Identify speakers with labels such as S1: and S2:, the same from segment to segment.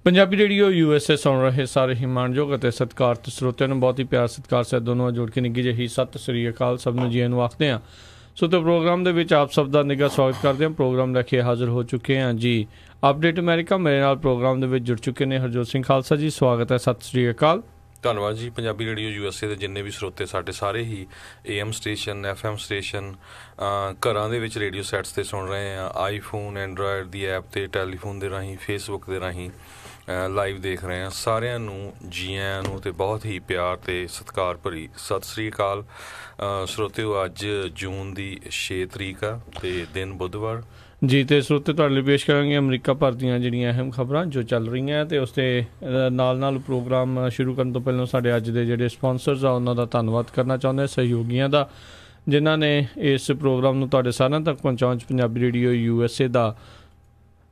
S1: Punjabi radio USA ਸੁਣ ਰਹੇ ਸਾਰੇ ਹੀ ਮਾਣਯੋਗ ਅਤੇ ਸਤਿਕਾਰਤ ਸਰੋਤਿਆਂ ਨੂੰ ਬਹੁਤ ਹੀ ਪਿਆਰ ਸਤਿਕਾਰ ਸਹਿਤ ਦੋਨੋਂ ਜੋੜ ਕੇ ਨਿੱਘੀ ਜਿਹੀ ਸਤਿ ਸ੍ਰੀ ਅਕਾਲ ਸਭ ਨੂੰ ਜੀ ਨੂੰ ਆਖਦੇ ਹਾਂ। ਸੋ ਤੇ ਪ੍ਰੋਗਰਾਮ ਦੇ ਵਿੱਚ ਆਪ ਸਭ ਦਾ ਨਿੱਘਾ ਸਵਾਗਤ ਕਰਦੇ ਹਾਂ। ਪ੍ਰੋਗਰਾਮ ਲੈ ਕੇ ਹਾਜ਼ਰ ਹੋ ਚੁੱਕੇ ਹਾਂ ਜੀ ਅਪਡੇਟ ਅਮਰੀਕਾ। ਮੇਰੇ ਨਾਲ ਪ੍ਰੋਗਰਾਮ ਦੇ ਵਿੱਚ ਜੁੜ ਚੁੱਕੇ ਨੇ ਹਰਜੋਤ ਸਿੰਘ ਖਾਲਸਾ ਜੀ। ਸਵਾਗਤ ਹੈ, ਸਤਿ ਸ੍ਰੀ ਅਕਾਲ।
S2: ਧੰਨਵਾਦ ਜੀ। ਪੰਜਾਬੀ ਰੇਡੀਓ USA ਦੇ ਜਿੰਨੇ ਵੀ ਸਰੋਤੇ ਸਾਡੇ ਸਾਰੇ ਹੀ AM ਸਟੇਸ਼ਨ FM ਸਟੇਸ਼ਨ ਘਰਾਂ ਦੇ ਵਿੱਚ ਰੇਡੀਓ ਸੈਟਸ 'ਤੇ ਸੁਣ ਰਹੇ ਆ, ਆਈਫੋਨ ਐਂਡਰਾਇਡ ਦੀ ਐਪ 'ਤੇ ਟੈਲੀਫੋਨ ਦੇ ਰਾਹੀਂ ਫੇਸਬੁੱਕ ਦੇ ਰਾਹੀਂ ਲਾਈਵ ਦੇਖ ਰਹੇ ਹਾਂ। ਸਾਰਿਆਂ ਨੂੰ ਜੀ ਆਇਆਂ ਨੂੰ ਅਤੇ ਬਹੁਤ ਹੀ ਪਿਆਰ ਅਤੇ ਸਤਿਕਾਰ ਭਰੀ ਸਤਿ ਸ੍ਰੀ ਅਕਾਲ। ਸਰੋਤਿਓ, ਅੱਜ ਜੂਨ ਦੀ 6 ਤਰੀਕ ਆ ਅਤੇ ਦਿਨ ਬੁੱਧਵਾਰ
S1: ਜੀ। ਅਤੇ ਸਰੋਤੇ ਤੁਹਾਡੇ ਲਈ ਪੇਸ਼ ਕਰਾਂਗੇ ਅਮਰੀਕਾ ਭਰ ਦੀਆਂ ਜਿਹੜੀਆਂ ਅਹਿਮ ਖਬਰਾਂ ਜੋ ਚੱਲ ਰਹੀਆਂ ਅਤੇ ਉਸ ਦੇ ਨਾਲ ਪ੍ਰੋਗਰਾਮ ਸ਼ੁਰੂ ਕਰਨ ਤੋਂ ਪਹਿਲਾਂ ਸਾਡੇ ਅੱਜ ਦੇ ਜਿਹੜੇ ਸਪੋਂਸਰਸ ਆ ਉਹਨਾਂ ਦਾ ਧੰਨਵਾਦ ਕਰਨਾ ਚਾਹੁੰਦੇ, ਸਹਿਯੋਗੀਆਂ ਦਾ, ਜਿਨ੍ਹਾਂ ਨੇ ਇਸ ਪ੍ਰੋਗਰਾਮ ਨੂੰ ਤੁਹਾਡੇ ਸਾਰਿਆਂ ਤੱਕ ਪਹੁੰਚਾਉਣ 'ਚ ਪੰਜਾਬੀ ਰੇਡੀਓ USA ਦਾ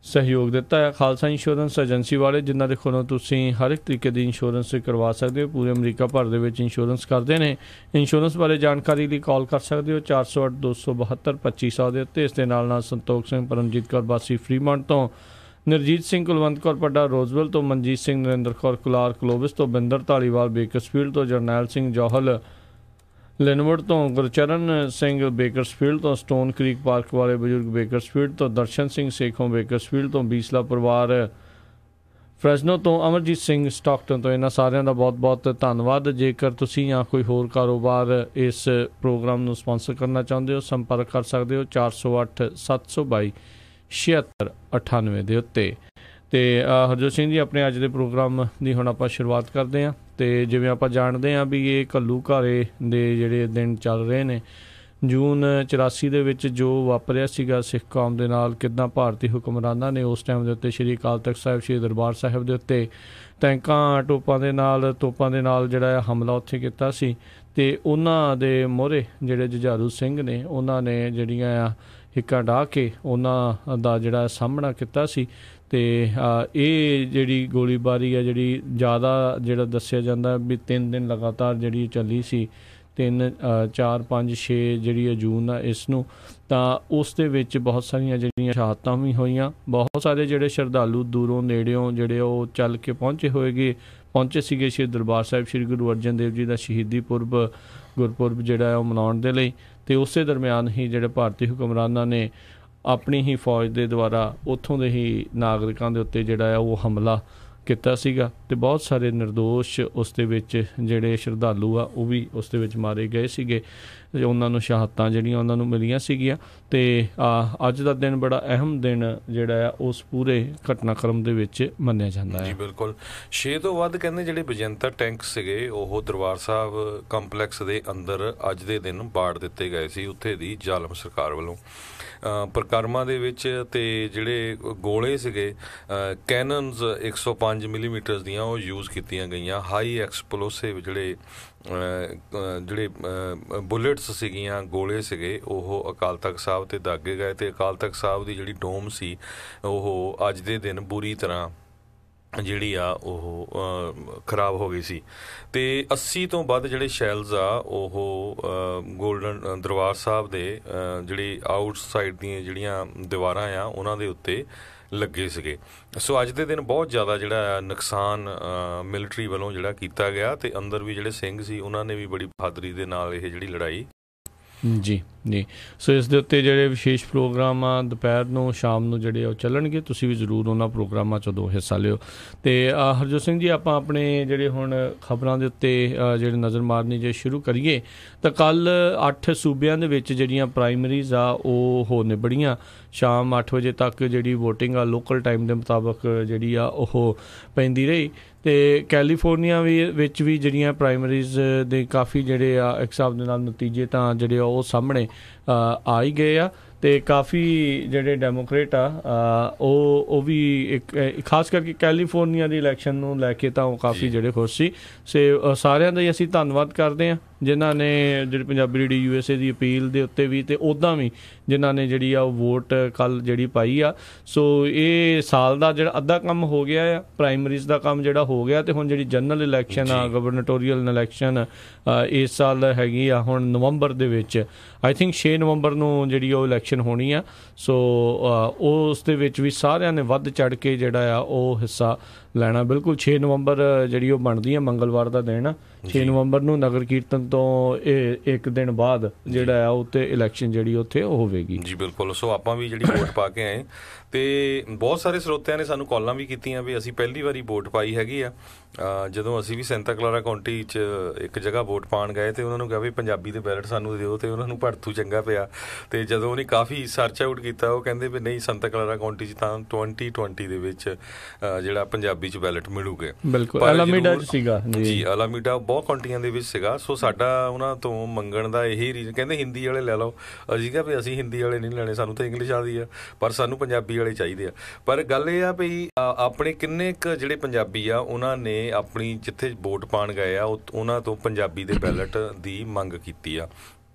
S1: ਸਹਿਯੋਗ ਦਿੱਤਾ ਹੈ। ਖਾਲਸਾ ਇੰਸ਼ੋਰੈਂਸ ਏਜੰਸੀ ਵਾਲੇ, ਜਿਨ੍ਹਾਂ ਦੇ ਕੋਲੋਂ ਤੁਸੀਂ ਹਰ ਇੱਕ ਤਰੀਕੇ ਦੀ ਇੰਸ਼ੋਰੈਂਸ ਕਰਵਾ ਸਕਦੇ ਹੋ। ਪੂਰੇ ਅਮਰੀਕਾ ਭਰ ਦੇ ਵਿੱਚ ਇੰਸ਼ੋਰੈਂਸ ਕਰਦੇ ਨੇ। ਇੰਸ਼ੋਰੈਂਸ ਬਾਰੇ ਜਾਣਕਾਰੀ ਲਈ ਕਾਲ ਕਰ ਸਕਦੇ ਹੋ 408-272-2500 ਦੇ ਉੱਤੇ। ਇਸ ਦੇ ਨਾਲ ਸੰਤੋਖ ਸਿੰਘ, ਪਰਮਜੀਤ ਕੌਰ ਵਾਸੀ ਫਰੀਮੌਂਟ ਤੋਂ, ਨਰਜੀਤ ਸਿੰਘ ਕੁਲਵੰਤ ਕੌਰ ਪੱਡਾ ਰੋਜ਼ਵਿਲ ਤੋਂ, ਮਨਜੀਤ ਸਿੰਘ ਨਰਿੰਦਰ ਕੌਰ ਕੁਲਾਰ ਕਲੋਵਿਸ ਤੋਂ, ਬਿੰਦਰ ਧਾਲੀਵਾਲ ਬੇਕਰਸਫੀਲਡ ਤੋਂ, ਜਰਨੈਲ ਸਿੰਘ ਜੌਹਲ ਲਿਨਵੁੱਡ ਤੋਂ, ਗੁਰਚਰਨ ਸਿੰਘ ਬੇਕਰਸਫੀਲਡ ਤੋਂ, ਸਟੋਨ ਕ੍ਰੀਕ ਪਾਰਕ ਵਾਲੇ ਬਜ਼ੁਰਗ ਬੇਕਰਸਫੀਲਡ ਤੋਂ, ਦਰਸ਼ਨ ਸਿੰਘ ਸੇਖੋਂ ਬੇਕਰਸਫੀਲਡ ਤੋਂ, ਬੀਸਲਾ ਪਰਿਵਾਰ ਫਰੈਜ਼ਨੋ ਤੋਂ, ਅਮਰਜੀਤ ਸਿੰਘ ਸਟਾਕਟਨ ਤੋਂ। ਇਹਨਾਂ ਸਾਰਿਆਂ ਦਾ ਬਹੁਤ ਬਹੁਤ ਧੰਨਵਾਦ। ਜੇਕਰ ਤੁਸੀਂ ਜਾਂ ਕੋਈ ਹੋਰ ਕਾਰੋਬਾਰ ਇਸ ਪ੍ਰੋਗਰਾਮ ਨੂੰ ਸਪਾਂਸਰ ਕਰਨਾ ਚਾਹੁੰਦੇ ਹੋ, ਸੰਪਰਕ ਕਰ ਸਕਦੇ ਹੋ 408-722-7698 ਦੇ ਉੱਤੇ। ਅਤੇ ਹਰਜੋਤ ਸਿੰਘ ਜੀ, ਆਪਣੇ ਅੱਜ ਦੇ ਪ੍ਰੋਗਰਾਮ ਦੀ ਹੁਣ ਆਪਾਂ ਸ਼ੁਰੂਆਤ ਕਰਦੇ ਹਾਂ। ਅਤੇ ਜਿਵੇਂ ਆਪਾਂ ਜਾਣਦੇ ਹਾਂ ਵੀ ਇਹ ਘੱਲੂ ਘਾਰੇ ਦੇ ਜਿਹੜੇ ਦਿਨ ਚੱਲ ਰਹੇ ਨੇ, ਜੂਨ 84 ਦੇ ਵਿੱਚ ਜੋ ਵਾਪਰਿਆ ਸੀਗਾ ਸਿੱਖ ਕੌਮ ਦੇ ਨਾਲ, ਕਿੱਦਾਂ ਭਾਰਤੀ ਹੁਕਮਰਾਨਾਂ ਨੇ ਉਸ ਟਾਈਮ ਦੇ ਉੱਤੇ ਸ਼੍ਰੀ ਅਕਾਲ ਤਖਤ ਸਾਹਿਬ, ਸ਼੍ਰੀ ਦਰਬਾਰ ਸਾਹਿਬ ਦੇ ਉੱਤੇ ਟੈਂਕਾਂ ਤੋਪਾਂ ਦੇ ਨਾਲ ਜਿਹੜਾ ਹਮਲਾ ਉੱਥੇ ਕੀਤਾ ਸੀ। ਅਤੇ ਉਹਨਾਂ ਦੇ ਮੋਹਰੇ ਜਿਹੜੇ ਜੁਝਾਰੂ ਸਿੰਘ ਨੇ, ਉਹਨਾਂ ਨੇ ਜਿਹੜੀਆਂ ਆ ਹਿੱਕਾਂ ਡਾਹ ਕੇ ਉਹਨਾਂ ਦਾ ਜਿਹੜਾ ਸਾਹਮਣਾ ਕੀਤਾ ਸੀ। ਅਤੇ ਇਹ ਜਿਹੜੀ ਗੋਲੀਬਾਰੀ ਆ ਜਿਹੜੀ ਜ਼ਿਆਦਾ ਜਿਹੜਾ ਦੱਸਿਆ ਜਾਂਦਾ ਵੀ 3 ਦਿਨ ਲਗਾਤਾਰ ਜਿਹੜੀ ਚੱਲੀ ਸੀ, 3, 4, 5, 6 ਜਿਹੜੀ ਜੂਨ ਆ ਇਸ ਨੂੰ, ਤਾਂ ਉਸ ਦੇ ਵਿੱਚ ਬਹੁਤ ਸਾਰੀਆਂ ਜਿਹੜੀਆਂ ਸ਼ਹਾਦਤਾਂ ਵੀ ਹੋਈਆਂ। ਬਹੁਤ ਸਾਰੇ ਜਿਹੜੇ ਸ਼ਰਧਾਲੂ ਦੂਰੋਂ ਨੇੜਿਓਂ ਜਿਹੜੇ ਉਹ ਚੱਲ ਕੇ ਪਹੁੰਚੇ ਸੀਗੇ ਸ਼੍ਰੀ ਦਰਬਾਰ ਸਾਹਿਬ, ਸ਼੍ਰੀ ਗੁਰੂ ਅਰਜਨ ਦੇਵ ਜੀ ਦਾ ਸ਼ਹੀਦੀ ਗੁਰਪੁਰਬ ਜਿਹੜਾ ਉਹ ਮਨਾਉਣ ਦੇ ਲਈ। ਅਤੇ ਉਸੇ ਦਰਮਿਆਨ ਹੀ ਜਿਹੜੇ ਭਾਰਤੀ ਹੁਕਮਰਾਨਾਂ ਨੇ ਆਪਣੀ ਹੀ ਫੌਜ ਦੇ ਦੁਆਰਾ ਉੱਥੋਂ ਦੇ ਹੀ ਨਾਗਰਿਕਾਂ ਦੇ ਉੱਤੇ ਜਿਹੜਾ ਆ ਉਹ ਹਮਲਾ ਕੀਤਾ ਸੀਗਾ। ਅਤੇ ਬਹੁਤ ਸਾਰੇ ਨਿਰਦੋਸ਼ ਉਸ ਦੇ ਵਿੱਚ ਜਿਹੜੇ ਸ਼ਰਧਾਲੂ ਆ ਉਹ ਵੀ ਉਸ ਦੇ ਵਿੱਚ ਮਾਰੇ ਗਏ ਸੀਗੇ। ਉਹਨਾਂ ਨੂੰ ਸ਼ਹਾਦਤਾਂ ਜਿਹੜੀਆਂ ਉਹਨਾਂ ਨੂੰ ਮਿਲੀਆਂ ਸੀਗੀਆਂ। ਅਤੇ ਅੱਜ ਦਾ ਦਿਨ ਬੜਾ ਅਹਿਮ ਦਿਨ ਜਿਹੜਾ ਆ ਉਸ ਪੂਰੇ ਘਟਨਾਕ੍ਰਮ ਦੇ ਵਿੱਚ ਮੰਨਿਆ ਜਾਂਦਾ ਹੈ।
S2: ਜੀ ਬਿਲਕੁਲ। 6 ਤੋਂ ਵੱਧ ਕਹਿੰਦੇ ਜਿਹੜੇ ਵਿਜੰਤਾ ਟੈਂਕ ਸੀਗੇ ਉਹ ਦਰਬਾਰ ਸਾਹਿਬ ਕੰਪਲੈਕਸ ਦੇ ਅੰਦਰ ਅੱਜ ਦੇ ਦਿਨ ਬਾੜ ਦਿੱਤੇ ਗਏ ਸੀ ਉੱਥੇ ਦੀ ਜ਼ਾਲਮ ਸਰਕਾਰ ਵੱਲੋਂ ਪ੍ਰਕਰਮਾਂ ਦੇ ਵਿੱਚ। ਅਤੇ ਜਿਹੜੇ ਗੋਲੇ ਸੀਗੇ ਕੈਨਨਸ 105 ਮਿਲੀਮੀਟਰ ਦੀਆਂ ਉਹ ਯੂਜ਼ ਕੀਤੀਆਂ ਗਈਆਂ। ਹਾਈ ਐਕਸਪਲੋਸਿਵ ਜਿਹੜੇ ਬੁਲੇਟਸ ਸੀਗੀਆਂ, ਗੋਲੇ ਸੀਗੇ, ਉਹ ਅਕਾਲ ਤਖਤ ਸਾਹਿਬ 'ਤੇ ਦਾਗੇ ਗਏ। ਅਤੇ ਅਕਾਲ ਤਖਤ ਸਾਹਿਬ ਦੀ ਜਿਹੜੀ ਡੋਮ ਸੀ ਉਹ ਅੱਜ ਦੇ ਦਿਨ ਬੁਰੀ ਤਰ੍ਹਾਂ ਜਿਹੜੀ ਆ ਉਹ ਖਰਾਬ ਹੋ ਗਈ ਸੀ। ਅਤੇ 80 ਤੋਂ ਵੱਧ ਜਿਹੜੇ ਸ਼ੈਲਸ ਆ ਉਹ ਗੋਲਡਨ ਦਰਬਾਰ ਸਾਹਿਬ ਦੇ ਜਿਹੜੀ ਆਊਟਸਾਈਡ ਦੀਆਂ ਜਿਹੜੀਆਂ ਦੀਵਾਰਾਂ ਆ ਉਹਨਾਂ ਦੇ ਉੱਤੇ ਲੱਗੇ ਸੀਗੇ। ਸੋ ਅੱਜ ਦੇ ਦਿਨ ਬਹੁਤ ਜ਼ਿਆਦਾ ਜਿਹੜਾ ਨੁਕਸਾਨ ਮਿਲਟਰੀ ਵੱਲੋਂ ਜਿਹੜਾ ਕੀਤਾ ਗਿਆ। ਅਤੇ ਅੰਦਰ ਵੀ ਜਿਹੜੇ ਸਿੰਘ ਸੀ ਉਹਨਾਂ ਨੇ ਵੀ ਬੜੀ ਬਹਾਦਰੀ ਦੇ ਨਾਲ ਇਹ ਜਿਹੜੀ ਲੜਾਈ
S1: ਜੀ। ਸੋ ਇਸ ਦੇ ਉੱਤੇ ਜਿਹੜੇ ਵਿਸ਼ੇਸ਼ ਪ੍ਰੋਗਰਾਮ ਆ ਦੁਪਹਿਰ ਨੂੰ, ਸ਼ਾਮ ਨੂੰ ਜਿਹੜੇ ਉਹ ਚੱਲਣਗੇ। ਤੁਸੀਂ ਵੀ ਜ਼ਰੂਰ ਉਹਨਾਂ ਪ੍ਰੋਗਰਾਮਾਂ 'ਚੋਂ ਹਿੱਸਾ ਲਿਓ। ਅਤੇ ਹਰਜੋਤ ਸਿੰਘ ਜੀ, ਆਪਾਂ ਆਪਣੇ ਜਿਹੜੇ ਹੁਣ ਖਬਰਾਂ ਦੇ ਉੱਤੇ ਜਿਹੜੇ ਨਜ਼ਰ ਮਾਰਨੀ ਜੇ ਸ਼ੁਰੂ ਕਰੀਏ ਤਾਂ ਕੱਲ੍ਹ 8 ਸੂਬਿਆਂ ਦੇ ਵਿੱਚ ਜਿਹੜੀਆਂ ਪ੍ਰਾਇਮਰੀਜ਼ ਆ ਉਹ ਹੋ ਨਿਬੜੀਆਂ। ਸ਼ਾਮ 8 ਵਜੇ ਤੱਕ ਜਿਹੜੀ ਵੋਟਿੰਗ ਆ ਲੋਕਲ ਟਾਈਮ ਦੇ ਮੁਤਾਬਕ ਜਿਹੜੀ ਆ ਉਹ ਪੈਂਦੀ ਰਹੀ। ਅਤੇ ਕੈਲੀਫੋਰਨੀਆ ਵਿੱਚ ਵੀ ਜਿਹੜੀਆਂ ਪ੍ਰਾਇਮਰੀਜ਼ ਦੇ ਕਾਫੀ ਜਿਹੜੇ ਆ ਇੱਕ ਹਿਸਾਬ ਦੇ ਨਾਲ ਨਤੀਜੇ ਤਾਂ ਜਿਹੜੇ ਉਹ ਸਾਹਮਣੇ ਆ ਹੀ ਗਏ ਆ। ਅਤੇ ਕਾਫੀ ਜਿਹੜੇ ਡੈਮੋਕ੍ਰੇਟ ਆ ਉਹ ਵੀ ਇੱਕ ਖਾਸ ਕਰਕੇ ਕੈਲੀਫੋਰਨੀਆ ਦੀ ਇਲੈਕਸ਼ਨ ਨੂੰ ਲੈ ਕੇ ਤਾਂ ਉਹ ਕਾਫੀ ਜਿਹੜੇ ਖੁਸ਼ ਸੀ। ਸਾਰਿਆਂ ਦਾ ਹੀ ਅਸੀਂ ਧੰਨਵਾਦ ਕਰਦੇ ਹਾਂ ਜਿਨ੍ਹਾਂ ਨੇ ਜਿਹੜੀ ਪੰਜਾਬੀ ਰੇਡੀਓ USA ਦੀ ਅਪੀਲ ਦੇ ਉੱਤੇ ਵੀ ਅਤੇ ਉੱਦਾਂ ਵੀ ਜਿਨ੍ਹਾਂ ਨੇ ਜਿਹੜੀ ਆ ਉਹ ਵੋਟ ਕੱਲ੍ਹ ਜਿਹੜੀ ਪਾਈ ਆ। ਸੋ ਇਹ ਸਾਲ ਦਾ ਜਿਹੜਾ ਅੱਧਾ ਕੰਮ ਹੋ ਗਿਆ ਆ, ਪ੍ਰਾਇਮਰੀਜ਼ ਦਾ ਕੰਮ ਜਿਹੜਾ ਹੋ ਗਿਆ। ਅਤੇ ਹੁਣ ਜਿਹੜੀ ਜਨਰਲ ਇਲੈਕਸ਼ਨ ਆ, ਗਵਰਨਟੋਰੀਅਲ ਇਲੈਕਸ਼ਨ ਇਸ ਸਾਲ ਹੈਗੀ ਆ ਹੁਣ ਨਵੰਬਰ ਦੇ ਵਿੱਚ, ਆਈ ਥਿੰਕ 6 ਨਵੰਬਰ ਨੂੰ ਜਿਹੜੀ ਉਹ ਇਲੈਕਸ਼ਨ ਹੋਣੀ ਆ। ਸੋ ਉਸ ਦੇ ਵਿੱਚ ਵੀ ਸਾਰਿਆਂ ਨੇ ਵੱਧ ਚੜ੍ਹ ਕੇ ਜਿਹੜਾ ਆ ਉਹ ਹਿੱਸਾ ਲੈਣਾ। ਬਿਲਕੁਲ 6 ਨਵੰਬਰ ਜਿਹੜੀ ਉਹ ਬਣਦੀ ਹੈ, ਮੰਗਲਵਾਰ ਦਾ ਦਿਨ 6 ਨਵੰਬਰ ਨੂੰ ਨਗਰ ਕੀਰਤਨ ਤੋਂ ਇਹ ਇੱਕ ਦਿਨ ਬਾਅਦ ਜਿਹੜਾ ਆ ਉੱਤੇ ਇਲੈਕਸ਼ਨ ਜਿਹੜੀ ਉੱਥੇ ਹੋਵੇਗੀ।
S2: ਜੀ ਬਿਲਕੁਲ। ਸੋ ਆਪਾਂ ਵੀ ਜਿਹੜੀ ਵੋਟ ਪਾ ਕੇ ਆਏ ਤੇ ਬਹੁਤ ਸਾਰੇ ਸਰੋਤਿਆਂ ਨੇ ਸਾਨੂੰ ਕਾਲਾਂ ਵੀ ਕੀਤੀਆਂ ਵੀ ਅਸੀਂ ਪਹਿਲੀ ਵਾਰੀ ਵੋਟ ਪਾਈ ਹੈਗੀ ਆ। ਜਦੋਂ ਅਸੀਂ ਵੀ ਸੈਂਟਾ ਕਲਾਰਾ ਕਾਉਂਟੀ 'ਚ ਇੱਕ ਜਗ੍ਹਾ ਵੋਟ ਪਾਉਣ ਗਏ ਤੇ ਉਹਨਾਂ ਨੂੰ ਕਿਹਾ ਵੀ ਪੰਜਾਬੀ ਦੇ ਬੈਲਟ ਸਾਨੂੰ ਦਿਓ, ਤੇ ਉਹਨਾਂ ਨੂੰ ਭੜਥੂ ਚੰਗਾ ਪਿਆ। ਤੇ ਜਦੋਂ ਉਹਨੇ ਕਾਫੀ ਸਰਚ ਆਊਟ ਕੀਤਾ ਉਹ ਕਹਿੰਦੇ ਵੀ ਨਹੀਂ, ਸੈਂਟਾ ਕਲਾਰਾ ਕਾਉਂਟੀ 'ਚ ਤਾਂ 2020 ਦੇ ਵਿੱਚ ਜਿਹੜਾ ਪੰਜਾਬੀ 'ਚ ਬੈਲਟ ਮਿਲੂਗੇ।
S1: ਬਿਲਕੁਲ ਅਲਾਮੀਡਾ 'ਚ ਸੀਗਾ
S2: ਜੀ, ਅਲਾਮੀਡਾ ਬਹੁਤ ਕਾਉਂਟੀਆਂ ਦੇ ਵਿੱਚ ਸੀਗਾ। ਸੋ ਸਾਡਾ ਉਹਨਾਂ ਤੋਂ ਮੰਗਣ ਦਾ ਇਹੀ ਰੀਜ਼ਨ, ਕਹਿੰਦੇ ਹਿੰਦੀ ਵਾਲੇ ਲੈ ਲਓ। ਅਸੀਂ ਕਿਹਾ ਵੀ ਅਸੀਂ ਹਿੰਦੀ ਵਾਲੇ ਨਹੀਂ ਲੈਣੇ, ਸਾਨੂੰ ਤਾਂ ਇੰਗਲਿਸ਼ ਆਉਂਦੀ ਆ, ਪਰ ਸਾਨੂੰ ਪੰਜਾਬੀ ਵਾਲੇ ਚਾਹੀਦੇ ਆ। ਪਰ ਗੱਲ ਇਹ ਆ ਵੀ ਆਪਣੇ ਕਿੰਨੇ ਕੁ ਜਿਹੜੇ ਪੰਜਾਬੀ ਆ ਉਹਨਾਂ ਨੇ ਆਪਣੀ ਜਿੱਥੇ ਵੋਟ ਪਾਉਣ ਗਏ ਆ ਉਹਨਾਂ ਤੋਂ ਪੰਜਾਬੀ ਦੇ ਬੈਲਟ ਦੀ ਮੰਗ ਕੀਤੀ ਆ।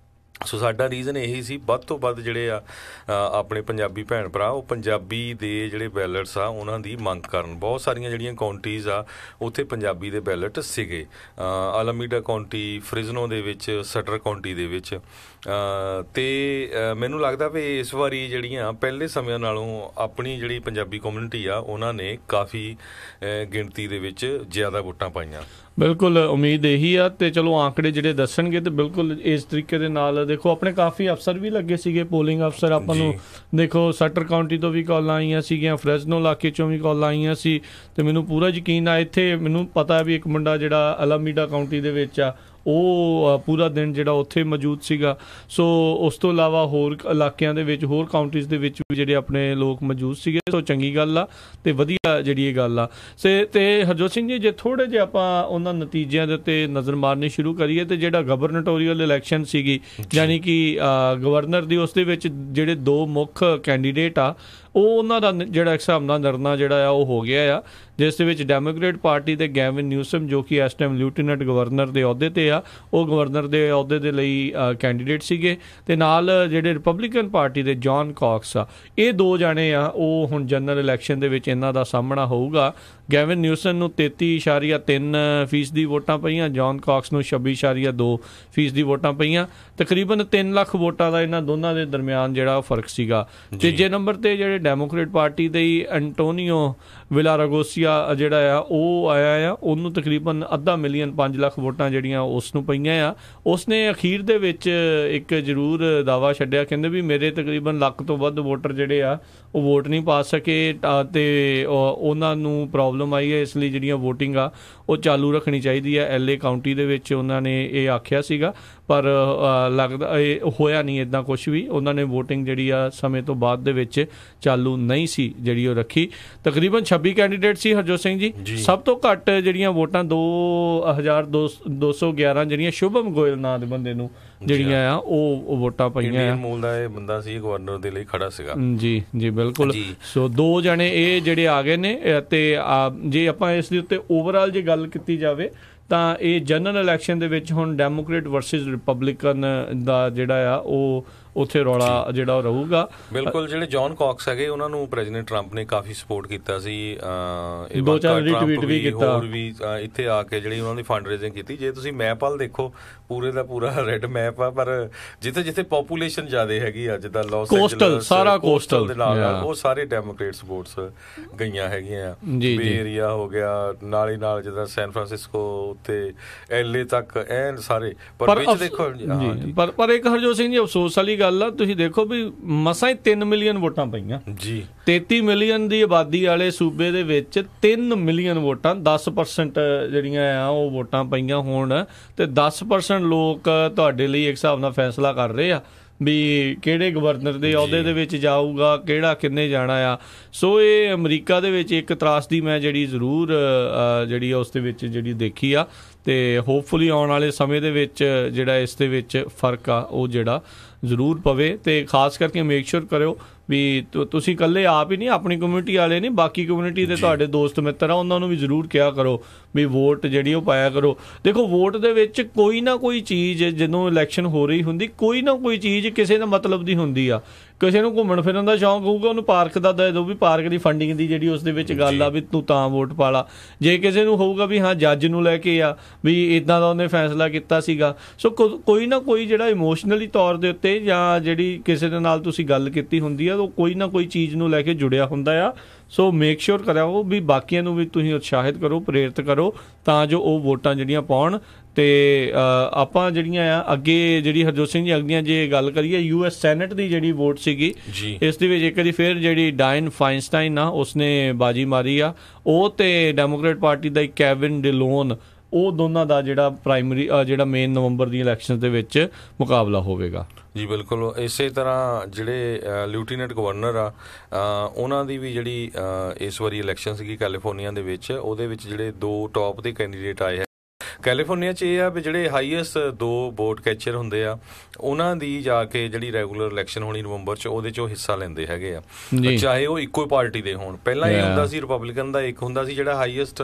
S2: ਸੋ ਸਾਡਾ ਰੀਜ਼ਨ ਇਹੀ ਸੀ, ਵੱਧ ਤੋਂ ਵੱਧ ਜਿਹੜੇ ਆ ਆਪਣੇ ਪੰਜਾਬੀ ਭੈਣ ਭਰਾ ਉਹ ਪੰਜਾਬੀ ਦੇ ਜਿਹੜੇ ਬੈਲਟਸ ਆ ਉਹਨਾਂ ਦੀ ਮੰਗ ਕਰਨ। ਬਹੁਤ ਸਾਰੀਆਂ ਜਿਹੜੀਆਂ ਕਾਉਂਟੀਜ਼ ਆ ਉੱਥੇ ਪੰਜਾਬੀ ਦੇ ਬੈਲਟ ਸੀਗੇ, ਅਲਾਮੀਡਾ ਕਾਉਂਟੀ, ਫ੍ਰਿਜ਼ਨੋ ਦੇ ਵਿੱਚ, ਸਟਰ ਕਾਉਂਟੀ ਦੇ ਵਿੱਚ। ਤੇ ਮੈਨੂੰ ਲੱਗਦਾ ਵੀ ਇਸ ਵਾਰੀ ਜਿਹੜੀਆਂ ਪਹਿਲੇ ਸਮਿਆਂ ਨਾਲੋਂ ਆਪਣੀ ਜਿਹੜੀ ਪੰਜਾਬੀ ਕਮਿਊਨਿਟੀ ਆ ਉਹਨਾਂ ਨੇ ਕਾਫੀ ਗਿਣਤੀ ਦੇ ਵਿੱਚ ਜ਼ਿਆਦਾ ਵੋਟਾਂ ਪਾਈਆਂ।
S1: ਬਿਲਕੁਲ ਉਮੀਦ ਇਹੀ ਆ। ਤੇ ਚਲੋ ਆંકੜੇ ਜਿਹੜੇ ਦੱਸਣਗੇ ਤੇ ਬਿਲਕੁਲ ਇਸ ਤਰੀਕੇ ਦੇ ਨਾਲ ਦੇਖੋ ਆਪਣੇ ਕਾਫੀ ਅਫਸਰ ਵੀ ਲੱਗੇ ਸੀਗੇ, ਪੋਲਿੰਗ ਅਫਸਰ। ਆਪਾਂ ਨੂੰ ਦੇਖੋ ਸਟਰ ਕਾਉਂਟੀ ਤੋਂ ਵੀ ਕਾਲਾਂ ਆਈਆਂ ਸੀਗੀਆਂ, ਫ੍ਰੈਜ਼ਨੋ ਇਲਾਕੇ ਚੋਂ ਵੀ ਕਾਲਾਂ ਆਈਆਂ ਸੀ। ਤੇ ਮੈਨੂੰ ਪੂਰਾ ਯਕੀਨ ਆ, ਇੱਥੇ ਮੈਨੂੰ ਪਤਾ ਵੀ ਇੱਕ ਮੁੰਡਾ ਜਿਹੜਾ ਅਲਾਮੀਡਾ ਕਾਉਂਟੀ ਦੇ ਵਿੱਚ ਆ ਉਹ ਪੂਰਾ ਦਿਨ ਜਿਹੜਾ ਉੱਥੇ ਮੌਜੂਦ ਸੀਗਾ। ਸੋ ਉਸ ਤੋਂ ਇਲਾਵਾ ਹੋਰ ਇਲਾਕਿਆਂ ਦੇ ਵਿੱਚ, ਹੋਰ ਕਾਉਂਟੀਜ਼ ਦੇ ਵਿੱਚ ਵੀ ਜਿਹੜੇ ਆਪਣੇ ਲੋਕ ਮੌਜੂਦ ਸੀਗੇ। ਸੋ ਚੰਗੀ ਗੱਲ ਆ ਤੇ ਵਧੀਆ ਜਿਹੜੀ ਇਹ ਗੱਲ ਆ। ਤੇ ਹਰਜੋਤ ਸਿੰਘ ਜੀ, ਜੇ ਥੋੜ੍ਹੇ ਜਿਹੇ ਆਪਾਂ ਉਹਨਾਂ ਨਤੀਜਿਆਂ ਦੇ ਉੱਤੇ ਨਜ਼ਰ ਮਾਰਨੀ ਸ਼ੁਰੂ ਕਰੀਏ ਤੇ ਜਿਹੜਾ ਗਵਰਨਟੋਰੀਅਲ ਇਲੈਕਸ਼ਨ ਸੀਗੀ, ਯਾਨੀ ਕਿ ਗਵਰਨਰ ਦੀ, ਉਸ ਦੇ ਵਿੱਚ ਜਿਹੜੇ ਦੋ ਮੁੱਖ ਕੈਂਡੀਡੇਟ ਆ ਉਹ ਉਹਨਾਂ ਦਾ ਜਿਹੜਾ ਇੱਕ ਹਿਸਾਬ ਨਾਲ ਨਿਰਣਾ ਜਿਹੜਾ ਆ ਉਹ ਹੋ ਗਿਆ ਆ, ਜਿਸ ਦੇ ਵਿੱਚ ਡੈਮੋਕ੍ਰੇਟ ਪਾਰਟੀ ਦੇ ਗੈਵਿਨ ਨਿਊਸਮ ਜੋ ਕਿ ਇਸ ਟਾਈਮ ਲੈਫਟੀਨੈਂਟ ਗਵਰਨਰ ਦੇ ਅਹੁਦੇ ਤੇ ਆ, ਉਹ ਗਵਰਨਰ ਦੇ ਅਹੁਦੇ ਦੇ ਲਈ ਕੈਂਡੀਡੇਟ ਸੀਗੇ। ਤੇ ਨਾਲ ਜਿਹੜੇ ਰਿਪਬਲਿਕਨ ਪਾਰਟੀ ਦੇ ਜੌਨ ਕਾਕਸ ਆ, ਇਹ ਦੋ ਜਾਣੇ ਆ ਉਹ ਹੁਣ ਜਨਰਲ ਇਲੈਕਸ਼ਨ ਦੇ ਵਿੱਚ ਇਹਨਾਂ ਦਾ ਸਾਹਮਣਾ ਹੋਊਗਾ। ਗੈਵਿਨ ਨਿਊਸਮ ਨੂੰ 33.3% ਵੋਟਾਂ ਪਈਆਂ, ਜੌਨ ਕਾਕਸ ਨੂੰ 26.2% ਵੋਟਾਂ ਪਈਆਂ। ਤਕਰੀਬਨ 3 ਲੱਖ ਵੋਟਾਂ ਦਾ ਇਹਨਾਂ ਦੋਨਾਂ ਦੇ ਦਰਮਿਆਨ ਜਿਹੜਾ ਫਰਕ ਸੀਗਾ। ਤੀਜੇ ਨੰਬਰ ਤੇ ਜਿਹੜੇ ਡੈਮੋਕ੍ਰੇਟ ਪਾਰਟੀ ਦੇ ਐਂਟੋਨੀਓ ਵਿਲਾਰਾਗੋਸੀਆ ਜਿਹੜਾ ਆ ਉਹ ਆਇਆ ਆ, ਉਹਨੂੰ ਤਕਰੀਬਨ 500,000 ਲੱਖ ਵੋਟਾਂ ਜਿਹੜੀਆਂ ਉਸ ਨੂੰ ਪਈਆਂ ਆ। ਉਸਨੇ ਅਖੀਰ ਦੇ ਵਿੱਚ ਇੱਕ ਜ਼ਰੂਰ ਦਾਅਵਾ ਛੱਡਿਆ, ਕਹਿੰਦੇ ਵੀ ਮੇਰੇ ਤਕਰੀਬਨ ਲੱਖ ਤੋਂ ਵੱਧ ਵੋਟਰ ਜਿਹੜੇ ਆ ਉਹ ਵੋਟ ਨਹੀਂ ਪਾ ਸਕੇ ਤੇ ਉਹਨਾਂ ਨੂੰ ਪ੍ਰੋਬਲਮ ਆਈ ਹੈ, ਇਸ ਲਈ ਜਿਹੜੀਆਂ ਵੋਟਿੰਗ ਆ ਉਹ ਚਾਲੂ ਰੱਖਣੀ ਚਾਹੀਦੀ ਹੈ। LA ਕਾਉਂਟੀ ਦੇ ਵਿੱਚ ਉਹਨਾਂ ਨੇ ਇਹ ਆਖਿਆ ਸੀਗਾ, ਪਰ ਲੱਗਦਾ ਇਹ ਹੋਇਆ ਨਹੀਂ ਇੱਦਾਂ ਕੁਛ ਵੀ। ਉਹਨਾਂ ਨੇ ਵੋਟਿੰਗ ਜਿਹੜੀ ਆ ਸਮੇਂ ਤੋਂ ਬਾਅਦ ਦੇ ਵਿੱਚ ਚਾਲੂ ਨਹੀਂ ਸੀ ਜਿਹੜੀ ਉਹ ਰੱਖੀ। ਤਕਰੀਬਨ 26 ਕੈਂਡੀਡੇਟ ਸੀ ਹਰਜੋਤ ਸਿੰਘ ਜੀ। ਸਭ ਤੋਂ ਘੱਟ ਜਿਹੜੀਆਂ ਵੋਟਾਂ 2211 ਜਿਹੜੀਆਂ ਸ਼ੁਭਮ ਗੋਇਲ ਨਾਂ ਦੇ ਬੰਦੇ ਨੂੰ ਜਿਹੜੀਆਂ ਆ ਉਹ ਵੋਟਾਂ ਪਈਆਂ।
S2: ਇੰਡੀਅਨ ਮੂਲ ਦਾ ਇਹ ਬੰਦਾ ਸੀ, ਗਵਰਨਰ ਦੇ ਲਈ ਖੜਾ ਸੀਗਾ।
S1: ਜੀ ਬਿਲਕੁਲ। ਸੋ ਦੋ ਜਣੇ ਇਹ ਜਿਹੜੇ ਆ ਗਏ ਨੇ। ਤੇ ਜੇ ਆਪਾਂ ਇਸ ਦੇ ਉੱਤੇ ਓਵਰਆਲ ਜੇ ਗੱਲ ਕੀਤੀ ਜਾਵੇ ਤਾਂ ਇਹ ਜਨਰਲ ਇਲੈਕਸ਼ਨ ਦੇ ਵਿੱਚ ਹੁਣ ਡੈਮੋਕ੍ਰੇਟ ਵਰਸਸ ਰਿਪਬਲਿਕਨ ਦਾ ਜਿਹੜਾ ਆ ਉਹ ਉੱਥੇ ਰੌਲਾ ਜਿਹੜਾ ਉਹ ਰਹੂਗਾ।
S2: ਬਿਲਕੁਲ। ਜਿਹੜੇ ਜੌਨ ਕਾਕਸ ਹੈਗੇ ਉਹਨਾਂ ਨੂੰ ਪ੍ਰੈਜ਼ੀਡੈਂਟ ਟਰੰਪ ਨੇ ਕਾਫੀ ਸਪੋਰਟ ਕੀਤਾ ਸੀ,
S1: 2-4 ਰੀਟਵੀਟ ਵੀ ਕੀਤਾ,
S2: ਹੋਰ ਵੀ ਇੱਥੇ ਆ ਕੇ ਜਿਹੜੀ ਉਹਨਾਂ ਦੀ ਫੰਡ ਰੇਜ਼ਿੰਗ ਕੀਤੀ। ਜੇ ਤੁਸੀਂ ਮੈਪ ਵੱਲ ਦੇਖੋ, ਪੂਰੇ ਦਾ ਪੂਰਾ ਰੈੱਡ ਮੈਪ ਆ, ਪਰ ਜਿੱਥੇ ਜਿੱਥੇ ਪੋਪੂਲੇਸ਼ਨ ਜ਼ਿਆਦਾ ਹੈਗੀ ਆ, ਜਿੱਦਾਂ ਲਾਸ ਐਂਜਲਸ, ਸਾਰਾ ਕੋਸਟਲ ਦੇ ਨਾਲ ਉਹ ਸਾਰੇ ਡੈਮੋਕ੍ਰੇਟ ਸਪੋਰਟਸ ਗਈਆਂ ਹੈਗੀਆਂ ਆ। ਬੇ ਏਰੀਆ ਹੋ ਗਿਆ, ਨਾਲ ਹੀ ਨਾਲ ਜਿੱਦਾਂ ਸੈਨ ਫਰਾਂਸਿਸਕੋ ਤੇ LA ਤੱਕ ਐਨ ਸਾਰੇ। ਪਰ ਵਿੱਚ ਦੇਖੋ
S1: ਪਰ ਇੱਕ ਹਰਜੋਤ ਸਿੰਘ ਜੀ ਅਫਸੋਸ ਵਾਲੀ ਗੱਲ ਆ, ਤੁਸੀਂ ਦੇਖੋ ਵੀ ਮਸਾਂ ਹੀ 3 ਮਿਲੀਅਨ ਵੋਟਾਂ ਪਈਆਂ ਜੀ। 33 ਮਿਲੀਅਨ ਦੀ ਆਬਾਦੀ ਵਾਲੇ ਸੂਬੇ ਦੇ ਵਿੱਚ 3 ਮਿਲੀਅਨ ਵੋਟਾਂ, 10% ਜਿਹੜੀਆਂ ਆ ਉਹ ਵੋਟਾਂ ਪਈਆਂ ਹੋਣ ਤੇ 10% ਲੋਕ ਤੁਹਾਡੇ ਲਈ ਇੱਕ ਹਿਸਾਬ ਨਾਲ ਫੈਸਲਾ ਕਰ ਰਹੇ ਆ ਵੀ ਕਿਹੜੇ ਗਵਰਨਰ ਦੇ ਅਹੁਦੇ ਦੇ ਵਿੱਚ ਜਾਊਗਾ, ਕਿਹੜਾ ਕਿੰਨੇ ਜਾਣਾ ਆ। ਸੋ ਇਹ ਅਮਰੀਕਾ ਦੇ ਵਿੱਚ ਇੱਕ ਤਰਾਸਦੀ ਮੈਂ ਜਿਹੜੀ ਜ਼ਰੂਰ ਜਿਹੜੀ ਉਸ ਦੇ ਵਿੱਚ ਜਿਹੜੀ ਦੇਖੀ ਆ। ਤੇ ਹੋਪਫੁਲੀ ਆਉਣ ਵਾਲੇ ਸਮੇਂ ਦੇ ਵਿੱਚ ਜਿਹੜਾ ਇਸ ਦੇ ਵਿੱਚ ਫਰਕ ਆ ਉਹ ਜਿਹੜਾ ਜ਼ਰੂਰ ਪਵੇ। ਤੇ ਖਾਸ ਕਰਕੇ ਮੇਕ ਸ਼ੋਰ ਕਰਿਓ ਵੀ ਤੁਸੀਂ ਇਕੱਲੇ ਆਪ ਹੀ ਨਹੀਂ, ਆਪਣੀ ਕਮਿਊਨਿਟੀ ਵਾਲੇ ਨਹੀਂ, ਬਾਕੀ ਕਮਿਊਨਿਟੀ ਦੇ ਤੁਹਾਡੇ ਦੋਸਤ ਮਿੱਤਰ ਆ ਉਹਨਾਂ ਨੂੰ ਵੀ ਜ਼ਰੂਰ ਕਿਹਾ ਕਰੋ ਵੀ ਵੋਟ ਜਿਹੜੀ ਉਹ ਪਾਇਆ ਕਰੋ। ਦੇਖੋ ਵੋਟ ਦੇ ਵਿੱਚ ਕੋਈ ਨਾ ਕੋਈ ਚੀਜ਼, ਜਦੋਂ ਇਲੈਕਸ਼ਨ ਹੋ ਰਹੀ ਹੁੰਦੀ, ਕੋਈ ਨਾ ਕੋਈ ਚੀਜ਼ ਕਿਸੇ ਦਾ ਮਤਲਬ ਦੀ ਹੁੰਦੀ ਆ। ਕਿਸੇ ਨੂੰ ਘੁੰਮਣ ਫਿਰਨ ਦਾ ਸ਼ੌਂਕ ਹੋਊਗਾ, ਉਹਨੂੰ ਪਾਰਕ ਦਾ ਦੇ ਦਿਓ ਵੀ ਪਾਰਕ ਦੀ ਫੰਡਿੰਗ ਦੀ ਜਿਹੜੀ ਉਸ ਦੇ ਵਿੱਚ ਗੱਲ ਆ ਵੀ ਤੂੰ ਤਾਂ ਵੋਟ ਪਾ ਲਾ। ਜੇ ਕਿਸੇ ਨੂੰ ਹੋਊਗਾ ਵੀ ਹਾਂ ਜੱਜ ਨੂੰ ਲੈ ਕੇ ਆ ਵੀ ਇੱਦਾਂ ਦਾ ਉਹਨੇ ਫੈਸਲਾ ਕੀਤਾ ਸੀਗਾ। ਸੋ ਕੋਈ ਨਾ ਕੋਈ ਜਿਹੜਾ ਇਮੋਸ਼ਨਲੀ ਤੌਰ ਦੇ ਉੱਤੇ ਜਾਂ ਜਿਹੜੀ ਕਿਸੇ ਦੇ ਨਾਲ ਤੁਸੀਂ ਗੱਲ ਕੀਤੀ ਹੁੰਦੀ ਆ, ਉਹ ਕੋਈ ਨਾ ਕੋਈ ਚੀਜ਼ ਨੂੰ ਲੈ ਕੇ ਜੁੜਿਆ ਹੁੰਦਾ ਆ। ਸੋ ਮੇਕ ਸ਼ੋਰ ਕਰਾਓ ਵੀ ਬਾਕੀਆਂ ਨੂੰ ਵੀ ਤੁਸੀਂ ਉਤਸ਼ਾਹਿਤ ਕਰੋ, ਪ੍ਰੇਰਿਤ ਕਰੋ ਤਾਂ ਜੋ ਉਹ ਵੋਟਾਂ ਜਿਹੜੀਆਂ ਪਾਉਣ। ਤੇ ਆਪਾਂ ਜਿਹੜੀਆਂ ਆ ਅੱਗੇ ਜਿਹੜੀ ਹਰਜੋਤ ਸਿੰਘ ਜੀ ਅਗਲੀਆਂ ਜੇ ਗੱਲ ਕਰੀਏ US ਸੈਨੇਟ ਦੀ ਜਿਹੜੀ ਵੋਟ ਸੀਗੀ ਇਸ ਦੇ ਵਿੱਚ ਇੱਕ ਵਾਰੀ ਫਿਰ ਜਿਹੜੀ ਡਾਇਨ ਫਾਈਨਸਟਾਈਨ ਆ ਉਸਨੇ ਬਾਜੀ ਮਾਰੀ ਆ, ਉਹ ਤੇ ਡੈਮੋਕ੍ਰੇਟ ਪਾਰਟੀ ਦਾ ਇੱਕ ਕੈਵਿਨ ਡਿਲੋਨ, ਉਹ ਦੋਨਾਂ ਦਾ ਜਿਹੜਾ ਪ੍ਰਾਇਮਰੀ ਜਿਹੜਾ ਮੇਨ ਨਵੰਬਰ ਦੀ ਇਲੈਕਸ਼ਨ ਦੇ ਵਿੱਚ ਮੁਕਾਬਲਾ ਹੋਵੇਗਾ।
S2: ਜੀ ਬਿਲਕੁਲ, ਇਸੇ ਤਰ੍ਹਾਂ ਜਿਹੜੇ ਲੈਫਟੀਨੈਂਟ ਗਵਰਨਰ ਆ ਉਹਨਾਂ ਦੀ ਵੀ ਜਿਹੜੀ ਇਸ ਵਾਰੀ ਇਲੈਕਸ਼ਨ ਸੀਗੀ ਕੈਲੀਫੋਰਨੀਆ ਦੇ ਵਿੱਚ, ਉਹਦੇ ਵਿੱਚ ਜਿਹੜੇ 2 ਟੌਪ ਦੇ ਕੈਂਡੀਡੇਟ ਆਏ ਹੈ। ਕੈਲੀਫੋਰਨੀਆ 'ਚ ਇਹ ਆ ਵੀ ਜਿਹੜੇ ਹਾਈਐਸਟ 2 ਵੋਟ ਕੈਚਰ ਹੁੰਦੇ ਆ ਉਹਨਾਂ ਦੀ ਜਾ ਕੇ ਜਿਹੜੀ ਰੈਗੂਲਰ ਇਲੈਕਸ਼ਨ ਹੋਣੀ ਨਵੰਬਰ 'ਚ ਉਹਦੇ 'ਚ ਉਹ ਹਿੱਸਾ ਲੈਂਦੇ ਹੈਗੇ ਆ, ਚਾਹੇ ਉਹ ਇੱਕੋ ਪਾਰਟੀ ਦੇ ਹੋਣ। ਪਹਿਲਾਂ ਇਹ ਹੁੰਦਾ ਸੀ ਰਿਪਬਲਿਕਨ ਦਾ ਇੱਕ ਹੁੰਦਾ ਸੀ ਜਿਹੜਾ ਹਾਈਐਸਟ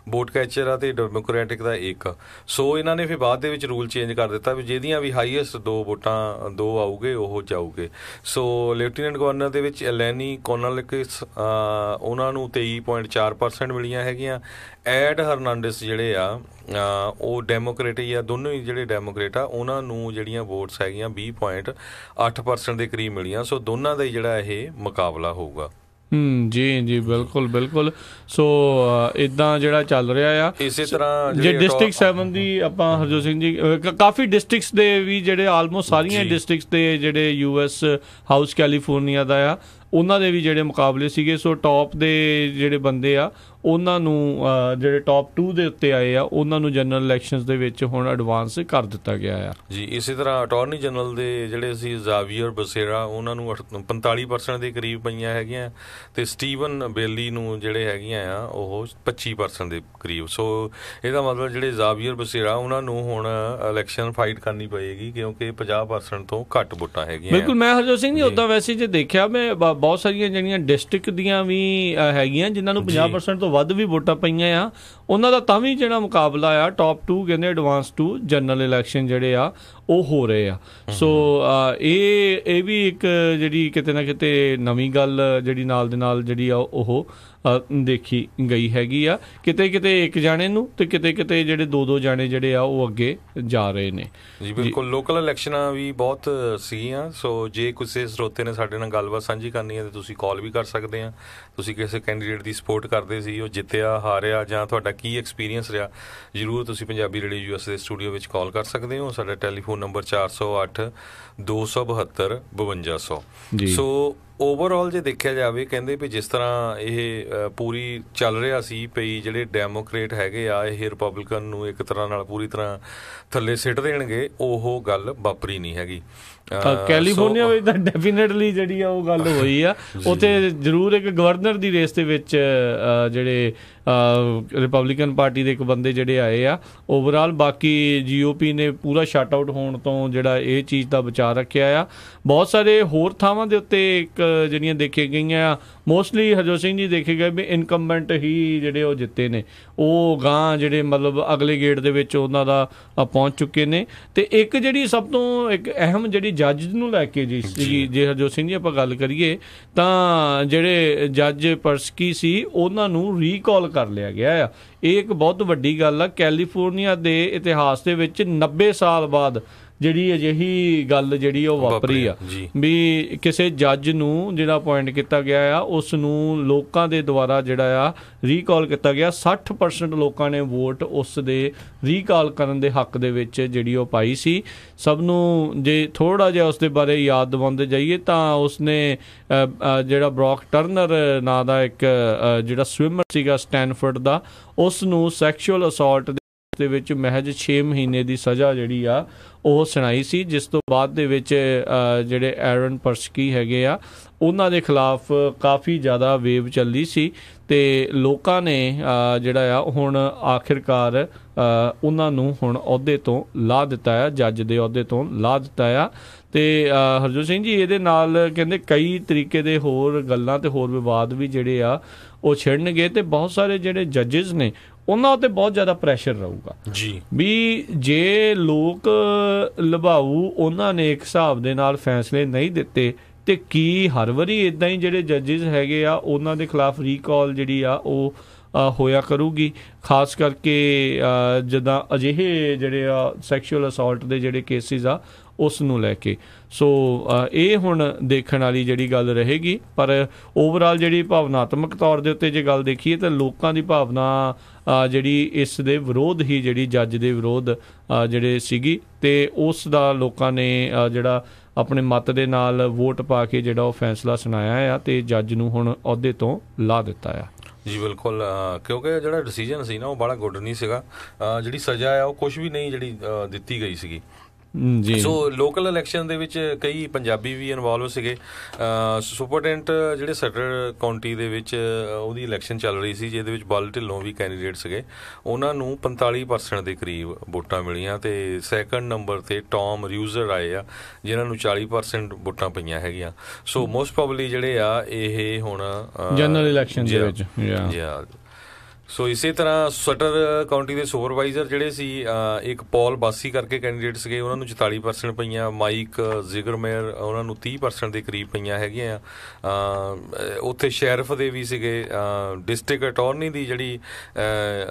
S2: ਵੋਟ ਕੈਚਰ ਆ ਤੇ ਡੈਮੋਕ੍ਰੈਟਿਕ ਦਾ ਇੱਕ। ਸੋ ਇਹਨਾਂ ਨੇ ਫਿਰ ਬਾਅਦ ਦੇ ਵਿੱਚ ਰੂਲ ਚੇਂਜ ਕਰ ਦਿੱਤਾ ਵੀ ਜਿਹਦੀਆਂ ਵੀ ਹਾਈਐਸਟ 2 ਵੋਟਾਂ 2 ਆਊਗੇ ਉਹ ਜਾਊਗੇ। ਸੋ ਲੈਫਟੀਨੈਂਟ ਗਵਰਨਰ ਦੇ ਵਿੱਚ ਐਲੈਨੀ ਕੋਨਾਲਿਕਸ ਉਹਨਾਂ ਨੂੰ 23.4% ਮਿਲੀਆਂ ਹੈਗੀਆਂ। ਐਡ ਹਰਨਾਂਡਸ ਜਿਹੜੇ ਆ ਉਹ ਡੈਮੋਕ੍ਰੇਟ ਹੀ ਆ, ਦੋਨੋਂ ਹੀ ਜਿਹੜੇ ਡੈਮੋਕ੍ਰੇਟ ਆ ਉਹਨਾਂ ਨੂੰ ਜਿਹੜੀਆਂ ਵੋਟਸ ਹੈਗੀਆਂ 20.8% ਦੇ ਕਰੀਬ ਮਿਲੀਆਂ। ਸੋ ਦੋਨਾਂ ਦਾ ਹੀ ਜਿਹੜਾ ਇਹ ਮੁਕਾਬਲਾ ਹੋਊਗਾ।
S1: ਜੀ ਬਿਲਕੁਲ ਬਿਲਕੁਲ। ਸੋ ਇਦਾਂ ਜਿਹੜਾ ਚੱਲ ਰਿਹਾ ਆ।
S2: ਇਸੇ ਤਰ੍ਹਾਂ
S1: ਜੇ ਡਿਸਟ੍ਰਿਕਟ 7 ਦੀ ਆਪਾਂ ਹਰਜੋਤ ਸਿੰਘ ਜੀ ਕਾਫੀ ਡਿਸਟ੍ਰਿਕਟਸ ਦੇ ਵੀ ਜਿਹੜੇ ਆਲਮੋਸਟ ਸਾਰੀਆਂ ਡਿਸਟ੍ਰਿਕਟਸ ਦੇ ਜਿਹੜੇ US ਹਾਊਸ ਕੈਲੀਫੋਰਨੀਆ ਦਾ ਆ ਉਹਨਾਂ ਦੇ ਵੀ ਜਿਹੜੇ ਮੁਕਾਬਲੇ ਸੀਗੇ। ਸੋ ਟੌਪ ਦੇ ਜਿਹੜੇ ਬੰਦੇ ਆ ਉਹਨਾਂ ਨੂੰ ਜਿਹੜੇ ਟੌਪ 2 ਦੇ ਉੱਤੇ ਆਏ ਆ ਉਹਨਾਂ ਨੂੰ ਜਨਰਲ ਇਲੈਕਸ਼ਨਸ ਦੇ ਵਿੱਚ ਹੁਣ ਐਡਵਾਂਸ ਕਰ ਦਿੱਤਾ ਗਿਆ ਆ ਜੀ।
S2: ਇਸੇ ਤਰ੍ਹਾਂ ਅਟਾਰਨੀ ਜਨਰਲ ਦੇ ਜਿਹੜੇ ਸੀ ਜ਼ਾਵੀਅਰ ਬਸੇਰਾ ਉਹਨਾਂ ਨੂੰ 45% ਦੇ ਕਰੀਬ ਪਈਆਂ ਹੈਗੀਆਂ ਤੇ ਸਟੀਵਨ ਬੇਲੀ ਨੂੰ ਜਿਹੜੇ ਹੈਗੀਆਂ ਆ ਉਹ 25% ਦੇ ਕਰੀਬ। ਸੋ ਇਹਦਾ ਮਤਲਬ ਜਿਹੜੇ ਜ਼ਾਵੀਅਰ ਬਸੇਰਾ ਉਹਨਾਂ ਨੂੰ ਹੁਣ ਇਲੈਕਸ਼ਨ ਫਾਈਟ ਕਰਨੀ ਪਏਗੀ ਕਿਉਂਕਿ 50% ਤੋਂ ਘੱਟ ਵੋਟਾਂ ਹੈਗੀਆਂ।
S1: ਬਿਲਕੁਲ। ਮੈਂ ਹਰਜੋਤ ਸਿੰਘ ਜੀ ਉੱਦਾਂ ਵੈਸੇ ਜੇ ਦੇਖਿਆ ਮੈਂ ਬਹੁਤ ਸਾਰੀਆਂ ਜਿਹੜੀਆਂ ਡਿਸਟ੍ਰਿਕਟ ਦੀਆਂ ਵੀ ਹੈਗੀਆਂ ਜਿਨ੍ਹਾਂ ਨੂੰ 50% ਤੋਂ ਵੱਧ ਵੀ ਵੋਟਾਂ ਪਈਆਂ ਆ ਉਹਨਾਂ ਦਾ ਤਾਂ ਵੀ ਜਿਹੜਾ ਮੁਕਾਬਲਾ ਆ ਟੌਪ 2 ਕਹਿੰਦੇ ਐਡਵਾਂਸ 2 ਜਨਰਲ ਇਲੈਕਸ਼ਨ ਜਿਹੜੇ ਆ ਉਹ ਹੋ ਰਹੇ ਆ। ਸੋ ਇਹ ਵੀ ਇੱਕ ਜਿਹੜੀ ਕਿਤੇ ਨਾ ਕਿਤੇ ਨਵੀਂ ਗੱਲ ਜਿਹੜੀ ਨਾਲ ਦੇ ਨਾਲ ਜਿਹੜੀ ਆ ਉਹ ਦੇਖੀ ਗਈ ਹੈਗੀ ਆ। ਕਿਤੇ ਕਿਤੇ ਇੱਕ ਜਾਣੇ ਨੂੰ ਤੇ ਕਿਤੇ ਕਿਤੇ ਜਿਹੜੇ 2-2 ਜਾਣੇ ਜਿਹੜੇ ਆ ਉਹ ਅੱਗੇ ਜਾ ਰਹੇ ਨੇ
S2: ਜੀ। ਬਿਲਕੁਲ। ਲੋਕਲ ਇਲੈਕਸ਼ਨਾਂ ਵੀ ਬਹੁਤ ਸੀਗੀਆਂ। ਸੋ ਜੇ ਕਿਸੇ ਸਰੋਤੇ ਨੇ ਸਾਡੇ ਨਾਲ ਗੱਲਬਾਤ ਸਾਂਝੀ ਕਰਨੀ ਹੈ ਤਾਂ ਤੁਸੀਂ ਕਾਲ ਵੀ ਕਰ ਸਕਦੇ ਆ। ਤੁਸੀਂ ਕਿਸੇ ਕੈਂਡੀਡੇਟ ਦੀ ਸਪੋਰਟ ਕਰਦੇ ਸੀ, ਉਹ ਜਿੱਤਿਆ ਹਾਰਿਆ ਜਾਂ ਤੁਹਾਡਾ ਕੀ ਐਕਸਪੀਰੀਅੰਸ ਰਿਹਾ, ਜ਼ਰੂਰ ਤੁਸੀਂ ਪੰਜਾਬੀ ਰੇਡੀਓ US ਦੇ ਸਟੂਡੀਓ ਵਿੱਚ ਕਾਲ ਕਰ ਸਕਦੇ ਹੋ। ਸਾਡਾ ਟੈਲੀਫੋਨ ਨੰਬਰ 408 272 5200। ਸੋ ਓਵਰਆਲ ਜੇ ਦੇਖਿਆ ਜਾਵੇ ਕਹਿੰਦੇ ਵੀ ਜਿਸ ਤਰ੍ਹਾਂ ਇਹ ਪੂਰੀ ਚੱਲ ਰਿਹਾ ਸੀ ਪਈ ਜਿਹੜੇ ਡੈਮੋਕ੍ਰੇਟ ਹੈਗੇ ਆ ਇਹ ਰਿਪਬਲਿਕਨ ਨੂੰ ਇੱਕ ਤਰ੍ਹਾਂ ਨਾਲ ਪੂਰੀ ਤਰ੍ਹਾਂ ਥੱਲੇ ਸਿੱਟ ਦੇਣਗੇ, ਉਹ ਗੱਲ ਵਾਪਰੀ ਨਹੀਂ ਹੈਗੀ।
S1: ਕੈਲੀਫੋਰਨੀਆ ਵਿੱਚ ਤਾਂ ਡੈਫੀਨੇਟਲੀ ਜਿਹੜੀ ਆ ਉਹ ਗੱਲ ਹੋਈ ਆ। ਉੱਥੇ ਜ਼ਰੂਰ ਇੱਕ ਗਵਰਨਰ ਦੀ ਰੇਸ ਦੇ ਵਿੱਚ ਜਿਹੜੇ ਰਿਪਬਲਿਕਨ ਪਾਰਟੀ ਦੇ ਇੱਕ ਬੰਦੇ ਜਿਹੜੇ ਆਏ ਆ। ਓਵਰਆਲ ਬਾਕੀ GOP ਨੇ ਪੂਰਾ ਸ਼ਟ ਆਊਟ ਹੋਣ ਤੋਂ ਜਿਹੜਾ ਇਹ ਚੀਜ਼ ਦਾ ਬਚਾਅ ਰੱਖਿਆ ਆ। ਬਹੁਤ ਸਾਰੇ ਹੋਰ ਥਾਵਾਂ ਦੇ ਉੱਤੇ ਇੱਕ ਜਿਹੜੀਆਂ ਦੇਖੀਆਂ ਗਈਆਂ ਮੋਸਟਲੀ ਹਰਜੋਤ ਸਿੰਘ ਜੀ ਦੇਖੇ ਗਏ ਵੀ ਇਨਕੰਬੈਂਟ ਹੀ ਜਿਹੜੇ ਉਹ ਜਿੱਤੇ ਨੇ, ਉਹ ਗਾਂ ਜਿਹੜੇ ਮਤਲਬ ਅਗਲੇ ਗੇੜ ਦੇ ਵਿੱਚ ਉਹਨਾਂ ਦਾ ਪਹੁੰਚ ਚੁੱਕੇ ਨੇ। ਤੇ ਇੱਕ ਜਿਹੜੀ ਸਭ ਤੋਂ ਇੱਕ ਅਹਿਮ ਜਿਹੜੀ ਜੱਜ ਨੂੰ ਲੈ ਕੇ ਜੀ ਜੇ ਹਰਜੋਤ ਸਿੰਘ ਜੀ ਆਪਾਂ ਗੱਲ ਕਰੀਏ ਤਾਂ ਜਿਹੜੇ ਜੱਜ ਪਰਸਕੀ ਸੀ ਉਹਨਾਂ ਨੂੰ ਰੀਕਾਲ ਕਰ ਲਿਆ ਗਿਆ ਆ। ਇਹ ਇੱਕ ਬਹੁਤ ਵੱਡੀ ਗੱਲ ਆ। ਕੈਲੀਫੋਰਨੀਆ ਦੇ ਇਤਿਹਾਸ ਦੇ ਵਿੱਚ 90 ਸਾਲ ਬਾਅਦ ਜਿਹੜੀ ਅਜਿਹੀ ਗੱਲ ਜਿਹੜੀ ਉਹ ਵਾਪਰੀ ਆ ਵੀ ਕਿਸੇ ਜੱਜ ਨੂੰ ਜਿਹੜਾ ਅਪੁਆਇੰਟ ਕੀਤਾ ਗਿਆ ਆ ਉਸ ਨੂੰ ਲੋਕਾਂ ਦੇ ਦੁਆਰਾ ਜਿਹੜਾ ਆ ਰੀਕਾਲ ਕੀਤਾ ਗਿਆ। 60% ਲੋਕਾਂ ਨੇ ਵੋਟ ਉਸ ਦੇ ਰੀਕਾਲ ਕਰਨ ਦੇ ਹੱਕ ਦੇ ਵਿੱਚ ਜਿਹੜੀ ਉਹ ਪਾਈ ਸੀ। ਸਭ ਨੂੰ ਜੇ ਥੋੜ੍ਹਾ ਜਿਹਾ ਉਸ ਦੇ ਬਾਰੇ ਯਾਦ ਦਿਵਾਉਂਦੇ ਜਾਈਏ ਤਾਂ ਉਸਨੇ ਜਿਹੜਾ ਬਰੌਕ ਟਰਨਰ ਨਾਂ ਦਾ ਇੱਕ ਜਿਹੜਾ ਸਵਿਮਰ ਸੀਗਾ ਸਟੈਨਫੋਰਡ ਦਾ, ਉਸ ਨੂੰ ਸੈਕਸ਼ੂਅਲ ਅਸੌਲਟ ਦੇ ਵਿੱਚ ਮਹਿਜ 6 ਮਹੀਨੇ ਦੀ ਸਜ਼ਾ ਜਿਹੜੀ ਆ ਉਹ ਸੁਣਾਈ ਸੀ। ਜਿਸ ਤੋਂ ਬਾਅਦ ਦੇ ਵਿੱਚ ਜਿਹੜੇ ਐਰਨ ਪਰਸਕੀ ਹੈਗੇ ਆ ਉਹਨਾਂ ਦੇ ਖਿਲਾਫ ਕਾਫੀ ਜ਼ਿਆਦਾ ਵੇਵ ਚੱਲੀ ਸੀ ਤੇ ਲੋਕਾਂ ਨੇ ਜਿਹੜਾ ਆ ਹੁਣ ਆਖਿਰਕਾਰ ਉਹਨਾਂ ਨੂੰ ਹੁਣ ਅਹੁਦੇ ਤੋਂ ਲਾਹ ਦਿੱਤਾ ਆ, ਜੱਜ ਦੇ ਅਹੁਦੇ ਤੋਂ ਲਾਹ ਦਿੱਤਾ ਆ। ਤੇ ਹਰਜੋਤ ਸਿੰਘ ਜੀ ਇਹਦੇ ਨਾਲ ਕਹਿੰਦੇ ਕਈ ਤਰੀਕੇ ਦੇ ਹੋਰ ਗੱਲਾਂ ਤੇ ਹੋਰ ਵਿਵਾਦ ਵੀ ਜਿਹੜੇ ਆ ਉਹ ਛਿੜਨਗੇ ਤੇ ਬਹੁਤ ਸਾਰੇ ਜਿਹੜੇ ਜੱਜਿਸ ਨੇ ਉਹਨਾਂ ਉੱਤੇ ਬਹੁਤ ਜ਼ਿਆਦਾ ਪ੍ਰੈਸ਼ਰ ਰਹੂਗਾ ਜੀ ਵੀ ਜੇ ਲੋਕ ਲਭਾਊ ਉਹਨਾਂ ਨੇ ਇੱਕ ਹਿਸਾਬ ਦੇ ਨਾਲ ਫੈਸਲੇ ਨਹੀਂ ਦਿੱਤੇ ਤੇ ਕੀ ਹਰ ਵਾਰੀ ਇੱਦਾਂ ਹੀ ਜਿਹੜੇ ਜੱਜਿਸ ਹੈਗੇ ਆ ਉਹਨਾਂ ਦੇ ਖਿਲਾਫ ਰੀਕਾਲ ਜਿਹੜੀ ਆ ਉਹ ਹੋਇਆ ਕਰੂਗੀ, ਖਾਸ ਕਰਕੇ ਜਿੱਦਾਂ ਅਜਿਹੇ ਜਿਹੜੇ ਆ ਸੈਕਸ਼ੂਅਲ ਅਸੌਲਟ ਦੇ ਜਿਹੜੇ ਕੇਸਿਸ ਆ ਉਸ ਨੂੰ ਲੈ ਕੇ। ਸੋ ਇਹ ਹੁਣ ਦੇਖਣ ਵਾਲੀ ਜਿਹੜੀ ਗੱਲ ਰਹੇਗੀ। ਪਰ ਓਵਰਆਲ ਜਿਹੜੀ ਭਾਵਨਾਤਮਕ ਤੌਰ ਦੇ ਉੱਤੇ ਜੇ ਗੱਲ ਦੇਖੀਏ ਤਾਂ ਲੋਕਾਂ ਦੀ ਭਾਵਨਾ ਜਿਹੜੀ ਇਸ ਦੇ ਵਿਰੋਧ ਹੀ, ਜਿਹੜੀ ਜੱਜ ਦੇ ਵਿਰੋਧ ਜਿਹੜੇ ਸੀਗੀ, ਅਤੇ ਉਸ ਦਾ ਲੋਕਾਂ ਨੇ ਜਿਹੜਾ ਆਪਣੇ ਮਤ ਦੇ ਨਾਲ ਵੋਟ ਪਾ ਕੇ ਜਿਹੜਾ ਉਹ ਫੈਸਲਾ ਸੁਣਾਇਆ ਆ ਅਤੇ ਜੱਜ ਨੂੰ ਹੁਣ ਅਹੁਦੇ ਤੋਂ ਲਾ ਦਿੱਤਾ ਆ।
S2: ਜੀ ਬਿਲਕੁਲ, ਕਿਉਂਕਿ ਜਿਹੜਾ ਡਿਸੀਜਨ ਸੀ ਨਾ ਉਹ ਬੜਾ ਗੁੱਡ ਨਹੀਂ ਸੀਗਾ। ਜਿਹੜੀ ਸਜ਼ਾ ਆ ਉਹ ਕੁਛ ਵੀ ਨਹੀਂ ਜਿਹੜੀ ਦਿੱਤੀ ਗਈ ਸੀਗੀ।
S1: ਜੀ।
S2: ਸੋ ਲੋਕਲ ਇਲੈਕਸ਼ਨ ਦੇ ਵਿੱਚ ਕਈ ਪੰਜਾਬੀ ਵੀ ਇਨਵੋਲਵ ਸੀਗੇ। ਸੁਪਰਡੈਂਟ ਜਿਹੜੇ ਸਟਰ ਕਾਉਂਟੀ ਦੇ ਵਿੱਚ ਉਹਦੀ ਇਲੈਕਸ਼ਨ ਚੱਲ ਰਹੀ ਸੀ, ਜਿਹਦੇ ਵਿੱਚ ਬਲ ਢਿੱਲੋਂ ਵੀ ਕੈਂਡੀਡੇਟ ਸੀਗੇ। ਉਹਨਾਂ ਨੂੰ 45% ਦੇ ਕਰੀਬ ਵੋਟਾਂ ਮਿਲੀਆਂ ਅਤੇ ਸੈਕੰਡ ਨੰਬਰ 'ਤੇ ਟੌਮ ਰਿਊਜ਼ਰ ਆਏ ਆ, ਜਿਨ੍ਹਾਂ ਨੂੰ 40% ਵੋਟਾਂ ਪਈਆਂ ਹੈਗੀਆਂ। ਸੋ ਮੋਸਟ ਪ੍ਰੋਬਬਲੀ ਜਿਹੜੇ ਆ ਇਹ ਹੁਣ
S1: ਜਨਰਲ ਇਲੈਕਸ਼ਨ ਦੇ ਵਿੱਚ।
S2: ਸੋ ਇਸੇ ਤਰ੍ਹਾਂ ਸਟਰ ਕਾਉਂਟੀ ਦੇ ਸੁਪਰਵਾਈਜ਼ਰ ਜਿਹੜੇ ਸੀ, ਇੱਕ ਪੌਲ ਬਾਸੀ ਕਰਕੇ ਕੈਂਡੀਡੇਟ ਸੀਗੇ, ਉਹਨਾਂ ਨੂੰ 44% ਪਈਆਂ। ਮਾਈਕ ਜ਼ਿਗਰਮੇਅਰ ਉਹਨਾਂ ਨੂੰ 30% ਦੇ ਕਰੀਬ ਪਈਆਂ ਹੈਗੀਆਂ। ਉੱਥੇ ਸ਼ੈਰਿਫ ਦੇ ਵੀ ਸੀਗੇ। ਡਿਸਟ੍ਰਿਕਟ ਅਟਾਰਨੀ ਦੀ ਜਿਹੜੀ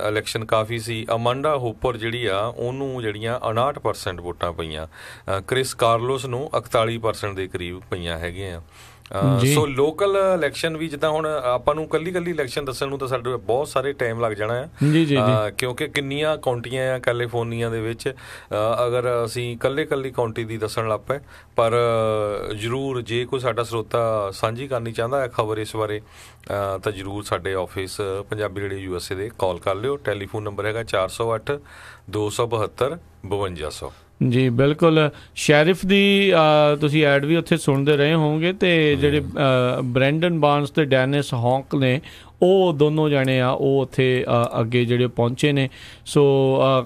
S2: ਇਲੈਕਸ਼ਨ ਕਾਫੀ ਸੀ। ਅਮਾਂਡਾ ਹੋਪਰ ਜਿਹੜੀ ਆ ਉਹਨੂੰ ਜਿਹੜੀਆਂ 59% ਵੋਟਾਂ ਪਈਆਂ। ਕ੍ਰਿਸ ਕਾਰਲੋਸ ਨੂੰ 41% ਦੇ ਕਰੀਬ ਪਈਆਂ ਹੈਗੀਆਂ। ਸੋ ਲੋਕਲ ਇਲੈਕਸ਼ਨ ਵੀ ਜਿੱਦਾਂ ਹੁਣ ਆਪਾਂ ਨੂੰ ਕੱਲੀ ਇਲੈਕਸ਼ਨ ਦੱਸਣ ਨੂੰ ਤਾਂ ਸਾਡੇ ਬਹੁਤ ਸਾਰੇ ਟਾਈਮ ਲੱਗ ਜਾਣਾ ਆ, ਕਿਉਂਕਿ ਕਿੰਨੀਆਂ ਕਾਉਂਟੀਆਂ ਆ ਕੈਲੀਫੋਰਨੀਆ ਦੇ ਵਿੱਚ। ਅਗਰ ਅਸੀਂ ਕੱਲੀ ਕਾਉਂਟੀ ਦੀ ਦੱਸਣ ਲੱਗ ਪਏ, ਪਰ ਜ਼ਰੂਰ ਜੇ ਕੋਈ ਸਾਡਾ ਸਰੋਤਾ ਸਾਂਝੀ ਕਰਨੀ ਚਾਹੁੰਦਾ ਹੈ ਖਬਰ ਇਸ ਬਾਰੇ, ਤਾਂ ਜ਼ਰੂਰ ਸਾਡੇ ਆਫਿਸ ਪੰਜਾਬੀ ਰੇਡੀਓ USA ਦੇ ਕਾਲ ਕਰ ਲਿਓ। ਟੈਲੀਫੋਨ ਨੰਬਰ ਹੈਗਾ 408 272 5200।
S1: ਜੀ ਬਿਲਕੁਲ। ਸ਼ੈਰਿਫ ਦੀ ਤੁਸੀਂ ਐਡ ਵੀ ਉੱਥੇ ਸੁਣਦੇ ਰਹੇ ਹੋਵੋਗੇ, ਅਤੇ ਜਿਹੜੇ ਬ੍ਰੈਂਡਨ ਬਾਰਨਸ ਅਤੇ ਡੈਨਿਸ ਹੌਂਕ ਨੇ, ਉਹ ਦੋਨੋਂ ਜਾਣੇ ਆ ਉਹ ਉੱਥੇ ਅੱਗੇ ਜਿਹੜੇ ਪਹੁੰਚੇ ਨੇ। ਸੋ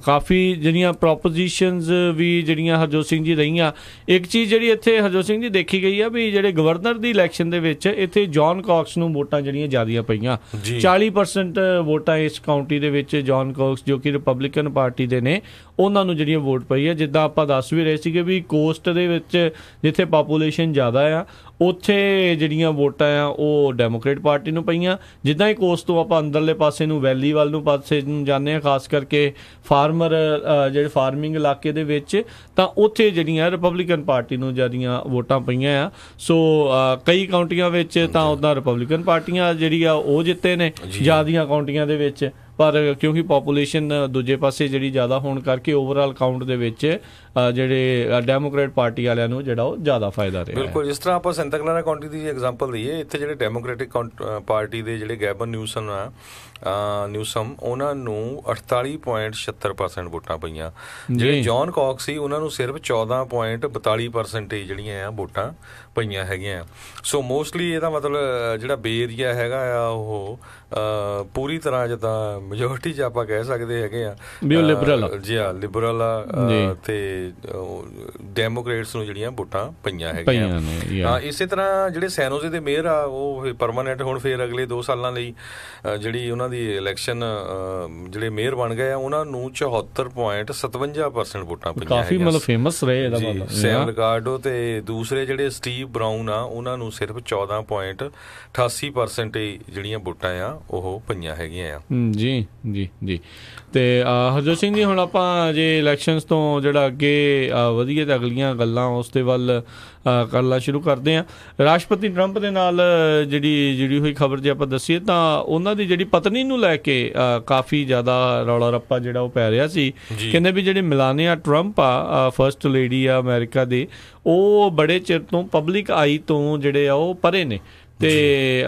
S1: ਕਾਫੀ ਜਿਹੜੀਆਂ ਪ੍ਰੋਪੋਜੀਸ਼ਨਸ ਵੀ ਜਿਹੜੀਆਂ ਹਰਜੋਤ ਸਿੰਘ ਜੀ ਰਹੀਆਂ। ਇੱਕ ਚੀਜ਼ ਜਿਹੜੀ ਇੱਥੇ ਹਰਜੋਤ ਸਿੰਘ ਜੀ ਦੇਖੀ ਗਈ ਆ ਵੀ ਜਿਹੜੇ ਗਵਰਨਰ ਦੀ ਇਲੈਕਸ਼ਨ ਦੇ ਵਿੱਚ ਇੱਥੇ ਜੌਨ ਕਾਕਸ ਨੂੰ ਵੋਟਾਂ ਜਿਹੜੀਆਂ ਜ਼ਿਆਦੀਆਂ ਪਈਆਂ। 40% ਵੋਟਾਂ ਇਸ ਕਾਉਂਟੀ ਦੇ ਵਿੱਚ ਜੌਨ ਕਾਕਸ ਜੋ ਕਿ ਰਿਪਬਲਿਕਨ ਪਾਰਟੀ ਦੇ ਨੇ, ਉਹਨਾਂ ਨੂੰ ਜਿਹੜੀਆਂ ਵੋਟ ਪਈ ਹੈ। ਜਿੱਦਾਂ ਆਪਾਂ ਦੱਸ ਵੀ ਰਹੇ ਸੀਗੇ ਵੀ ਕੋਸਟ ਦੇ ਵਿੱਚ ਜਿੱਥੇ ਪਾਪੂਲੇਸ਼ਨ ਜ਼ਿਆਦਾ ਆ, ਉੱਥੇ ਜਿਹੜੀਆਂ ਵੋਟਾਂ ਆ ਉਹ ਡੈਮੋਕ੍ਰੇਟ ਪਾਰਟੀ ਨੂੰ ਪਈਆਂ। ਜਿੱਦਾਂ ਹੀ ਕੋਸਟ ਤੋਂ ਆਪਾਂ ਅੰਦਰਲੇ ਪਾਸੇ ਨੂੰ ਵੈਲੀ ਵੱਲ ਨੂੰ ਪਾਸੇ ਨੂੰ ਜਾਂਦੇ ਹਾਂ, ਖਾਸ ਕਰਕੇ ਫਾਰਮਰ ਜਿਹੜੇ ਫਾਰਮਿੰਗ ਇਲਾਕੇ ਦੇ ਵਿੱਚ, ਤਾਂ ਉੱਥੇ ਜਿਹੜੀਆਂ ਰਿਪਬਲਿਕਨ ਪਾਰਟੀ ਨੂੰ ਜ਼ਿਆਦੀਆਂ ਵੋਟਾਂ ਪਈਆਂ ਆ। ਸੋ ਕਈ ਕਾਉਂਟੀਆਂ ਵਿੱਚ ਤਾਂ ਉੱਦਾਂ ਰਿਪਬਲਿਕਨ ਪਾਰਟੀਆਂ ਜਿਹੜੀ ਆ ਉਹ ਜਿੱਤੇ ਨੇ ਜ਼ਿਆਦੀਆਂ ਕਾਉਂਟੀਆਂ ਦੇ ਵਿੱਚ, ਪਰ ਕਿਉਂਕਿ ਪਾਪੂਲੇਸ਼ਨ ਦੂਜੇ ਪਾਸੇ ਜਿਹੜੀ ਜ਼ਿਆਦਾ ਹੋਣ ਕਰਕੇ ਓਵਰਆਲ ਕਾਊਂਟ ਦੇ ਵਿੱਚ ਜਿਹੜੇ ਡੈਮੋਕ੍ਰੇਟ ਪਾਰਟੀ ਵਾਲਿਆਂ ਨੂੰ ਜਿਹੜਾ ਉਹ ਜ਼ਿਆਦਾ ਫਾਇਦਾ ਰਿਹਾ।
S2: ਬਿਲਕੁਲ, ਜਿਸ ਤਰ੍ਹਾਂ ਆਪਾਂ ਸੈਂਟਾ ਕਲਾਰਾ ਕਾਉਂਟੀ ਦੀ ਐਗਜ਼ਾਮਪਲ ਦਈਏ, ਇੱਥੇ ਜਿਹੜੇ ਡੈਮੋਕ੍ਰੈਟਿਕ ਪਾਰਟੀ ਦੇ ਜਿਹੜੇ ਗੈਬਨ ਨਿਊਸਮ ਉਹਨਾਂ ਨੂੰ 48.76% ਵੋਟਾਂ ਪਈਆਂ। ਜਿਹੜੇ ਜੌਨ ਕਾਕਸ ਸੀ ਉਹਨਾਂ ਨੂੰ ਸਿਰਫ 14.42% ਜਿਹੜੀਆਂ ਆ ਵੋਟਾਂ ਪਈਆਂ ਹੈਗੀਆਂ। ਸੋ ਮੋਸਟਲੀ ਇਹਦਾ ਮਤਲਬ ਜਿਹੜਾ ਬੇ ਏਰੀਆ ਹੈਗਾ ਆ ਉਹ ਪੂਰੀ ਤਰ੍ਹਾਂ ਜਿੱਦਾਂ ਮੈਜੋਰਟੀ 'ਚ ਆਪਾਂ ਕਹਿ ਸਕਦੇ ਹੈਗੇ ਆ ਜੀ ਹਾਂ ਲਿਬਰਲ ਆ, ਤੇ ਡੈਮੋਕ੍ਰੇਟਸ ਨੂੰ ਜਿਹੜੀਆਂ ਵੋਟਾਂ ਪਈਆਂ ਹੈਗੀਆਂ। ਇਸੇ ਤਰ੍ਹਾਂ ਜਿਹੜੇ ਸੈਨ ਹੋਜ਼ੇ ਦੇ ਮੇਅਰ ਆ ਉਹ ਪਰਮਾਨੈਂਟ ਹੁਣ ਫਿਰ ਅਗਲੇ 2 ਸਾਲਾਂ ਲਈ ਜਿਹੜੀ ਉਹਨਾਂ ਦੀ ਇਲੈਕਸ਼ਨ ਜਿਹੜੇ ਮੇਅਰ ਬਣ ਗਏ ਆ ਉਹਨਾਂ ਨੂੰ 74.57% ਵੋਟਾਂ ਪਈਆਂ।
S1: ਕਾਫੀ ਮਤਲਬ ਫੇਮਸ ਰਹੇ ਇਹਦਾ ਮਤਲਬ।
S2: ਸੈਮ ਰਿਕਾਰਡੋ ਤੇ ਦੂਸਰੇ ਜਿਹੜੇ ਸਟੀਵ ਬਰਾਊਨ ਆ ਉਹਨਾਂ ਨੂੰ ਸਿਰਫ 14.88% ਜਿਹੜੀਆਂ ਵੋਟਾਂ ਆ ਉਹ ਪਈਆਂ ਹੈਗੀਆਂ ਆ।
S1: ਜੀ ਜੀ ਜੀ। ਤੇ ਹਰਜੋਤ ਸਿੰਘ ਜੀ, ਹੁਣ ਆਪਾਂ ਜੇ ਇਲੈਕਸ਼ਨਸ ਤੋਂ ਜਿਹੜਾ ਅੱਗੇ ਵਧੀਆ ਤਾਂ ਅਗਲੀਆਂ ਗੱਲਾਂ ਉਸ ਦੇ ਵੱਲ ਕਰਨਾ ਸ਼ੁਰੂ ਕਰਦੇ ਹਾਂ। ਰਾਸ਼ਟਰਪਤੀ ਟਰੰਪ ਦੇ ਨਾਲ ਜਿਹੜੀ ਹੋਈ ਖਬਰ ਜੇ ਆਪਾਂ ਦੱਸੀਏ ਤਾਂ ਉਹਨਾਂ ਦੀ ਜਿਹੜੀ ਪਤਨੀ ਨੂੰ ਲੈ ਕੇ ਕਾਫੀ ਜ਼ਿਆਦਾ ਰੌਲਾ ਰੱਪਾ ਜਿਹੜਾ ਉਹ ਪੈ ਰਿਹਾ ਸੀ। ਕਹਿੰਦੇ ਵੀ ਜਿਹੜੇ ਮਿਲਾਨੀਆ ਟਰੰਪ ਆ, ਫਸਟ ਲੇਡੀ ਆ ਅਮਰੀਕਾ ਦੇ, ਉਹ ਬੜੇ ਚਿਰ ਤੋਂ ਪਬਲਿਕ ਆਈ ਤੋਂ ਜਿਹੜੇ ਆ ਉਹ ਪਰੇ ਨੇ, ਅਤੇ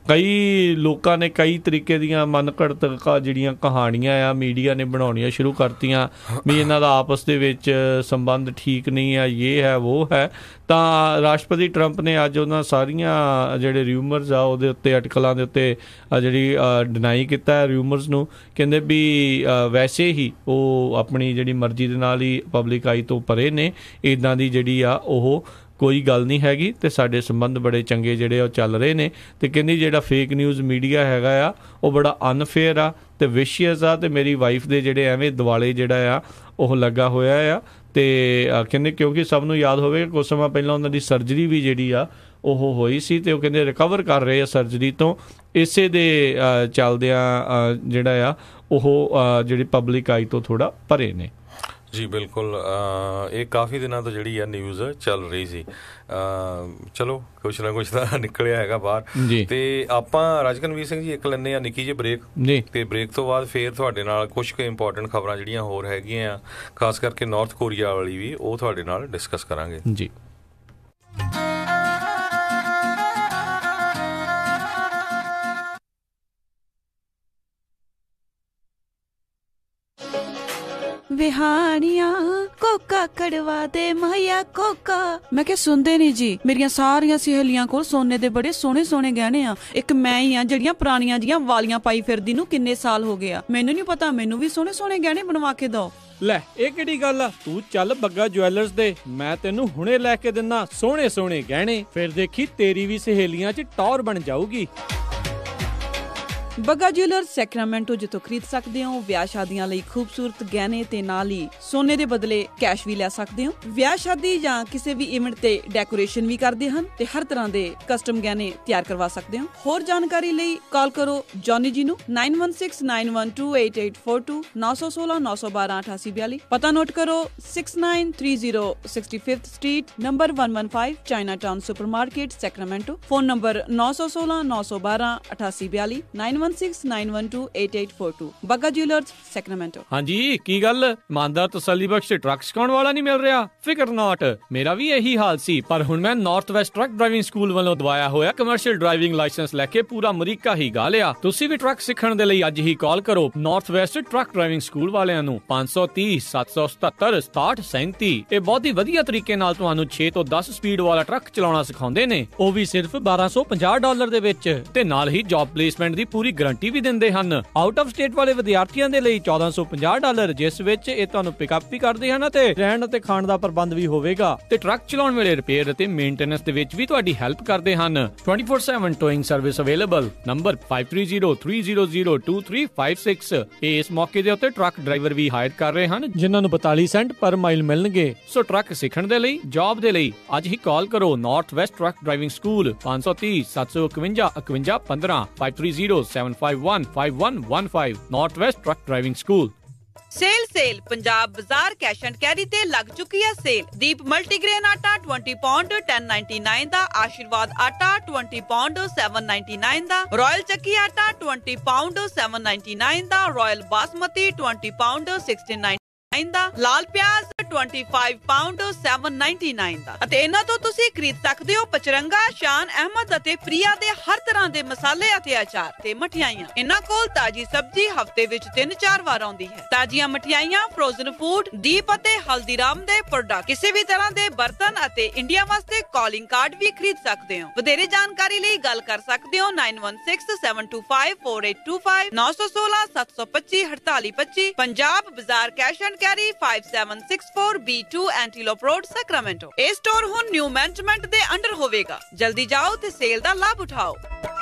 S1: ਕਈ ਲੋਕਾਂ ਨੇ ਕਈ ਤਰੀਕੇ ਦੀਆਂ ਮਨਘੜਤ ਜਿਹੜੀਆਂ ਕਹਾਣੀਆਂ ਆ ਮੀਡੀਆ ਨੇ ਬਣਾਉਣੀਆਂ ਸ਼ੁਰੂ ਕਰਤੀਆਂ ਵੀ ਇਹਨਾਂ ਦਾ ਆਪਸ ਦੇ ਵਿੱਚ ਸੰਬੰਧ ਠੀਕ ਨਹੀਂ ਆ, ਇਹ ਹੈ ਉਹ ਹੈ। ਤਾਂ ਰਾਸ਼ਟਰਪਤੀ ਟਰੰਪ ਨੇ ਅੱਜ ਉਹਨਾਂ ਸਾਰੀਆਂ ਜਿਹੜੇ ਰਿਊਮਰਸ ਆ ਉਹਦੇ ਉੱਤੇ, ਅਟਕਲਾਂ ਦੇ ਉੱਤੇ ਜਿਹੜੀ ਡਿਨਾਈ ਕੀਤਾ ਰਿਊਮਰਸ ਨੂੰ। ਕਹਿੰਦੇ ਵੀ ਵੈਸੇ ਹੀ ਉਹ ਆਪਣੀ ਜਿਹੜੀ ਮਰਜ਼ੀ ਦੇ ਨਾਲ ਹੀ ਪਬਲਿਕ ਆਈ ਤੋਂ ਪਰੇ ਨੇ, ਇੱਦਾਂ ਦੀ ਜਿਹੜੀ ਆ ਉਹ ਕੋਈ ਗੱਲ ਨਹੀਂ ਹੈਗੀ, ਅਤੇ ਸਾਡੇ ਸੰਬੰਧ ਬੜੇ ਚੰਗੇ ਜਿਹੜੇ ਉਹ ਚੱਲ ਰਹੇ ਨੇ। ਅਤੇ ਕਹਿੰਦੀ ਜਿਹੜਾ ਫੇਕ ਨਿਊਜ਼ ਮੀਡੀਆ ਹੈਗਾ ਆ ਉਹ ਬੜਾ ਅਨਫੇਅਰ ਆ, ਤੇ ਵਿਸ਼ੀਅਸ ਆ ਤੇ ਮੇਰੀ ਵਾਈਫ ਦੇ ਜਿਹੜੇ ਐਵੇਂ ਦਿਵਾਲੇ ਜਿਹੜਾ ਆ ਉਹ ਲੱਗਾ ਹੋਇਆ ਆ। ਤੇ ਕਹਿੰਦੇ ਕਿਉਂਕਿ ਸਭ ਨੂੰ ਯਾਦ ਹੋਵੇ ਕੁਝ ਸਮਾਂ ਪਹਿਲਾਂ ਉਹਨਾਂ ਦੀ ਸਰਜਰੀ ਵੀ ਜਿਹੜੀ ਆ ਉਹ ਹੋਈ ਸੀ ਤੇ ਉਹ ਕਹਿੰਦੇ ਰਿਕਵਰ ਕਰ ਰਹੇ ਆ ਸਰਜਰੀ ਤੋਂ। ਇਸੇ ਦੇ ਚੱਲਦਿਆਂ ਜਿਹੜਾ ਆ ਉਹ ਜਿਹੜੀ ਪਬਲਿਕ ਆਈ ਤੋਂ ਥੋੜ੍ਹਾ ਪਰੇ ਨੇ।
S2: ਜੀ ਬਿਲਕੁਲ, ਇਹ ਕਾਫੀ ਦਿਨਾਂ ਤੋਂ ਜਿਹੜੀ ਆ ਨਿਊਜ਼ ਚੱਲ ਰਹੀ ਸੀ। ਚਲੋ ਕੁਛ ਨਾ ਕੁਛ ਤਾਂ ਨਿਕਲਿਆ ਹੈਗਾ ਬਾਹਰ। ਤੇ ਆਪਾਂ ਰਾਜਕਨਵੀਰ ਸਿੰਘ ਜੀ ਇੱਕ ਲੈਂਦੇ ਆ ਨਿੱਕੀ ਜਿਹੀ ਬ੍ਰੇਕ, ਤੇ ਬ੍ਰੇਕ ਤੋਂ ਬਾਅਦ ਫੇਰ ਤੁਹਾਡੇ ਨਾਲ ਕੁਛ ਕੁ ਇੰਪੋਰਟੈਂਟ ਖਬਰਾਂ ਜਿਹੜੀਆਂ ਹੋਰ ਹੈਗੀਆਂ ਆ, ਖਾਸ ਕਰਕੇ ਨਾਰਥ ਕੋਰੀਆ ਵਾਲੀ ਵੀ, ਉਹ ਤੁਹਾਡੇ ਨਾਲ ਡਿਸਕਸ ਕਰਾਂਗੇ
S1: ਜੀ।
S3: ਵਿਹਾਣੀਆਂ ਕੋਕਾ ਕੜਵਾ ਦੇ ਮਾਇਆ ਕੋਕਾ। ਮੈਂ ਕਿਹਾ ਸੁਣਦੇ ਨਹੀਂ ਜੀ, ਮੇਰੀਆਂ ਸਾਰੀਆਂ ਸਹੇਲੀਆਂ ਕੋਲ ਸੋਨੇ ਦੇ ਬੜੇ ਸੋਹਣੇ ਸੋਹਣੇ ਗਹਿਣੇ ਆ, ਇੱਕ ਮੈਂ ਹੀ ਆ ਜਿਹੜੀਆਂ ਪੁਰਾਣੀਆਂ ਜੀਆਂ ਵਾਲੀਆਂ ਪਾਈ ਫਿਰਦੀ ਨੂੰ ਕਿੰਨੇ ਸਾਲ ਹੋ ਗਏ ਆ। ਮੈਨੂੰ ਨਹੀਂ ਪਤਾ, ਮੈਨੂੰ ਵੀ ਸੋਹਣੇ ਸੋਹਣੇ ਗਹਿਣੇ ਬਣਵਾ ਕੇ ਦਿਓ।
S4: ਲੈ ਇਹ ਕਿਹੜੀ ਗੱਲ ਆ, ਤੂੰ ਚੱਲ ਬੱਗਾ ਜੁਐਲਰਸ ਦੇ, ਮੈਂ ਤੈਨੂੰ ਹੁਣੇ ਲੈ ਕੇ ਦਿੰਦਾ ਸੋਹਣੇ ਸੋਹਣੇ ਗਹਿਣੇ, ਫਿਰ ਦੇਖੀ ਤੇਰੀ ਵੀ ਸਹੇਲੀਆਂ 'ਚ ਟੌਰ ਬਣ ਜਾਊਗੀ।
S3: ਬੱਗਾ ਜੁਐਲਰਸ ਸੈਕਰਾਮੈਂਟੋ, ਜਿੱਥੋਂ ਖਰੀਦ ਸਕਦੇ ਹੋ ਵਿਆਹ ਸ਼ਾਦੀਆਂ ਲਈ ਖੂਬਸੂਰਤ ਗਹਿਣੇ ਤੇ ਨਾਲ ਹੀ ਸੋਨੇ ਦੇ ਬਦਲੇ ਕੈਸ਼ ਵੀ ਲੈ ਸਕਦੇ ਹੋ। ਵਿਆਹ ਸ਼ਾਦੀ ਜਾਂ ਕਿਸੇ ਵੀ ਇਵੈਂਟ ਤੇ ਡੈਕੋਰੇਸ਼ਨ ਵੀ ਕਰਦੇ ਹਨ ਤੇ ਹਰ ਤਰ੍ਹਾਂ ਦੇ ਕਸਟਮ ਗਹਿਣੇ ਤਿਆਰ ਕਰਵਾ ਸਕਦੇ ਹੋ। ਹੋਰ ਜਾਣਕਾਰੀ ਲਈ ਕਾਲ ਕਰੋ ਜੌਨੀ ਜੀ ਨੂੰ 9169128842 916 912 8842। ਪਤਾ ਨੋਟ ਕਰੋ 6930 65th street number 115 Chinatown supermarket Sacramento. Phone number 916 912 8842 9169128842। Bagga jewellers Sacramento.
S4: ਹਾਂਜੀ ਕੀ ਗੱਲ, ਇਮਾਨਦਾਰ ਤਸੱਲੀ ਬਖਸ਼ ਟਰੱਕ ਸਿਖਾਉਣ ਵਾਲਾ ਨਹੀਂ ਮਿਲ ਰਿਹਾ? ਫਿਕਰ ਨਾਟ, ਮੇਰਾ ਵੀ ਇਹੀ ਹਾਲ ਸੀ, ਪਰ ਹੁਣ ਮੈਂ north West truck driving school ਵੱਲੋਂ ਦਵਾਇਆ ਹੋਇਆ ਕਮਰਸ਼ੀਅਲ ਡਰਾਈਵਿੰਗ ਲਾਇਸੈਂਸ ਲੈ ਕੇ ਪੂਰਾ ਅਮਰੀਕਾ ਹੀ ਗਾ ਲਿਆ। ਤੁਸੀਂ ਵੀ ਟਰੱਕ ਸਿੱਖਣ ਦੇ ਲਈ ਅੱਜ ਹੀ ਕਾਲ ਕਰੋ north West truck driving school ਵਾਲਿਆਂ ਨੂੰ 530 777 6737। ਇਹ ਬਹੁਤ ਹੀ ਵਧੀਆ ਤਰੀਕੇ ਨਾਲ ਤੁਹਾਨੂੰ 6 ਤੋਂ 10 ਸਪੀਡ ਵਾਲਾ ਟਰੱਕ ਚਲਾਉਣਾ ਸਿਖਾਉਂਦੇ ਨੇ, ਉਹ ਵੀ ਸਿਰਫ $1250 ਦੇ ਵਿੱਚ, ਤੇ ਨਾਲ ਹੀ ਜੌਬ ਪਲੇਸਮੈਂਟ ਦੀ ਪੂਰੀ ਗਾਰੰਟੀ ਵੀ ਦਿੰਦੇ ਹਨ। ਆਊਟ ਆਫ ਸਟੇਟ ਵਾਲੇ ਵਿਦਿਆਰਥੀਆਂ ਦੇ ਲਈ $1450, ਜਿਸ ਵਿੱਚ ਇਹ ਤੁਹਾਨੂੰ ਪਿਕਅਪ ਵੀ ਕਰਦੇ ਹਨ ਤੇ ਰਹਿਣ ਅਤੇ ਖਾਣ ਦਾ ਪ੍ਰਬੰਧ ਵੀ ਹੋਵੇਗਾ, ਤੇ ਟਰੱਕ ਚਲਾਉਣ ਵੇਲੇ ਰਿਪੇਅਰ ਅਤੇ ਮੇਨਟੇਨੈਂਸ ਦੇ ਵਿੱਚ ਵੀ ਤੁਹਾਡੀ ਹੈਲਪ ਕਰਦੇ ਹਨ। 24/7 ਟੋਇੰਗ ਸਰਵਿਸ ਅਵੇਲੇਬਲ। ਨੰਬਰ 5303022356। ਇਸ ਮੌਕੇ ਦੇ ਉੱਤੇ ਟਰੱਕ ਡਰਾਈਵਰ ਵੀ ਹਾਇਰ ਕਰ ਰਹੇ ਹਨ, ਜਿਨ੍ਹਾਂ ਨੂੰ 42 ਸੈਂਟ ਪਰ ਮਾਈਲ ਮਿਲਣਗੇ। ਸੋ ਟਰੱਕ ਸਿੱਖਣ ਦੇ ਲਈ, ਜੌਬ ਦੇ ਲਈ ਅੱਜ ਹੀ ਕਾਲ ਕਰੋ north West truck driving school 530 751 51 15 5307515115 north West truck driving school.
S3: Sale Punjab Bazaar cash and carry ਤੇ ਲੱਗ ਚੁੱਕੀ ਹੈ ਸੇਲ। ਦੀਪ ਮਲਟੀਗ੍ਰੇਨ ਆਟਾ 20 ਪੌਂਡ 1099 ਦਾ, ਆਸ਼ੀਰਵਾਦ ਆਟਾ 20 ਪੌਂਡ 799 ਦਾ, ਰਾਇਲ ਚੱਕੀ ਆਟਾ 20 ਪੌਂਡ 799 ਦਾ, ਰਾਇਲ ਬਾਸਮਤੀ 20 ਪੌਂਡ 69 ਦਾ, ਲਾਲ ਪਿਆਜ਼ 25 ਪਾਉਂਡ 799 ਦਾ। ਅਤੇ ਇਹਨਾਂ ਤੋਂ ਤੁਸੀਂ ਖਰੀਦ ਸਕਦੇ ਹੋ ਪਚਰੰਗਾ, ਸ਼ਾਨ ਅਹਿਮਦ ਅਤੇ ਪ੍ਰਿਆ ਦੇ ਹਰ ਤਰ੍ਹਾਂ ਦੇ ਮਸਾਲੇ ਅਤੇ ਅਚਾਰ ਤੇ ਮਠਿਆਈਆਂ। ਇਹਨਾਂ ਕੋਲ ਤਾਜੀ ਸਬਜ਼ੀ ਹਫਤੇ ਵਿੱਚ 3-4 ਵਾਰ ਆਉਂਦੀ ਹੈ। ਤਾਜ਼ੀਆਂ ਮਠਿਆਈਆਂ, ਫਰੋਜ਼ਨ ਫੂਡ, ਦੀਪ ਅਤੇ ਹਲਦੀਰਾਮ ਦੇ ਪ੍ਰੋਡਕਟ, ਕਿਸੇ ਵੀ ਤਰ੍ਹਾਂ ਦੇ ਬਰਤਨ ਅਤੇ ਇੰਡੀਆ ਵਾਸਤੇ ਕਾਲਿੰਗ ਕਾਰਡ ਵੀ ਖਰੀਦ ਸਕਦੇ ਹੋ। ਵਧੇਰੇ ਜਾਣਕਾਰੀ ਲਈ ਗੱਲ ਕਰ ਸਕਦੇ ਹੋ 9167254825 916 725 4825। Punjab Bazaar cash and carry 5764 B2 Antelope Road Sacramento. ਇਹ ਸਟੋਰ ਹੁਣ ਨਿਊ ਮੈਨੇਜਮੈਂਟ ਦੇ ਅੰਡਰ ਹੋਵੇਗਾ। ਜਲਦੀ ਜਾਓ ਤੇ ਸੇਲ ਦਾ ਲਾਭ ਉਠਾਓ।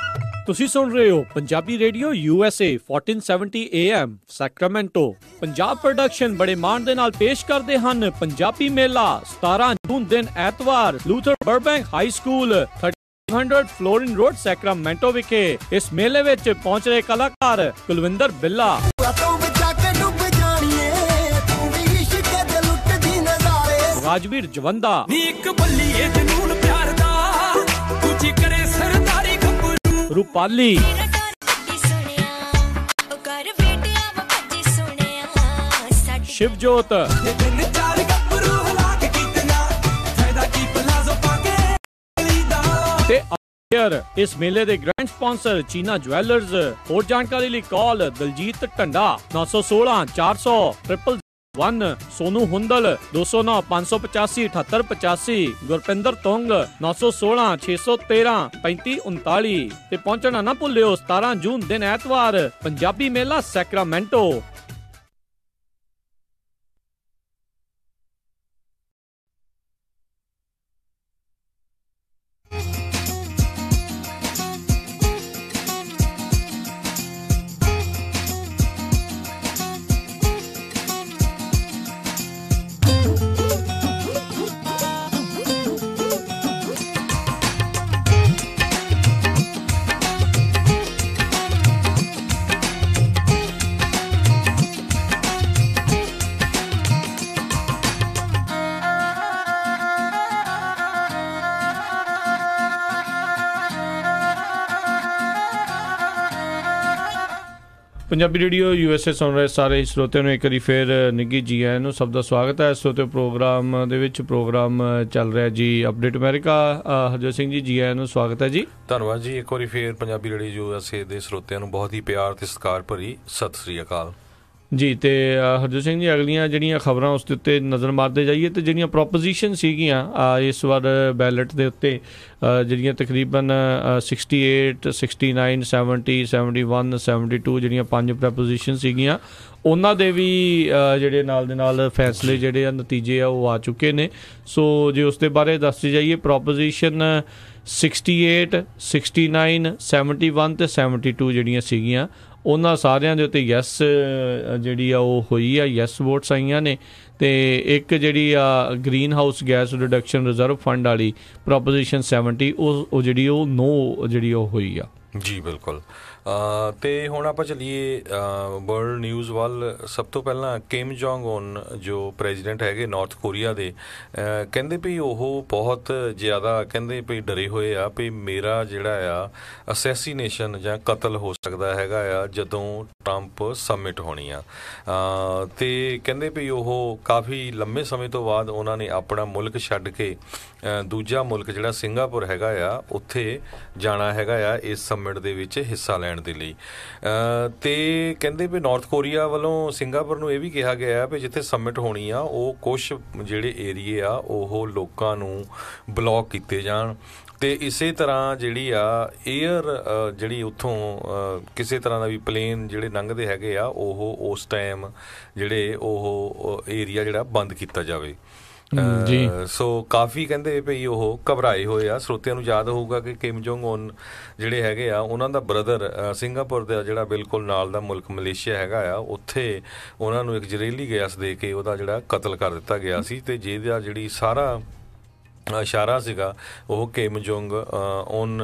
S4: ਤੁਸੀਂ ਸੁਣ ਰਹੇ ਹੋ Punjabi radio USA 1470 AM Sacramento. Punjab production ਬੜੇ ਮਾਣ ਦੇ ਨਾਲ ਪੇਸ਼ ਕਰਦੇ ਹਨ ਪੰਜਾਬੀ ਮੇਲਾ 17 ਜੂਨ ਦਿਨ ਐਤਵਾਰ, Luther Burbank High School 300 Florin Road Sacramento ਵਿਖੇ। ਇਸ ਮੇਲੇ ਵਿੱਚ ਪਹੁੰਚ ਰਹੇ ਕਲਾਕਾਰ ਕੁਲਵਿੰਦਰ ਬਿੱਲਾ, ਰਾਜਵੀਰ ਜਵੰਦਾ,
S5: ਨੀਕ ਬੱਲੀਏ ਜਨੂਨ ਪਿਆਰ ਦਾ, ਦੂਜੀ ਕਰੇ ਸਰਦਾਰੀ ਗੱਭਰੂ,
S4: ਰੂਪਾਲੀ, ਸ਼ਿਵਜੋਤ,
S5: ਦਿਨ ਚਾਰ ਗੱਭਰੂ ਹਲਾ ਕੇ ਕਿਤਨਾ ਫਾਇਦਾ ਕੀ ਪਲਾਜ਼ੋ ਪਾ ਕੇ ਲੀਦਾ
S4: ਤੇ ਇਸ ਮੇਲੇ ਦੇ ਗ੍ਰੈਂਡ ਸਪਾਂਸਰ ਚੀਨਾ ਜੁਐਲਰਸ। ਹੋਰ ਜਾਣਕਾਰੀ ਲਈ ਕਾਲ ਦਲਜੀਤ ਢੰਡਾ 916 400 1 ਸੋਨੂ ਹੁੰਦਲ 209 585 7885, ਗੁਰਪਿੰਦਰ ਤੁੰਗ 916 613 3539 ਤੇ ਪਹੁੰਚਣਾ ਨਾ ਭੁੱਲਿਓ 17 ਜੂਨ ਦਿਨ ਐਤਵਾਰ ਪੰਜਾਬੀ ਮੇਲਾ ਸੈਕਰਾਮੈਂਟੋ।
S1: ਪੰਜਾਬੀ ਰੇਡੀਓ USA ਸੁਣ ਰਹੇ ਸਾਰੇ ਸਰੋਤਿਆਂ ਨੂੰ ਇੱਕ ਵਾਰੀ ਫਿਰ ਨਿੱਘੀ ਜੀ ਆਇਆਂ ਨੂੰ ਸਭ ਦਾ ਸਵਾਗਤ ਹੈ। ਸਰੋਤਿਓ ਪ੍ਰੋਗਰਾਮ ਦੇ ਵਿੱਚ ਪ੍ਰੋਗਰਾਮ ਚੱਲ ਰਿਹਾ ਜੀ ਅਪਡੇਟ ਅਮਰੀਕਾ। ਹਰਜੋਤ ਸਿੰਘ ਜੀ ਆਇਆਂ ਨੂੰ ਸਵਾਗਤ ਹੈ ਜੀ।
S2: ਧੰਨਵਾਦ ਜੀ। ਇੱਕ ਵਾਰੀ ਫਿਰ ਪੰਜਾਬੀ ਰੇਡੀਓ USA ਦੇ ਸਰੋਤਿਆਂ ਨੂੰ ਬਹੁਤ ਹੀ ਪਿਆਰ ਤੇ ਸਤਿਕਾਰ ਭਰੀ ਸਤਿ ਸ੍ਰੀ ਅਕਾਲ
S1: ਜੀ। ਤੇ ਹਰਜੋਤ ਸਿੰਘ ਜੀ ਅਗਲੀਆਂ ਜਿਹੜੀਆਂ ਖਬਰਾਂ ਉਸ ਦੇ ਉੱਤੇ ਨਜ਼ਰ ਮਾਰਦੇ ਜਾਈਏ ਤੇ ਜਿਹੜੀਆਂ ਪ੍ਰੋਪੋਜੀਸ਼ਨ ਸੀਗੀਆਂ ਇਸ ਵਾਰ ਬੈਲਟ ਦੇ ਉੱਤੇ ਜਿਹੜੀਆਂ ਤਕਰੀਬਨ 68 69 70 71 72 ਜਿਹੜੀਆਂ 5 ਪ੍ਰੋਪੋਜੀਸ਼ਨ ਸੀਗੀਆਂ ਉਹਨਾਂ ਦੇ ਵੀ ਜਿਹੜੇ ਨਾਲ ਦੇ ਨਾਲ ਫੈਸਲੇ ਜਿਹੜੇ ਆ ਨਤੀਜੇ ਆ ਉਹ ਆ ਚੁੱਕੇ ਨੇ। ਸੋ ਜੇ ਉਸ ਦੇ ਬਾਰੇ ਦੱਸੀ ਜਾਈਏ ਪ੍ਰੋਪੋਜੀਸ਼ਨ 68 69 71 ਤੇ 72 ਜਿਹੜੀਆਂ ਸੀਗੀਆਂ ਉਹਨਾਂ ਸਾਰਿਆਂ ਦੇ ਉੱਤੇ ਯੈਸ ਜਿਹੜੀ ਆ ਉਹ ਹੋਈ ਆ, ਯੈਸ ਵੋਟਸ ਆਈਆਂ ਨੇ। ਤੇ ਇੱਕ ਜਿਹੜੀ ਆ green house gas reduction reserve fund ਵਾਲੀ ਪ੍ਰੋਪੋਜੀਸ਼ਨ 70 ਉਹ ਜਿਹੜੀ ਉਹ ਨੋ ਜਿਹੜੀ ਉਹ ਹੋਈ ਆ
S2: ਜੀ। ਬਿਲਕੁਲ। ਤੇ ਹੁਣ ਆਪਾਂ ਚੱਲੀਏ ਵਰਲਡ ਨਿਊਜ਼ ਵੱਲ। ਸਭ ਤੋਂ ਪਹਿਲਾਂ ਕਿਮ ਜੋਂਗ ਉਨ ਜੋ ਪ੍ਰੈਜ਼ੀਡੈਂਟ ਹੈਗੇ ਨਾਰਥ ਕੋਰੀਆ ਦੇ, ਕਹਿੰਦੇ ਵੀ ਉਹ ਬਹੁਤ ਜ਼ਿਆਦਾ ਕਹਿੰਦੇ ਵੀ ਡਰੇ ਹੋਏ ਆ ਵੀ ਮੇਰਾ ਜਿਹੜਾ ਆ ਅਸੈਸੀਨੇਸ਼ਨ ਜਾਂ ਕਤਲ ਹੋ ਸਕਦਾ ਹੈਗਾ ਆ ਜਦੋਂ ਟਰੰਪ ਸਮਿਟ ਹੋਣੀ ਆ। ਤੇ ਕਹਿੰਦੇ ਵੀ ਉਹ ਕਾਫੀ ਲੰਮੇ ਸਮੇਂ ਤੋਂ ਬਾਅਦ ਉਹਨਾਂ ਨੇ ਆਪਣਾ ਮੁਲਕ ਛੱਡ ਕੇ ਦੂਜਾ ਮੁਲਕ ਜਿਹੜਾ ਸਿੰਗਾਪੁਰ ਹੈਗਾ ਆ ਉੱਥੇ ਜਾਣਾ ਹੈਗਾ ਆ ਇਸ ਸਮਿਟ ਦੇ ਵਿੱਚ ਹਿੱਸਾ ਲੈਣ ਦੇ ਲਈ। ਤੇ ਕਹਿੰਦੇ ਵੀ ਨਾਰਥ ਕੋਰੀਆ ਵੱਲੋਂ ਸਿੰਗਾਪੁਰ ਨੂੰ ਇਹ ਵੀ ਕਿਹਾ ਗਿਆ ਹੈ ਵੀ ਜਿੱਥੇ ਸਮਿਟ ਹੋਣੀ ਆ ਉਹ ਕੁਛ ਜਿਹੜੇ ਏਰੀਏ ਆ ਉਹ ਲੋਕਾਂ ਨੂੰ ਬਲੌਕ ਕੀਤੇ ਜਾਣ ਤੇ ਇਸੇ ਤਰ੍ਹਾਂ ਜਿਹੜੀ ਆ ਏਅਰ ਜਿਹੜੀ ਉੱਥੋਂ ਕਿਸੇ ਤਰ੍ਹਾਂ ਦਾ ਵੀ ਪਲੇਨ ਜਿਹੜੇ ਲੰਘਦੇ ਹੈਗੇ ਆ ਉਹ ਉਸ ਟਾਈਮ ਜਿਹੜੇ ਉਹ ਏਰੀਆ ਜਿਹੜਾ ਬੰਦ ਕੀਤਾ ਜਾਵੇ ਜੀ। ਸੋ ਕਾਫੀ ਕਹਿੰਦੇ ਭਈ ਉਹ ਘਬਰਾਏ ਹੋਏ ਆ। ਸਰੋਤਿਆਂ ਨੂੰ ਯਾਦ ਹੋਊਗਾ ਕਿ ਕਿਮ ਜੋਂਗ ਉਨ ਜਿਹੜੇ ਹੈਗੇ ਆ ਉਹਨਾਂ ਦਾ ਬ੍ਰਦਰ ਸਿੰਗਾਪੁਰ ਦਾ ਜਿਹੜਾ ਬਿਲਕੁਲ ਨਾਲ ਦਾ ਮੁਲਕ ਮਲੇਸ਼ੀਆ ਹੈਗਾ ਆ ਉੱਥੇ ਉਹਨਾਂ ਨੂੰ ਇੱਕ ਜ਼ਹਿਰੀਲੀ ਗੈਸ ਦੇ ਕੇ ਉਹਦਾ ਜਿਹੜਾ ਕਤਲ ਕਰ ਦਿੱਤਾ ਗਿਆ ਸੀ ਤੇ ਜਿਹਦਾ ਜਿਹੜੀ ਸਾਰਾ ਇਸ਼ਾਰਾ ਸੀਗਾ ਉਹ ਕਿਮ ਜੋਂਗ ਉਨ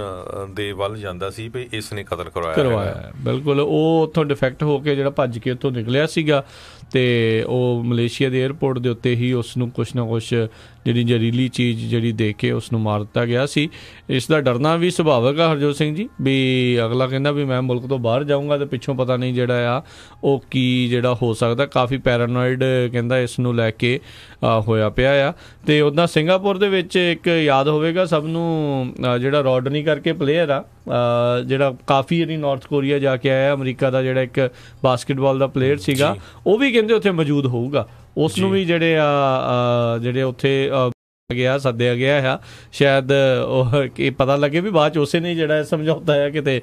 S2: ਦੇ ਵੱਲ ਜਾਂਦਾ ਸੀ ਵੀ ਇਸ ਨੇ ਕਤਲ ਕਰਵਾਇਆ।
S1: ਬਿਲਕੁਲ। ਉਹ ਉੱਥੋਂ ਡਿਫੈਕਟ ਹੋ ਕੇ ਜਿਹੜਾ ਭੱਜ ਕੇ ਉੱਥੋਂ ਨਿਕਲਿਆ ਸੀਗਾ ਤੇ ਉਹ ਮਲੇਸ਼ੀਆ ਦੇ ਏਅਰਪੋਰਟ ਦੇ ਉੱਤੇ ਹੀ ਉਸ ਨੂੰ ਕੁਛ ਨਾ ਕੁਛ ਜਿਹੜੀ ਜ਼ਹਿਰੀਲੀ ਚੀਜ਼ ਜਿਹੜੀ ਦੇ ਕੇ ਉਸ ਨੂੰ ਮਾਰ ਦਿੱਤਾ ਗਿਆ ਸੀ। ਇਸ ਦਾ ਡਰਨਾ ਵੀ ਸੁਭਾਵਿਕ ਆ ਹਰਜੋਤ ਸਿੰਘ ਜੀ ਵੀ ਅਗਲਾ ਕਹਿੰਦਾ ਵੀ ਮੈਂ ਮੁਲਕ ਤੋਂ ਬਾਹਰ ਜਾਊਂਗਾ ਤੇ ਪਿੱਛੋਂ ਪਤਾ ਨਹੀਂ ਜਿਹੜਾ ਆ ਉਹ ਕੀ ਜਿਹੜਾ ਹੋ ਸਕਦਾ। ਕਾਫੀ ਪੈਰਾਨੋਇਡ ਕਹਿੰਦਾ ਇਸ ਨੂੰ ਲੈ ਕੇ ਹੋਇਆ ਪਿਆ ਆ। ਤੇ ਉੱਦਾਂ ਸਿੰਗਾਪੁਰ ਦੇ ਵਿੱਚ ਇੱਕ ਯਾਦ ਹੋਵੇਗਾ ਸਭ ਨੂੰ ਜਿਹੜਾ ਰੋਡਨੀ ਕਰਕੇ ਪਲੇਅਰ ਆ ਜਿਹੜਾ ਕਾਫੀ ਜਿਹੜੀ ਨਾਰਥ ਕੋਰੀਆ ਜਾ ਕੇ ਆਇਆ ਅਮਰੀਕਾ ਦਾ ਜਿਹੜਾ ਇੱਕ ਬਾਸਕਟਬਾਲ ਦਾ ਪਲੇਅਰ ਸੀਗਾ ਉਹ ਵੀ ਕਹਿੰਦੇ ਉੱਥੇ ਮੌਜੂਦ ਹੋਊਗਾ। ਉਸ ਨੂੰ ਵੀ ਜਿਹੜੇ ਜਿਹੜੇ ਉੱਥੇ ਗਿਆ ਸੱਦਿਆ ਗਿਆ ਆ। ਸ਼ਾਇਦ ਉਹ ਇਹ ਪਤਾ ਲੱਗੇ ਵੀ ਬਾਅਦ 'ਚ ਉਸੇ ਨੇ ਜਿਹੜਾ ਸਮਝੌਤਾ ਆ ਕਿਤੇ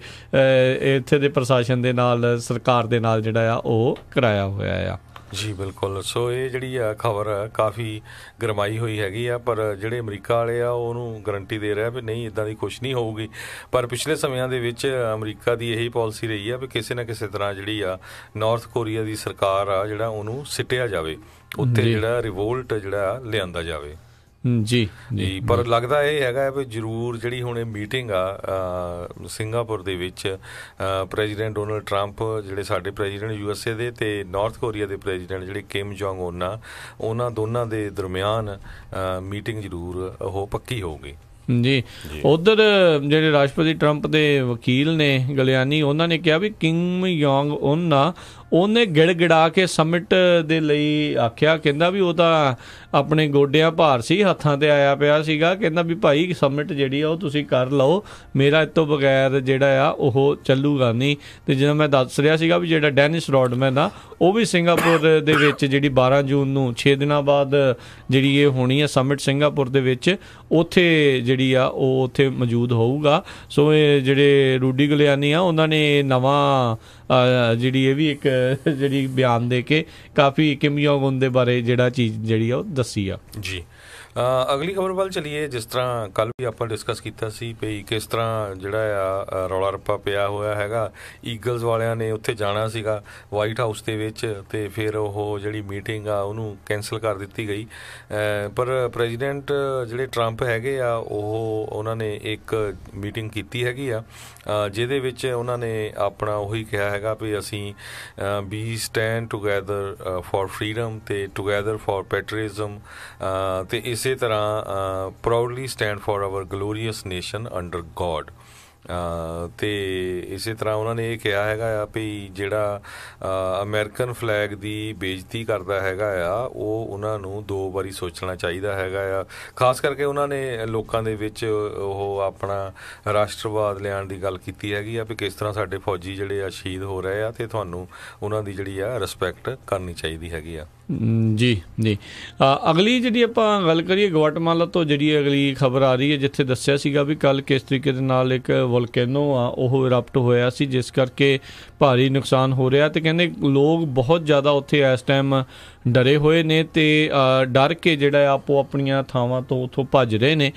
S1: ਇੱਥੇ ਦੇ ਪ੍ਰਸ਼ਾਸਨ ਦੇ ਨਾਲ ਸਰਕਾਰ ਦੇ ਨਾਲ ਜਿਹੜਾ ਆ ਉਹ ਕਰਾਇਆ ਹੋਇਆ ਆ
S2: ਜੀ। ਬਿਲਕੁਲ। ਸੋ ਇਹ ਜਿਹੜੀ ਆ ਖਬਰ ਕਾਫੀ ਗਰਮਾਈ ਹੋਈ ਹੈਗੀ ਆ ਪਰ ਜਿਹੜੇ ਅਮਰੀਕਾ ਵਾਲੇ ਆ ਉਹਨੂੰ ਗਰੰਟੀ ਦੇ ਰਿਹਾ ਵੀ ਨਹੀਂ ਇੱਦਾਂ ਦੀ ਕੁਛ ਨਹੀਂ ਹੋਊਗੀ। ਪਰ ਪਿਛਲੇ ਸਮਿਆਂ ਦੇ ਵਿੱਚ ਅਮਰੀਕਾ ਦੀ ਇਹੀ ਪਾਲਿਸੀ ਰਹੀ ਆ ਵੀ ਕਿਸੇ ਨਾ ਕਿਸੇ ਤਰ੍ਹਾਂ ਜਿਹੜੀ ਆ ਨਾਰਥ ਕੋਰੀਆ ਦੀ ਸਰਕਾਰ ਆ ਜਿਹੜਾ ਉਹਨੂੰ ਸਿੱਟਿਆ ਜਾਵੇ, ਉੱਥੇ ਜਿਹੜਾ ਰਿਵੋਲਟ ਜਿਹੜਾ ਲਿਆਂਦਾ ਜਾਵੇ ਜੀ। ਪਰ ਲੱਗਦਾ ਇਹ ਹੈਗਾ ਵੀ ਜ਼ਰੂਰ ਜਿਹੜੀ ਹੁਣ ਇਹ ਮੀਟਿੰਗ ਆ ਸਿੰਗਾਪੁਰ ਦੇ ਵਿੱਚ ਪ੍ਰੈਜ਼ੀਡੈਂਟ ਡੋਨਲਡ ਟਰੰਪ ਜਿਹੜੇ ਸਾਡੇ ਪ੍ਰੈਜ਼ੀਡੈਂਟ USA ਦੇ ਤੇ ਨਾਰਥ ਕੋਰੀਆ ਦੇ ਪ੍ਰੈਜ਼ੀਡੈਂਟ ਜਿਹੜੇ ਕਿਮ ਜੋਂਗ ਉਨ ਆ ਉਹਨਾਂ ਦੋਨਾਂ ਦੇ ਦਰਮਿਆਨ ਮੀਟਿੰਗ ਜ਼ਰੂਰ ਉਹ ਪੱਕੀ ਹੋਊਗੀ
S1: ਜੀ। ਉਧਰ ਜਿਹੜੇ ਰਾਸ਼ਟਰਪਤੀ ਟਰੰਪ ਦੇ ਵਕੀਲ ਨੇ ਗਲਿਆਨੀ ਉਹਨਾਂ ਨੇ ਕਿਹਾ ਵੀ ਕਿਮ ਯੋਂਗ ਉਨ ਆ ਉਹਨੇ ਗਿੜ-ਗਿੜਾ ਕੇ ਸਮਿਟ ਦੇ ਲਈ ਆਖਿਆ। ਕਹਿੰਦਾ ਵੀ ਉਹ ਤਾਂ ਆਪਣੇ ਗੋਡਿਆਂ ਭਾਰ ਸੀ, ਹੱਥਾਂ ਤੇ ਆਇਆ ਪਿਆ ਸੀਗਾ। ਕਹਿੰਦਾ ਵੀ ਭਾਈ ਸਮਿਟ ਜਿਹੜੀ ਆ ਉਹ ਤੁਸੀਂ ਕਰ ਲਓ, ਮੇਰਾ ਇਸ ਤੋਂ ਬਗੈਰ ਜਿਹੜਾ ਆ ਉਹ ਚੱਲੂਗਾ ਨਹੀਂ। ਤੇ ਜਦੋਂ ਮੈਂ ਦੱਸ ਰਿਹਾ ਸੀਗਾ ਵੀ ਜਿਹੜਾ ਡੈਨਿਸ ਰੋਡਮੈਨ ਆ ਉਹ ਵੀ ਸਿੰਗਾਪੁਰ ਦੇ ਵਿੱਚ ਜਿਹੜੀ 12 ਜੂਨ ਨੂੰ 6 ਦਿਨਾਂ ਬਾਅਦ ਜਿਹੜੀ ਇਹ ਹੋਣੀ ਆ ਸਮਿਟ ਸਿੰਗਾਪੁਰ ਦੇ ਵਿੱਚ ਉੱਥੇ ਜਿਹੜੀ ਆ ਉਹ ਉੱਥੇ ਮੌਜੂਦ ਹੋਊਗਾ। ਸੋ ਇਹ ਜਿਹੜੇ ਰੂਡੀ ਗਲਿਆਨੀ ਆ ਉਹਨਾਂ ਨੇ ਨਵਾਂ ਜਿਹੜੀ ਇਹ ਵੀ ਇੱਕ ਜਿਹੜੀ ਬਿਆਨ ਦੇ ਕੇ ਕਾਫੀ ਕਿਮ ਜੋਂਗ ਉਨ ਦੇ ਬਾਰੇ ਜਿਹੜਾ ਚੀਜ਼ ਜਿਹੜੀ ਆ ਉਹ ਦੱਸੀ ਆ
S2: ਜੀ। ਅਗਲੀ ਖਬਰ ਵੱਲ ਚਲੀਏ। ਜਿਸ ਤਰ੍ਹਾਂ ਕੱਲ੍ਹ ਵੀ ਆਪਾਂ ਡਿਸਕਸ ਕੀਤਾ ਸੀ ਵੀ ਕਿਸ ਤਰ੍ਹਾਂ ਜਿਹੜਾ ਆ ਰੌਲਾ ਰੱਪਾ ਪਿਆ ਹੋਇਆ ਹੈਗਾ, ਈਗਲਸ ਵਾਲਿਆਂ ਨੇ ਉੱਥੇ ਜਾਣਾ ਸੀਗਾ ਵਾਈਟ ਹਾਊਸ ਦੇ ਵਿੱਚ ਤੇ ਫਿਰ ਉਹ ਜਿਹੜੀ ਮੀਟਿੰਗ ਆ ਉਹਨੂੰ ਕੈਂਸਲ ਕਰ ਦਿੱਤੀ ਗਈ। ਪਰ ਪ੍ਰੈਜ਼ੀਡੈਂਟ ਜਿਹੜੇ ਟਰੰਪ ਹੈਗੇ ਆ ਉਹਨਾਂ ਨੇ ਇੱਕ ਮੀਟਿੰਗ ਕੀਤੀ ਹੈਗੀ ਆ ਜਿਹਦੇ ਵਿੱਚ ਉਹਨਾਂ ਨੇ ਆਪਣਾ ਉਹੀ ਕਿਹਾ ਹੈਗਾ ਵੀ ਅਸੀਂ ਵੀ ਸਟੈਂਡ ਟੂਗੈਦਰ ਫॉर ਫਰੀडम ਤੇ ਟੂਗੈਦਰ ਫॉर ਪੈਟਰੀਜ਼ਮ ਤੇ ਇਸੇ ਤਰ੍ਹਾਂ proudly stand for hour glorious nation under god. ਤੇ ਇਸੇ ਤਰ੍ਹਾਂ ਉਹਨਾਂ ਨੇ ਇਹ ਕਿਹਾ ਹੈਗਾ ਆ ਵੀ ਜਿਹੜਾ ਅਮਰੀਕਨ ਫਲੈਗ ਦੀ ਬੇਇੱਜ਼ਤੀ ਕਰਦਾ ਹੈਗਾ ਆ ਉਹ ਉਹਨਾਂ ਨੂੰ 2 ਵਾਰੀ ਸੋਚਣਾ ਚਾਹੀਦਾ ਹੈਗਾ ਆ। ਖਾਸ ਕਰਕੇ ਉਹਨਾਂ ਨੇ ਲੋਕਾਂ ਦੇ ਵਿੱਚ ਉਹ ਆਪਣਾ ਰਾਸ਼ਟਰਵਾਦ ਲਿਆਉਣ ਦੀ ਗੱਲ ਕੀਤੀ ਹੈਗੀ ਆ ਵੀ ਕਿਸ ਤਰ੍ਹਾਂ ਸਾਡੇ ਫੌਜੀ ਜਿਹੜੇ ਆ ਸ਼ਹੀਦ ਹੋ ਰਹੇ ਆ ਤੇ ਤੁਹਾਨੂੰ ਉਹਨਾਂ ਦੀ ਜਿਹੜੀ ਆ ਰਿਸਪੈਕਟ ਕਰਨੀ ਚਾਹੀਦੀ ਹੈਗੀ ਆ।
S1: ਜੀ ਜੀ। ਅਗਲੀ ਜਿਹੜੀ ਆਪਾਂ ਗੱਲ ਕਰੀਏ ਗਵਾਟਮਾਲਾ ਤੋਂ ਜਿਹੜੀ ਅਗਲੀ ਖਬਰ ਆ ਰਹੀ ਹੈ, ਜਿੱਥੇ ਦੱਸਿਆ ਸੀਗਾ ਵੀ ਕੱਲ੍ਹ ਕਿਸ ਤਰੀਕੇ ਦੇ ਨਾਲ ਇੱਕ ਵੋਲਕੈਨੋ ਆ ਉਹ ਇਰਪਟ ਹੋਇਆ ਸੀ, ਜਿਸ ਕਰਕੇ ਭਾਰੀ ਨੁਕਸਾਨ ਹੋ ਰਿਹਾ। ਤੇ ਕਹਿੰਦੇ ਲੋਕ ਬਹੁਤ ਜ਼ਿਆਦਾ ਉੱਥੇ ਇਸ ਟਾਈਮ ਡਰੇ ਹੋਏ ਨੇ ਤੇ ਡਰ ਕੇ ਜਿਹੜਾ ਆਪੋ ਆਪਣੀਆਂ ਥਾਵਾਂ ਤੋਂ ਉੱਥੋਂ ਭੱਜ ਰਹੇ ਨੇ।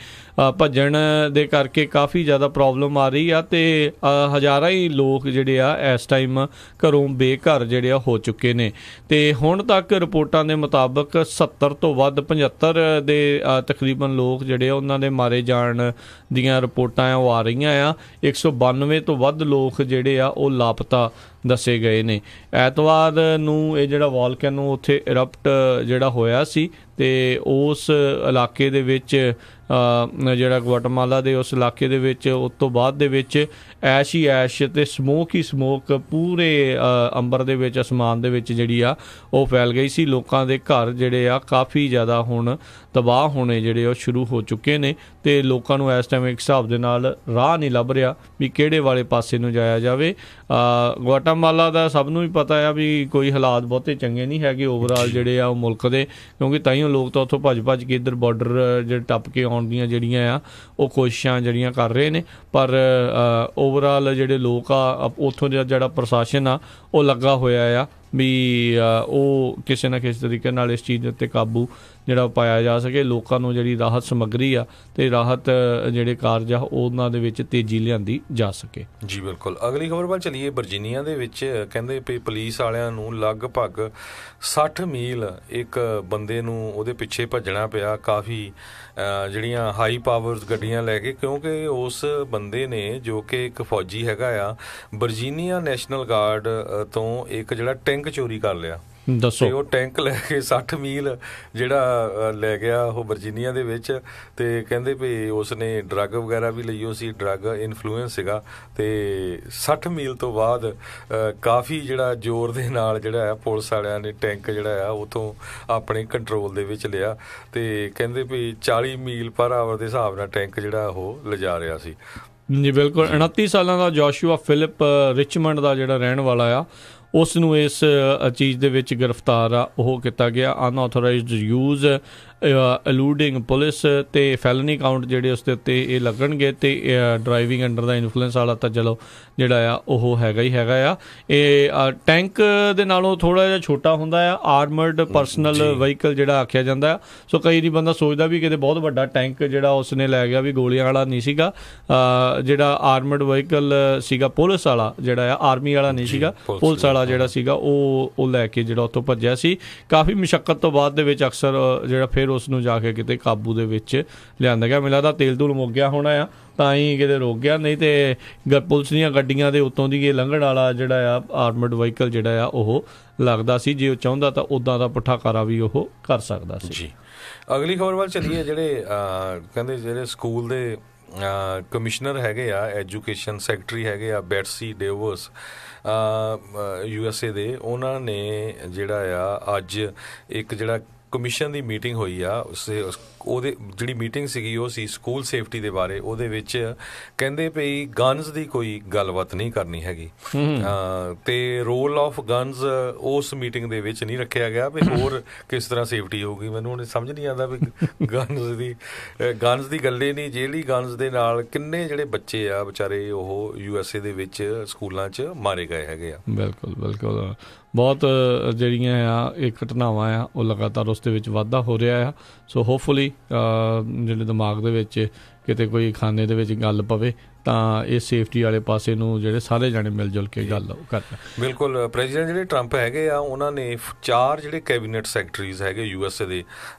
S1: ਭੱਜਣ ਦੇ ਕਰਕੇ ਕਾਫੀ ਜ਼ਿਆਦਾ ਪ੍ਰੋਬਲਮ ਆ ਰਹੀ ਆ ਤੇ ਹਜ਼ਾਰਾਂ ਹੀ ਲੋਕ ਜਿਹੜੇ ਆ ਇਸ ਟਾਈਮ ਘਰੋਂ ਬੇਘਰ ਜਿਹੜੇ ਆ ਹੋ ਚੁੱਕੇ ਨੇ। ਤੇ ਹੁਣ ਤੱਕ ਰਿਪੋਰਟਾਂ ਦੇ ਮੁਤਾਬਕ 70 ਤੋਂ ਵੱਧ 75 ਦੇ ਤਕਰੀਬਨ ਲੋਕ ਜਿਹੜੇ ਆ ਉਹਨਾਂ ਦੇ ਮਾਰੇ ਜਾਣ ਦੀਆਂ ਰਿਪੋਰਟਾਂ ਉਹ ਆ ਰਹੀਆਂ ਆ। 192 ਤੋਂ ਵੱਧ ਲੋਕ ਜਿਹੜੇ ਆ ਉਹ ਲਾਪਤਾ ਦੱਸੇ ਗਏ ਨੇ। ਐਤਵਾਰ ਨੂੰ ਇਹ ਜਿਹੜਾ ਵੋਲਕੈਨੋ ਉੱਥੇ ਇਰਪਟ ਜਿਹੜਾ ਹੋਇਆ ਸੀ ਤੇ ਉਸ ਇਲਾਕੇ ਦੇ ਵਿੱਚ ਜਿਹੜਾ ਗਵਾਟਮਾਲਾ ਦੇ ਉਸ ਇਲਾਕੇ ਦੇ ਵਿੱਚ ਉਸ ਤੋਂ ਬਾਅਦ ਦੇ ਵਿੱਚ ਐਸ਼ ਹੀ ਐਸ਼ ਤੇ ਸਮੋਕ ਹੀ ਸਮੋਕ ਪੂਰੇ ਅੰਬਰ ਦੇ ਵਿੱਚ ਅਸਮਾਨ ਦੇ ਵਿੱਚ ਜਿਹੜੀ ਆ ਉਹ ਫੈਲ ਗਈ ਸੀ। ਲੋਕਾਂ ਦੇ ਘਰ ਜਿਹੜੇ ਆ ਕਾਫੀ ਜ਼ਿਆਦਾ ਹੁਣ ਤਬਾਹ ਹੋਣੇ ਜਿਹੜੇ ਉਹ ਸ਼ੁਰੂ ਹੋ ਚੁੱਕੇ ਨੇ ਤੇ ਲੋਕਾਂ ਨੂੰ ਇਸ ਟਾਈਮ ਇੱਕ ਹਿਸਾਬ ਦੇ ਨਾਲ ਰਾਹ ਨਹੀਂ ਲੱਭ ਰਿਹਾ ਵੀ ਕਿਹੜੇ ਵਾਲੇ ਪਾਸੇ ਨੂੰ ਜਾਇਆ ਜਾਵੇ। ਗਵਾਟਮਾਲਾ ਦਾ ਸਭ ਨੂੰ ਵੀ ਪਤਾ ਆ ਵੀ ਕੋਈ ਹਾਲਾਤ ਬਹੁਤੇ ਚੰਗੇ ਨਹੀਂ ਹੈਗੇ ਓਵਰਆਲ ਜਿਹੜੇ ਆ ਉਹ ਮੁਲਕ ਦੇ, ਕਿਉਂਕਿ ਤਾਈਓ ਲੋਕ ਤਾਂ ਉੱਥੋਂ ਭੱਜ ਕੇ ਇੱਧਰ ਬਾਰਡਰ ਜਿਹੜੇ ਟੱਪ ਕੇ ਆਉਣ ਦੀਆਂ ਜਿਹੜੀਆਂ ਆ ਉਹ ਕੋਸ਼ਿਸ਼ਾਂ ਜਿਹੜੀਆਂ ਕਰ ਰਹੇ ਨੇ। ਪਰ ਓਵਰਆਲ ਜਿਹੜੇ ਲੋਕ ਆ ਉੱਥੋਂ ਦਾ ਜਿਹੜਾ ਪ੍ਰਸ਼ਾਸਨ ਆ ਉਹ ਲੱਗਾ ਹੋਇਆ ਆ ਵੀ ਉਹ ਕਿਸੇ ਨਾ ਕਿਸੇ ਤਰੀਕੇ ਨਾਲ ਇਸ ਚੀਜ਼ ਦੇ ਉੱਤੇ ਕਾਬੂ ਜਿਹੜਾ ਪਾਇਆ ਜਾ ਸਕੇ, ਲੋਕਾਂ ਨੂੰ ਜਿਹੜੀ ਰਾਹਤ ਸਮੱਗਰੀ ਆ ਤੇ ਰਾਹਤ ਜਿਹੜੇ ਕਾਰਜ ਆ ਉਹਨਾਂ ਦੇ ਵਿੱਚ ਤੇਜ਼ੀ ਲਿਆਂਦੀ ਜਾ ਸਕੇ।
S2: ਜੀ ਬਿਲਕੁਲ। ਅਗਲੀ ਖਬਰ ਵੱਲ ਚੱਲੀਏ। ਵਰਜੀਨੀਆ ਦੇ ਵਿੱਚ ਕਹਿੰਦੇ ਵੀ ਪੁਲਿਸ ਵਾਲਿਆਂ ਨੂੰ ਲਗਭਗ 60 ਮੀਲ ਇੱਕ ਬੰਦੇ ਨੂੰ ਉਹਦੇ ਪਿੱਛੇ ਭੱਜਣਾ ਪਿਆ, ਕਾਫੀ ਜਿਹੜੀਆਂ ਹਾਈ ਪਾਵਰਸ ਗੱਡੀਆਂ ਲੈ ਕੇ, ਕਿਉਂਕਿ ਉਸ ਬੰਦੇ ਨੇ ਜੋ ਕਿ ਇੱਕ ਫੌਜੀ ਹੈਗਾ ਆ ਵਰਜੀਨੀਆ ਨੈਸ਼ਨਲ ਗਾਰਡ ਤੋਂ ਇੱਕ ਜਿਹੜਾ ਟੈਂਕ ਚੋਰੀ ਕਰ ਲਿਆ।
S1: ਦੱਸੋ।
S2: ਤੇ ਉਹ ਟੈਂਕ ਲੈ ਕੇ 60 ਮੀਲ ਜਿਹੜਾ ਲੈ ਗਿਆ ਉਹ ਵਰਜੀਨੀਆ ਦੇ ਵਿੱਚ। ਤੇ ਕਹਿੰਦੇ ਵੀ ਉਸਨੇ ਡਰੱਗ ਵਗੈਰਾ ਵੀ ਲਈ, ਉਹ ਸੀ ਡਰੱਗ ਇਨਫਲੂਐਂਸ ਸੀਗਾ। ਤੇ 60 ਮੀਲ ਤੋਂ ਬਾਅਦ ਕਾਫੀ ਜਿਹੜਾ ਜ਼ੋਰ ਦੇ ਨਾਲ ਜਿਹੜਾ ਹੈ ਪੁਲਿਸ ਵਾਲਿਆਂ ਨੇ ਟੈਂਕ ਜਿਹੜਾ ਆ ਉਥੋਂ ਆਪਣੇ ਕੰਟਰੋਲ ਦੇ ਵਿੱਚ ਲਿਆ। ਤੇ ਕਹਿੰਦੇ ਵੀ 40 ਮੀਲ ਪਰ ਆਵਰ ਦੇ ਹਿਸਾਬ ਨਾਲ ਟੈਂਕ ਜਿਹੜਾ ਉਹ ਲਿਜਾ ਰਿਹਾ ਸੀ।
S1: ਜੀ ਬਿਲਕੁਲ। 29 ਸਾਲਾਂ ਦਾ ਜੋਸ਼ੂਆ ਫਿਲਿਪ ਰਿਚਮੰਡ ਦਾ ਜਿਹੜਾ ਰਹਿਣ ਵਾਲਾ ਆ ਉਸ ਨੂੰ ਇਸ ਚੀਜ਼ ਦੇ ਵਿੱਚ ਗ੍ਰਿਫਤਾਰ ਆ ਉਹ ਕੀਤਾ ਗਿਆ। ਅਨਆਥੋਰਾਈਜ਼ਡ ਯੂਜ਼, ਅਲੂਡਿੰਗ ਪੁਲਿਸ ਤੇ ਫੈਲਨੀ ਕਾਊਂਟ ਜਿਹੜੇ ਉਸ ਦੇ ਉੱਤੇ ਇਹ ਲੱਗਣਗੇ। ਤੇ ਡਰਾਈਵਿੰਗ ਅੰਡਰ ਦਾ ਇਨਫਲੂਐਂਸ ਵਾਲਾ ਤਾਂ ਚਲੋ ਜਿਹੜਾ ਆ ਉਹ ਹੈਗਾ ਹੀ ਹੈਗਾ ਆ। ਇਹ ਟੈਂਕ ਦੇ ਨਾਲੋਂ ਥੋੜ੍ਹਾ ਜਿਹਾ ਛੋਟਾ ਹੁੰਦਾ ਆ, ਆਰਮਰਡ ਪਰਸਨਲ ਵਹੀਕਲ ਜਿਹੜਾ ਆਖਿਆ ਜਾਂਦਾ ਆ। ਸੋ ਕਈ ਵਾਰੀ ਬੰਦਾ ਸੋਚਦਾ ਵੀ ਕਿਤੇ ਬਹੁਤ ਵੱਡਾ ਟੈਂਕ ਜਿਹੜਾ ਉਸਨੇ ਲੈ ਗਿਆ ਵੀ ਗੋਲੀਆਂ ਵਾਲਾ ਨਹੀਂ ਸੀਗਾ, ਜਿਹੜਾ ਆਰਮਰਡ ਵਹੀਕਲ ਸੀਗਾ ਪੁਲਿਸ ਵਾਲਾ ਜਿਹੜਾ ਆ, ਆਰਮੀ ਵਾਲਾ ਨਹੀਂ ਸੀਗਾ, ਪੁਲਿਸ ਵਾਲਾ ਜਿਹੜਾ ਸੀਗਾ ਉਹ ਲੈ ਕੇ ਜਿਹੜਾ ਉੱਥੋਂ ਭੱਜਿਆ ਸੀ। ਕਾਫੀ ਮੁਸ਼ੱਕਤ ਤੋਂ ਬਾਅਦ ਦੇ ਵਿੱਚ ਅਕਸਰ ਜਿਹੜਾ ਫਿਰ ਉਸ ਨੂੰ ਜਾ ਕੇ ਕਿਤੇ ਕਾਬੂ ਦੇ ਵਿੱਚ ਲਿਆਂਦਾ ਗਿਆ। ਮੈਨੂੰ ਲੱਗਦਾ ਤੇਲ ਤੂਲ ਮੁੱਕ ਗਿਆ ਹੋਣਾ ਆ ਤਾਂ ਹੀ ਕਿਤੇ ਰੁਕ ਗਿਆ, ਨਹੀਂ ਤੇ ਪੁਲਿਸ ਦੀਆਂ ਗੱਡੀਆਂ ਦੇ ਉੱਤੋਂ ਦੀ ਲੰਘਣ ਵਾਲਾ ਜਿਹੜਾ ਆ ਆਰਮਰਡ ਵਹੀਕਲ ਜਿਹੜਾ ਆ ਉਹ ਲੱਗਦਾ ਸੀ। ਜੇ ਉਹ ਚਾਹੁੰਦਾ ਤਾਂ ਉੱਦਾਂ ਦਾ ਪੁੱਠਾਕਾਰਾ ਵੀ ਉਹ ਕਰ ਸਕਦਾ ਸੀ।
S2: ਜੀ। ਅਗਲੀ ਖਬਰ ਵੱਲ ਚੱਲੀਏ। ਜਿਹੜੇ ਕਹਿੰਦੇ ਜਿਹੜੇ ਸਕੂਲ ਦੇ ਕਮਿਸ਼ਨਰ ਹੈਗੇ ਆ, ਐਜੂਕੇਸ਼ਨ ਸੈਕਟਰੀ ਹੈਗੇ ਆ ਬੈਟਸੀ ਡੇਵਸ USA ਦੇ, ਉਹਨਾਂ ਨੇ ਜਿਹੜਾ ਆ ਅੱਜ ਇੱਕ ਜਿਹੜਾ ਕਮਿਸ਼ਨ ਦੀ ਮੀਟਿੰਗ ਹੋਈ ਆ, ਉਹਦੇ ਜਿਹੜੀ ਮੀਟਿੰਗ ਸੀਗੀ ਉਹ ਸੀ ਸਕੂਲ ਸੇਫਟੀ ਦੇ ਬਾਰੇ। ਉਹਦੇ ਵਿੱਚ ਕਹਿੰਦੇ ਪਈ ਗਨਸ ਦੀ ਕੋਈ ਗੱਲਬਾਤ ਨਹੀਂ ਕਰਨੀ ਹੈਗੀ ਤੇ ਰੋਲ ਆਫ ਗਨਸ ਉਸ ਮੀਟਿੰਗ ਦੇ ਵਿੱਚ ਨਹੀਂ ਰੱਖਿਆ ਗਿਆ ਵੀ ਹੋਰ ਕਿਸ ਤਰ੍ਹਾਂ ਸੇਫਟੀ ਹੋਊਗੀ। ਮੈਨੂੰ ਹੁਣ ਸਮਝ ਨਹੀਂ ਆਉਂਦਾ ਵੀ ਗਨਸ ਦੀ ਗੱਲੇ ਨਹੀਂ, ਜਿਹੜੀ ਗਨਸ ਦੇ ਨਾਲ ਕਿੰਨੇ ਜਿਹੜੇ ਬੱਚੇ ਆ ਵਿਚਾਰੇ ਉਹ USA ਦੇ ਵਿੱਚ ਸਕੂਲਾਂ 'ਚ ਮਾਰੇ ਗਏ ਹੈਗੇ ਆ।
S1: ਬਿਲਕੁਲ ਬਿਲਕੁਲ। ਬਹੁਤ ਜਿਹੜੀਆਂ ਆ ਇਹ ਘਟਨਾਵਾਂ ਆ ਉਹ ਲਗਾਤਾਰ ਉਸ ਦੇ ਵਿੱਚ ਵਾਧਾ ਹੋ ਰਿਹਾ ਆ। ਸੋ ਹੋਪਫੁਲੀ ਜਿਹੜੇ ਦਿਮਾਗ ਦੇ ਵਿੱਚ ਕਿਤੇ ਕੋਈ ਖਾਨੇ ਦੇ ਵਿੱਚ ਗੱਲ ਪਵੇ ਤਾਂ ਇਹ ਸੇਫਟੀ ਵਾਲੇ ਪਾਸੇ ਨੂੰ ਜਿਹੜੇ ਸਾਰੇ ਜਾਣੇ ਮਿਲ ਜੁਲ ਕੇ ਗੱਲ ਕਰਨ।
S2: ਬਿਲਕੁਲ। ਪ੍ਰੈਜ਼ੀਡੈਂਟ ਜਿਹੜੇ ਟਰੰਪ ਹੈਗੇ ਆ ਉਹਨਾਂ ਨੇ 4 ਜਿਹੜੇ ਕੈਬਨਿਟ ਸੈਕਟਰੀਜ਼ ਹੈਗੇ USA ਦੇ,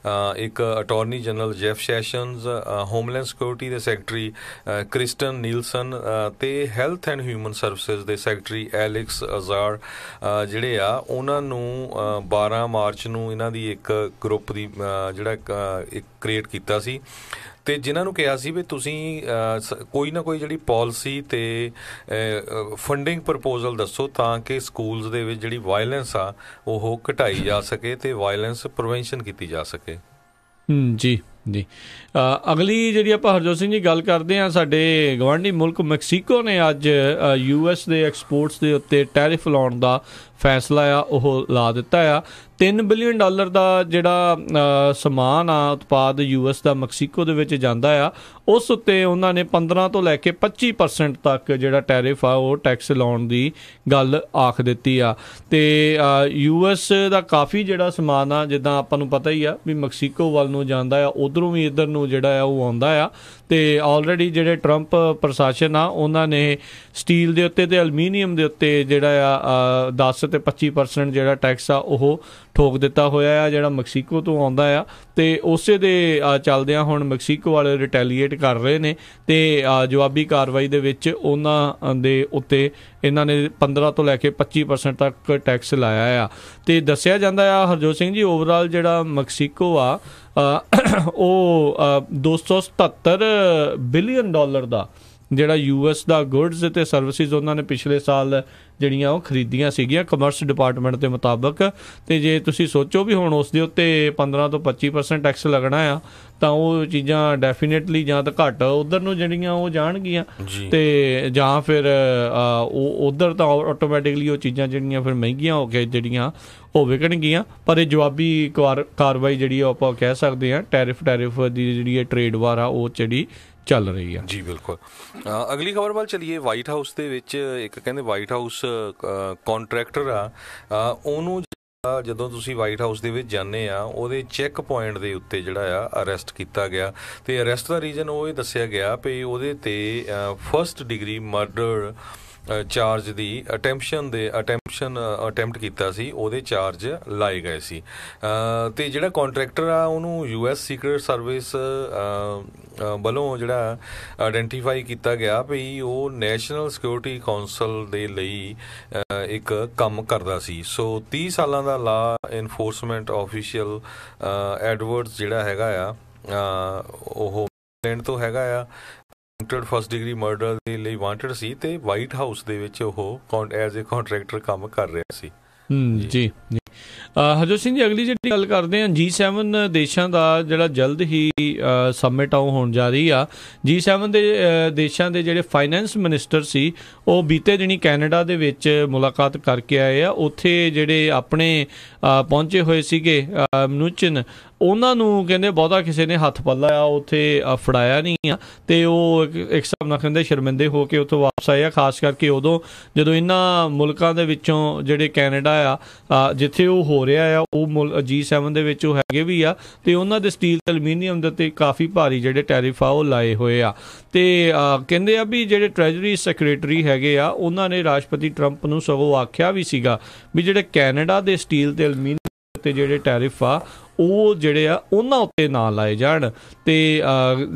S2: ਇੱਕ attorney general Jeff sessions, homeland security ਦੇ ਸੈਕਟਰੀ ਕ੍ਰਿਸਟਨ ਨੀਲਸਨ ਤੇ ਹੈਲਥ ਐਂਡ ਹਿਊਮਨ ਸਰਵਿਸਿਜ਼ ਦੇ ਸੈਕਟਰੀ ਐਲੈਕਸ ਅਜ਼ਾਰ ਜਿਹੜੇ ਆ ਉਹਨਾਂ ਨੂੰ 12 ਮਾਰਚ ਨੂੰ ਇਹਨਾਂ ਦੀ ਇੱਕ ਗਰੁੱਪ ਦੀ ਜਿਹੜਾ ਇੱਕ ਕ੍ਰੀਏਟ ਕੀਤਾ ਸੀ ਤੇ ਜਿਨ੍ਹਾਂ ਨੂੰ ਕਿਹਾ ਸੀ ਵੀ ਤੁਸੀਂ ਕੋਈ ਨਾ ਕੋਈ ਜਿਹੜੀ ਪਾਲਿਸੀ ਤੇ ਫੰਡਿੰਗ ਪ੍ਰਪੋਜ਼ਲ ਦੱਸੋ ਤਾਂ ਕਿ ਸਕੂਲਸ ਦੇ ਵਿੱਚ ਜਿਹੜੀ ਵਾਇਲੈਂਸ ਆ ਉਹ ਘਟਾਈ ਜਾ ਸਕੇ ਤੇ ਵਾਇਲੈਂਸ ਪ੍ਰੀਵੈਂਸ਼ਨ ਕੀਤੀ ਜਾ ਸਕੇ।
S1: ਜੀ ਜੀ ਅਗਲੀ ਜਿਹੜੀ ਆਪਾਂ ਹਰਜੋਤ ਸਿੰਘ ਜੀ ਗੱਲ ਕਰਦੇ ਹਾਂ, ਸਾਡੇ ਗਵਾਂਢੀ ਮੁਲਕ ਮੈਕਸੀਕੋ ਨੇ ਅੱਜ US ਦੇ ਐਕਸਪੋਰਟਸ ਦੇ ਉੱਤੇ ਟੈਰਿਫ ਲਾਉਣ ਦਾ ਫੈਸਲਾ ਆ ਉਹ ਲਾ ਦਿੱਤਾ ਆ। $3 ਬਿਲੀਅਨ ਦਾ ਜਿਹੜਾ ਸਮਾਨ ਆ ਉਤਪਾਦ US ਦਾ ਮੈਕਸੀਕੋ ਦੇ ਵਿੱਚ ਜਾਂਦਾ ਆ, ਉਸ ਉੱਤੇ ਉਹਨਾਂ ਨੇ 15 ਤੋਂ ਲੈ ਕੇ 25% ਤੱਕ ਜਿਹੜਾ ਟੈਰਿਫ ਆ ਉਹ ਟੈਕਸ ਲਾਉਣ ਦੀ ਗੱਲ ਆਖ ਦਿੱਤੀ ਆ। ਤੇ US ਦਾ ਕਾਫੀ ਜਿਹੜਾ ਸਮਾਨ ਆ, ਜਿੱਦਾਂ ਆਪਾਂ ਨੂੰ ਪਤਾ ਹੀ ਆ ਵੀ ਮੈਕਸੀਕੋ ਵੱਲ ਨੂੰ ਜਾਂਦਾ ਆ, ਉਧਰੋਂ ਵੀ ਇੱਧਰ ਨੂੰ ਜਿਹੜਾ ਆ ਉਹ ਆਉਂਦਾ ਆ। ਤੇ ਆਲਰੇਡੀ ਜਿਹੜੇ ਟਰੰਪ ਪ੍ਰਸ਼ਾਸਨ ਆ ਉਹਨਾਂ ਨੇ ਸਟੀਲ ਦੇ ਉੱਤੇ ਤੇ ਐਲੂਮੀਨੀਅਮ ਦੇ ਉੱਤੇ ਜਿਹੜਾ ਆ 10 ਤੇ 25% ਜਿਹੜਾ ਟੈਕਸ ਆ ਉਹ ਠੋਕ ਦਿੱਤਾ ਹੋਇਆ ਆ, ਜਿਹੜਾ ਮੈਕਸੀਕੋ ਤੋਂ ਆਉਂਦਾ ਆ। ਤੇ ਉਸੇ ਦੇ ਚੱਲਦਿਆਂ ਹੁਣ ਮੈਕਸੀਕੋ ਵਾਲੇ ਰਿਟੈਲੀਏਟ ਕਰ ਰਹੇ ਨੇ ਤੇ ਜਵਾਬੀ ਕਾਰਵਾਈ ਦੇ ਵਿੱਚ ਉਹਨਾਂ ਦੇ ਉੱਤੇ ਇਹਨਾਂ ਨੇ 15 ਤੋਂ ਲੈ ਕੇ 25% ਤੱਕ ਟੈਕਸ ਲਾਇਆ ਆ। ਤੇ ਦੱਸਿਆ ਜਾਂਦਾ ਆ ਹਰਜੋਤ ਸਿੰਘ ਜੀ, ਓਵਰਆਲ ਜਿਹੜਾ ਮੈਕਸੀਕੋ ਆ ਉਹ $277 ਬਿਲੀਅਨ ਦਾ ਜਿਹੜਾ US ਦਾ ਗੁੱਡਸ ਤੇ ਸਰਵਿਸਿਜ਼ ਉਹਨਾਂ ਨੇ ਪਿਛਲੇ ਸਾਲ ਜਿਹੜੀਆਂ ਉਹ ਖਰੀਦੀਆਂ ਸੀਗੀਆਂ ਕਮਰਸ ਡਿਪਾਰਟਮੈਂਟ ਦੇ ਮੁਤਾਬਕ। ਤੇ ਜੇ ਤੁਸੀਂ ਸੋਚੋ ਵੀ ਹੁਣ ਉਸ ਦੇ ਉੱਤੇ 15 ਤੋਂ 25% ਟੈਕਸ ਲੱਗਣਾ ਆ, ਤਾਂ ਉਹ ਚੀਜ਼ਾਂ ਡੈਫੀਨੇਟਲੀ ਜਾਂ ਤਾਂ ਘੱਟ ਉਧਰ ਨੂੰ ਜਿਹੜੀਆਂ ਉਹ ਜਾਣਗੀਆਂ ਤੇ ਜਾਂ ਫਿਰ ਉਹ ਉਧਰ ਤਾਂ ਆਟੋਮੈਟਿਕਲੀ ਉਹ ਚੀਜ਼ਾਂ ਜਿਹੜੀਆਂ ਫਿਰ ਮਹਿੰਗੀਆਂ ਹੋ ਕੇ ਜਿਹੜੀਆਂ ਉਹ ਵਿਕਣਗੀਆਂ। ਪਰ ਇਹ ਜਵਾਬੀ ਕਾਰਵਾਈ ਜਿਹੜੀ ਆਪਾਂ ਕਹਿ ਸਕਦੇ ਹਾਂ ਟੈਰਿਫ ਦੀ ਜਿਹੜੀ ਇਹ ਟ੍ਰੇਡ ਵਾਰ ਆ ਉਹ ਜਿਹੜੀ ਚੱਲ ਰਹੀ ਆ।
S2: ਜੀ ਬਿਲਕੁਲ। ਅਗਲੀ ਖਬਰ ਵੱਲ ਚਲੀਏ। ਵਾਈਟ ਹਾਊਸ ਦੇ ਵਿੱਚ ਇੱਕ ਕਹਿੰਦੇ ਵਾਈਟ ਹਾਊਸ ਕੰਟਰੈਕਟਰ ਆ, ਉਹਨੂੰ ਜਦੋਂ ਤੁਸੀਂ ਵਾਈਟ ਹਾਊਸ ਦੇ ਵਿੱਚ ਜਾਂਦੇ ਆ ਉਹਦੇ ਚੈੱਕ ਪੁਆਇੰਟ ਦੇ ਉੱਤੇ ਜਿਹੜਾ ਆ ਅਰੈਸਟ ਕੀਤਾ ਗਿਆ। ਤੇ ਅਰੈਸਟ ਦਾ ਰੀਜ਼ਨ ਉਹ ਇਹ ਦੱਸਿਆ ਗਿਆ ਵੀ ਉਹਦੇ ਤੇ 1st ਡਿਗਰੀ ਮਰਡਰ ਚਾਰਜ ਦੀ ਅਟੈਂਪਟ ਕੀਤਾ ਸੀ, ਉਹਦੇ ਚਾਰਜ ਲਾਏ ਗਏ ਸੀ। ਤੇ ਜਿਹੜਾ ਕੰਟਰੈਕਟਰ ਆ ਉਹਨੂੰ US ਸੀਕ੍ਰੇਟ ਸਰਵਿਸ ਵੱਲੋਂ ਜਿਹੜਾ ਆਇਡੈਂਟੀਫਾਈ ਕੀਤਾ ਗਿਆ ਵੀ ਉਹ ਨੈਸ਼ਨਲ ਸਿਕਿਉਰਿਟੀ ਕਾਉਂਸਲ ਦੇ ਲਈ ਇੱਕ ਕੰਮ ਕਰਦਾ ਸੀ। ਸੋ 30 ਸਾਲਾਂ ਦਾ ਲਾ ਇਨਫੋਰਸਮੈਂਟ ਆਫੀਸ਼ੀਅਲ ਐਡਵਰਡਸ ਜਿਹੜਾ ਹੈਗਾ ਆ ਉਹ ਇੰਗਲੈਂਡ ਤੋਂ ਹੈਗਾ ਆ। 1st ਡਿਗਰੀ ਮਰਡਰ ਦੇ ਲਈ ਵਾਂਟਡ ਸੀ ਤੇ ਵਾਈਟ ਹਾਊਸ ਦੇ ਵਿੱਚ ਉਹ ਐਜ਼ ਏ ਕੰਟਰੈਕਟਰ ਕੰਮ ਕਰ ਰਿਹਾ ਸੀ।
S1: ਜੀ ਹਰਜੋਤ ਸਿੰਘ ਜੀ, ਅਗਲੀ ਜਿਹੜੀ ਗੱਲ ਕਰਦੇ ਹਾਂ, G7 ਦੇਸ਼ਾਂ ਦਾ ਜਿਹੜਾ ਜਲਦ ਹੀ ਸਮਿਟ ਆਉ ਹੋਣ ਜਾ ਰਹੀ ਆ। G7 ਦੇ ਦੇਸ਼ਾਂ ਦੇ ਜਿਹੜੇ ਫਾਈਨੈਂਸ ਮਿਨਿਸਟਰ ਸੀ ਉਹ ਬੀਤੇ ਦਿਨੀ ਕੈਨੇਡਾ ਦੇ ਵਿੱਚ ਮੁਲਾਕਾਤ ਕਰਕੇ ਆਏ ਆ। ਉੱਥੇ ਜਿਹੜੇ ਆਪਣੇ ਪਹੁੰਚੇ ਹੋਏ ਸੀਗੇ ਮਨੂਚਨ, ਉਹਨਾਂ ਨੂੰ ਕਹਿੰਦੇ ਬਹੁਤਾ ਕਿਸੇ ਨੇ ਹੱਥ ਪੱਲਾ ਆ ਉੱਥੇ ਫੜਾਇਆ ਨਹੀਂ ਆ ਤੇ ਉਹ ਇੱਕ ਹਿਸਾਬ ਨਾਲ ਕਹਿੰਦੇ ਸ਼ਰਮਿੰਦੇ ਹੋ ਕੇ ਉੱਥੋਂ ਵਾਪਸ ਆਏ ਆ। ਖਾਸ ਕਰਕੇ ਉਦੋਂ ਜਦੋਂ ਇਹਨਾਂ ਮੁਲਕਾਂ ਦੇ ਵਿੱਚੋਂ ਜਿਹੜੇ ਕੈਨੇਡਾ ਆ ਜਿੱਥੇ ਉਹ ਹੋ ਰਿਹਾ ਆ ਉਹ G7 ਦੇ ਵਿੱਚ ਉਹ ਹੈਗੇ ਵੀ ਆ ਤੇ ਉਹਨਾਂ ਦੇ ਸਟੀਲ ਤੇ ਐਲੂਮੀਨੀਅਮ ਦੇ ਉੱਤੇ ਕਾਫੀ ਭਾਰੀ ਜਿਹੜੇ ਟੈਰਿਫ ਆ ਉਹ ਲਾਏ ਹੋਏ ਆ। ਤੇ ਕਹਿੰਦੇ ਆ ਵੀ ਜਿਹੜੇ ਟ੍ਰੈਜਰੀ ਸੈਕਟਰੀ ਹੈਗੇ ਆ ਉਹਨਾਂ ਨੇ ਰਾਸ਼ਟਰਪਤੀ ਟਰੰਪ ਨੂੰ ਸਗੋਂ ਆਖਿਆ ਵੀ ਸੀਗਾ ਵੀ ਜਿਹੜੇ ਕੈਨੇਡਾ ਦੇ ਸਟੀਲ ਤੇ ਐਲੂਮੀਨੀਅਮ ਤੇ ਜਿਹੜੇ ਟੈਰਿਫ ਆ ਉਹ ਜਿਹੜੇ ਆ ਉਹਨਾਂ ਉੱਤੇ ਨਾ ਲਾਏ ਜਾਣ। ਤੇ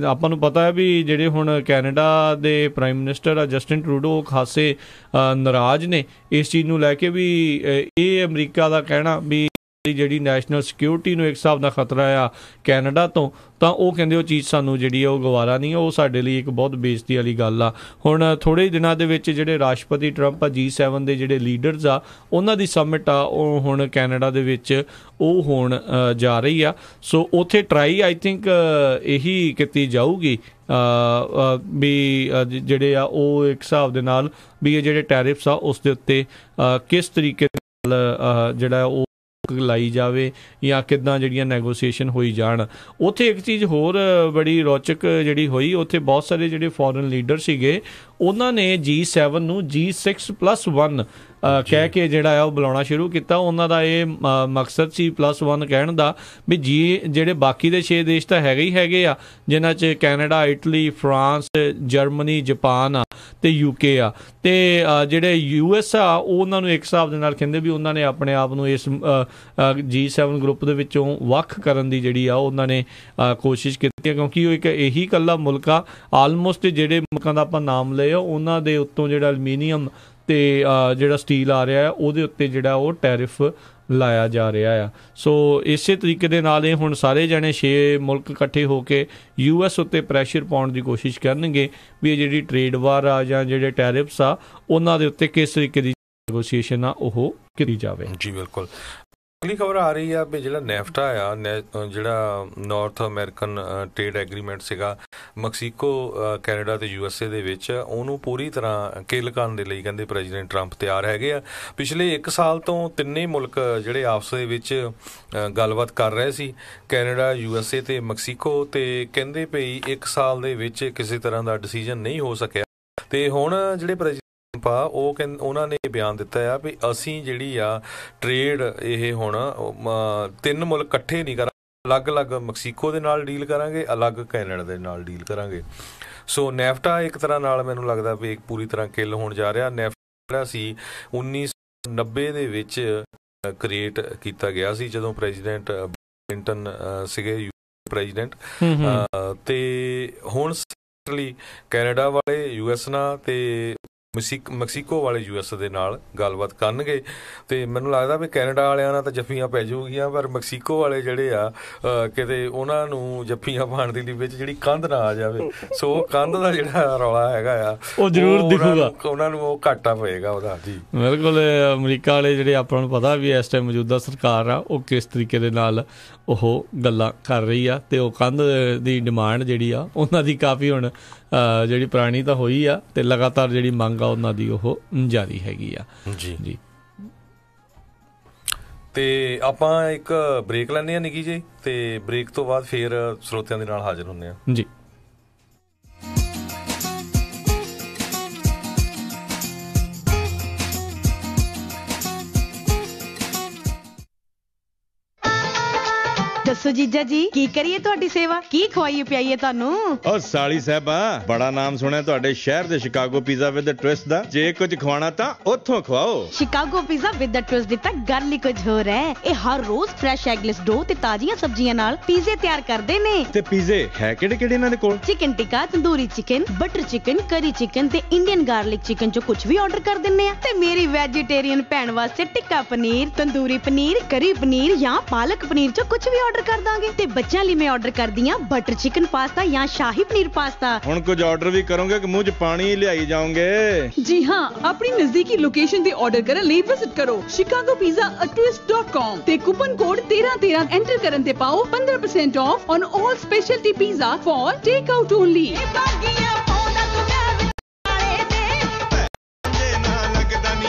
S1: ਆਪਾਂ ਨੂੰ ਪਤਾ ਹੈ ਵੀ ਜਿਹੜੇ ਹੁਣ ਕੈਨੇਡਾ ਦੇ ਪ੍ਰਾਈਮ ਮਿਨਿਸਟਰ ਆ ਜਸਟਿਨ ਟਰੂਡੋ ਖਾਸੇ ਨਾਰਾਜ਼ ਨੇ ਇਸ ਚੀਜ਼ ਨੂੰ ਲੈ ਕੇ ਵੀ ਇਹ ਅਮਰੀਕਾ ਦਾ ਕਹਿਣਾ ਵੀ ਜਿਹੜੀ ਨੈਸ਼ਨਲ ਸਿਕਿਉਰਿਟੀ ਨੂੰ ਇੱਕ ਹਿਸਾਬ ਦਾ ਖਤਰਾ ਆ ਕੈਨੇਡਾ ਤੋਂ, ਤਾਂ ਉਹ ਕਹਿੰਦੇ ਉਹ ਚੀਜ਼ ਸਾਨੂੰ ਜਿਹੜੀ ਆ ਉਹ ਗਵਾਰਾ ਨਹੀਂ, ਉਹ ਸਾਡੇ ਲਈ ਇੱਕ ਬਹੁਤ ਬੇਇੱਜ਼ਤੀ ਵਾਲੀ ਗੱਲ ਆ। ਹੁਣ ਥੋੜ੍ਹੇ ਦਿਨਾਂ ਦੇ ਵਿੱਚ ਜਿਹੜੇ ਰਾਸ਼ਟਰਪਤੀ ਟਰੰਪ ਆ G7 ਦੇ ਜਿਹੜੇ ਲੀਡਰਸ ਆ ਉਹਨਾਂ ਦੀ ਸਮਿਟ ਆ ਉਹ ਹੁਣ ਕੈਨੇਡਾ ਦੇ ਵਿੱਚ ਉਹ ਹੋਣ ਜਾ ਰਹੀ ਆ। ਸੋ ਉੱਥੇ ਟਰਾਈ ਆਈ ਥਿੰਕ ਇਹੀ ਕੀਤੀ ਜਾਊਗੀ ਵੀ ਜਿਹੜੇ ਆ ਉਹ ਇੱਕ ਹਿਸਾਬ ਦੇ ਨਾਲ ਵੀ ਇਹ ਜਿਹੜੇ ਟੈਰਿਫਸ ਆ ਉਸ ਦੇ ਉੱਤੇ ਕਿਸ ਤਰੀਕੇ ਨਾਲ ਜਿਹੜਾ ਉਹ ਲਾਈ ਜਾਵੇ ਜਾਂ ਕਿੱਦਾਂ ਜਿਹੜੀਆਂ ਨੈਗੋਸੀਏਸ਼ਨ ਹੋਈ ਜਾਣ। ਉੱਥੇ ਇੱਕ ਚੀਜ਼ ਹੋਰ ਬੜੀ ਰੌਚਕ ਜਿਹੜੀ ਹੋਈ, ਉੱਥੇ ਬਹੁਤ ਸਾਰੇ ਜਿਹੜੇ ਫੋਰਨ ਲੀਡਰ ਸੀਗੇ ਉਹਨਾਂ ਨੇ G7 ਨੂੰ G6+1 ਕਹਿ ਕੇ ਜਿਹੜਾ ਆ ਉਹ ਬੁਲਾਉਣਾ ਸ਼ੁਰੂ ਕੀਤਾ। ਉਹਨਾਂ ਦਾ ਇਹ ਮਕਸਦ ਸੀ +1 ਕਹਿਣ ਦਾ ਵੀ ਜਿਹੜੇ ਬਾਕੀ ਦੇ 6 ਦੇਸ਼ ਤਾਂ ਹੈਗੇ ਹੀ ਹੈਗੇ ਆ ਜਿਨ੍ਹਾਂ 'ਚ Canada, Italy, France, Germany, Japan ਆ ਤੇ UK ਆ ਤੇ ਜਿਹੜੇ US ਆ ਉਹਨਾਂ ਨੂੰ ਇੱਕ ਹਿਸਾਬ ਦੇ ਨਾਲ ਕਹਿੰਦੇ ਵੀ ਉਹਨਾਂ ਨੇ ਆਪਣੇ ਆਪ ਨੂੰ ਇਸ G7 ਗਰੁੱਪ ਦੇ ਵਿੱਚੋਂ ਵੱਖ ਕਰਨ ਦੀ ਜਿਹੜੀ ਆ ਉਹਨਾਂ ਨੇ ਕੋਸ਼ਿਸ਼ ਕੀਤੀ, ਕਿਉਂਕਿ ਉਹ ਇੱਕ ਇਹੀ ਇਕੱਲਾ ਮੁਲਕ ਆ ਆਲਮੋਸਟ ਜਿਹੜੇ ਮੁਲਕਾਂ ਦਾ ਆਪਾਂ ਨਾਮ ਲਏ ਆ ਉਹਨਾਂ ਦੇ ਉੱਤੋਂ ਜਿਹੜਾ ਐਲੂਮੀਨੀਅਮ ਤੇ ਜਿਹੜਾ ਸਟੀਲ ਆ ਰਿਹਾ ਉਹਦੇ ਉੱਤੇ ਜਿਹੜਾ ਉਹ ਟੈਰਿਫ ਲਾਇਆ ਜਾ ਰਿਹਾ ਆ। ਸੋ ਇਸੇ ਤਰੀਕੇ ਦੇ ਨਾਲ ਇਹ ਹੁਣ ਸਾਰੇ ਜਣੇ 6 ਮੁਲਕ ਇਕੱਠੇ ਹੋ ਕੇ US ਉੱਤੇ ਪ੍ਰੈਸ਼ਰ ਪਾਉਣ ਦੀ ਕੋਸ਼ਿਸ਼ ਕਰਨਗੇ ਵੀ ਇਹ ਜਿਹੜੀ ਟ੍ਰੇਡ ਵਾਰ ਆ ਜਾਂ ਜਿਹੜੇ ਟੈਰਿਫਸ ਆ ਉਹਨਾਂ ਦੇ ਉੱਤੇ ਕਿਸ ਤਰੀਕੇ ਦੀ ਨੈਗੋਸ਼ੀਏਸ਼ਨ ਆ ਉਹ ਕੀਤੀ ਜਾਵੇ।
S2: ਜੀ ਬਿਲਕੁਲ। ਅਗਲੀ ਖਬਰ ਆ ਰਹੀ ਆ ਵੀ ਜਿਹੜਾ ਨੈਫਟਾ ਆ ਜਿਹੜਾ ਨਾਰਥ ਅਮਰੀਕਨ ਟ੍ਰੇਡ ਐਗਰੀਮੈਂਟ ਸੀਗਾ ਮੈਕਸੀਕੋ, ਕੈਨੇਡਾ ਤੇ USA ਦੇ ਵਿੱਚ, ਉਹਨੂੰ ਪੂਰੀ ਤਰ੍ਹਾਂ ਕਿੱਲ ਕਰਨ ਦੇ ਲਈ ਕਹਿੰਦੇ ਪ੍ਰੈਜ਼ੀਡੈਂਟ ਟਰੰਪ ਤਿਆਰ ਹੈਗੇ ਆ। ਪਿਛਲੇ 1 ਸਾਲ ਤੋਂ ਤਿੰਨੇ ਮੁਲਕ ਜਿਹੜੇ ਆਪਸ ਦੇ ਵਿੱਚ ਗੱਲਬਾਤ ਕਰ ਰਹੇ ਸੀ, ਕੈਨੇਡਾ, USA ਤੇ ਮੈਕਸੀਕੋ, ਤੇ ਕਹਿੰਦੇ ਪਈ 1 ਸਾਲ ਦੇ ਵਿੱਚ ਕਿਸੇ ਤਰ੍ਹਾਂ ਦਾ ਡਿਸੀਜਨ ਨਹੀਂ ਹੋ ਸਕਿਆ। ਤੇ ਹੁਣ ਜਿਹੜੇ ਉਹ ਉਹਨਾਂ ਨੇ ਬਿਆਨ ਦਿੱਤਾ ਆ ਵੀ ਅਸੀਂ ਜਿਹੜੀ ਆ ਟ੍ਰੇਡ ਇਹ ਹੁਣ 3 ਮੁਲਕ ਇਕੱਠੇ ਨਹੀਂ ਕਰਾਂਗੇ, ਅਲੱਗ-ਅਲੱਗ ਮੈਕਸੀਕੋ ਦੇ ਨਾਲ ਡੀਲ ਕਰਾਂਗੇ, ਅਲੱਗ ਕੈਨੇਡਾ ਦੇ ਨਾਲ ਡੀਲ ਕਰਾਂਗੇ। ਸੋ ਨੈਫਟਾ ਇੱਕ ਤਰ੍ਹਾਂ ਨਾਲ ਮੈਨੂੰ ਲੱਗਦਾ ਵੀ ਇੱਕ ਪੂਰੀ ਤਰ੍ਹਾਂ ਕਿੱਲ ਹੋਣ ਜਾ ਰਿਹਾ। ਨੈਫਟਾ ਜਿਹੜਾ ਸੀ 1990 ਦੇ ਵਿੱਚ ਕ੍ਰੀਏਟ ਕੀਤਾ ਗਿਆ ਸੀ ਜਦੋਂ ਪ੍ਰੈਜ਼ੀਡੈਂਟ ਕਲਿੰਟਨ ਸੀਗੇ ਪ੍ਰੈਜ਼ੀਡੈਂਟ, ਤੇ ਹੁਣ ਕੈਨੇਡਾ ਵਾਲੇ US ਨਾਲ ਤੇ ਮੈਕਸੀਕੋ ਵਾਲੇ US ਦੇ ਨਾਲ ਗੱਲਬਾਤ ਕਰਨਗੇ। ਤੇ ਮੈਨੂੰ ਲੱਗਦਾ ਵੀ ਕੈਨੇਡਾ ਵਾਲਿਆਂ ਨਾਲ ਤਾਂ ਜੱਫੀਆਂ ਪੈ ਜਾਊਗੀਆਂ, ਪਰ ਮੈਕਸੀਕੋ ਵਾਲੇ ਜਿਹੜੇ ਆ ਕਿਤੇ ਉਹਨਾਂ ਨੂੰ ਜੱਫੀਆਂ ਪਾਉਣ ਦੀ ਵਿੱਚ ਜਿਹੜੀ ਕੰਧ ਨਾ ਆ ਜਾਵੇ। ਸੋ ਕੰਧ ਦਾ ਜਿਹੜਾ ਰੌਲਾ ਹੈਗਾ ਆ
S1: ਉਹ ਜ਼ਰੂਰ ਦਿਖੂਗਾ,
S2: ਉਹਨਾਂ ਨੂੰ ਉਹ ਘਾਟਾ ਪਏਗਾ ਉਹਦਾ। ਜੀ
S1: ਬਿਲਕੁਲ। ਅਮਰੀਕਾ ਵਾਲੇ ਜਿਹੜੇ ਆਪਾਂ ਨੂੰ ਪਤਾ ਵੀ ਇਸ ਟਾਈਮ ਮੌਜੂਦਾ ਸਰਕਾਰ ਆ ਉਹ ਕਿਸ ਤਰੀਕੇ ਦੇ ਨਾਲ ਉਹ ਗੱਲਾਂ ਕਰ ਰਹੀ ਆ, ਤੇ ਉਹ ਕੰਧ ਦੀ ਡਿਮਾਂਡ ਜਿਹੜੀ ਆ ਉਹਨਾਂ ਦੀ ਕਾਫੀ ਹੁਣ ਜਿਹੜੀ ਪੁਰਾਣੀ ਤਾਂ ਹੋਈ ਆ ਤੇ ਲਗਾਤਾਰ ਜਿਹੜੀ ਮੰਗ ਆ ਉਹਨਾਂ ਦੀ ਉਹ ਜਾਰੀ ਹੈਗੀ ਆ।
S2: ਜੀ ਜੀ। ਤੇ ਆਪਾਂ ਇੱਕ ਬ੍ਰੇਕ ਲੈਂਦੇ ਹਾਂ ਨਿੱਕੀ ਜੀ, ਤੇ ਬ੍ਰੇਕ ਤੋਂ ਬਾਅਦ ਫੇਰ ਸਰੋਤਿਆਂ ਦੇ ਨਾਲ ਹਾਜ਼ਰ ਹੁੰਦੇ ਹਾਂ
S1: ਜੀ।
S6: ਦੱਸੋ ਜੀਜਾ ਜੀ, ਕੀ ਕਰੀਏ ਤੁਹਾਡੀ ਸੇਵਾ? ਕੀ ਖਵਾਈਏ ਪਿਆਈਏ ਤੁਹਾਨੂੰ?
S7: ਓ ਸਾਲੀ ਸਾਹਿਬਾ, ਬੜਾ ਨਾਮ ਸੁਣਿਆ ਤੁਹਾਡੇ ਸ਼ਹਿਰ ਦੇ ਸ਼ਿਕਾਗੋ ਪੀਜ਼ਾ ਵਿਦ ਟਵਿਸਟ ਦਾ। ਜੇ ਕੁਝ ਖਵਾਣਾ ਤਾਂ ਉੱਥੋਂ ਖਵਾਓ।
S6: ਸ਼ਿਕਾਗੋ ਪੀਜ਼ਾ ਵਿਦ ਟਵਿਸਟ ਦੀ ਤਾਂ ਗੱਲ ਹੀ ਕੁਝ ਹੋਰ ਹੈ। ਇਹ ਹਰ ਰੋਜ਼ ਫਰੈਸ਼ ਐਗਲੈਸ ਡੋ ਤੇ ਤਾਜ਼ੀਆਂ ਸਬਜ਼ੀਆਂ ਨਾਲ ਪੀਜ਼ੇ ਤਿਆਰ ਕਰਦੇ ਨੇ।
S7: ਤੇ ਪੀਜ਼ੇ ਹੈ ਕਿਹੜੇ ਇਹਨਾਂ ਦੇ ਕੋਲ?
S6: ਚਿਕਨ ਟਿੱਕਾ, ਤੰਦੂਰੀ ਚਿਕਨ, ਬਟਰ ਚਿਕਨ, ਕਰੀ ਚਿਕਨ ਤੇ ਇੰਡੀਅਨ ਗਾਰਲਿਕ ਚਿਕਨ ਚੋਂ ਕੁਝ ਵੀ ਆਰਡਰ ਕਰ ਦਿੰਨੇ ਆ। ਤੇ ਮੇਰੀ ਵੈਜੀਟੇਰੀਅਨ ਭੈਣ ਵਾਸਤੇ ਟਿੱਕਾ ਪਨੀਰ, ਤੰਦੂਰੀ ਪਨੀਰ, ਕਰੀ ਪਨੀਰ ਜਾਂ ਪਾਲਕ ਪਨੀਰ ਚੋਂ ਕੁਝ ਵੀ ਆਰਡਰ ਕਰ ਦਾਂਗੇ। ਤੇ ਬੱਚਿਆਂ ਲਈ ਮੈਂ ਆਰਡਰ ਕਰਦੀ ਆ ਬਟਰ ਚਿਕਨ ਪਾਸਤਾ ਜਾਂ ਸ਼ਾਹੀ ਪਨੀਰ ਪਾਸਤਾ।
S7: ਹੁਣ ਕੁਝ ਆਰਡਰ ਵੀ ਕਰੋਗੇ ਕਿ ਮੂੰਹ 'ਚ ਪਾਣੀ ਲਿਆਈ ਜਾਓਗੇ?
S8: ਜੀ ਹਾਂ, ਆਪਣੀ ਨਜ਼ਦੀਕੀ ਲੋਕੇਸ਼ਨ ਤੇ ਆਰਡਰ ਕਰਨ ਲਈ ਵਿਜ਼ਿਟ ਕਰੋ chicagopizza@twist.com ਤੇ ਕੂਪਨ ਕੋਡ 1313 ਐਂਟਰ ਕਰਨ ਤੇ ਪਾਓ 15% off on all specialty pizza for take out only.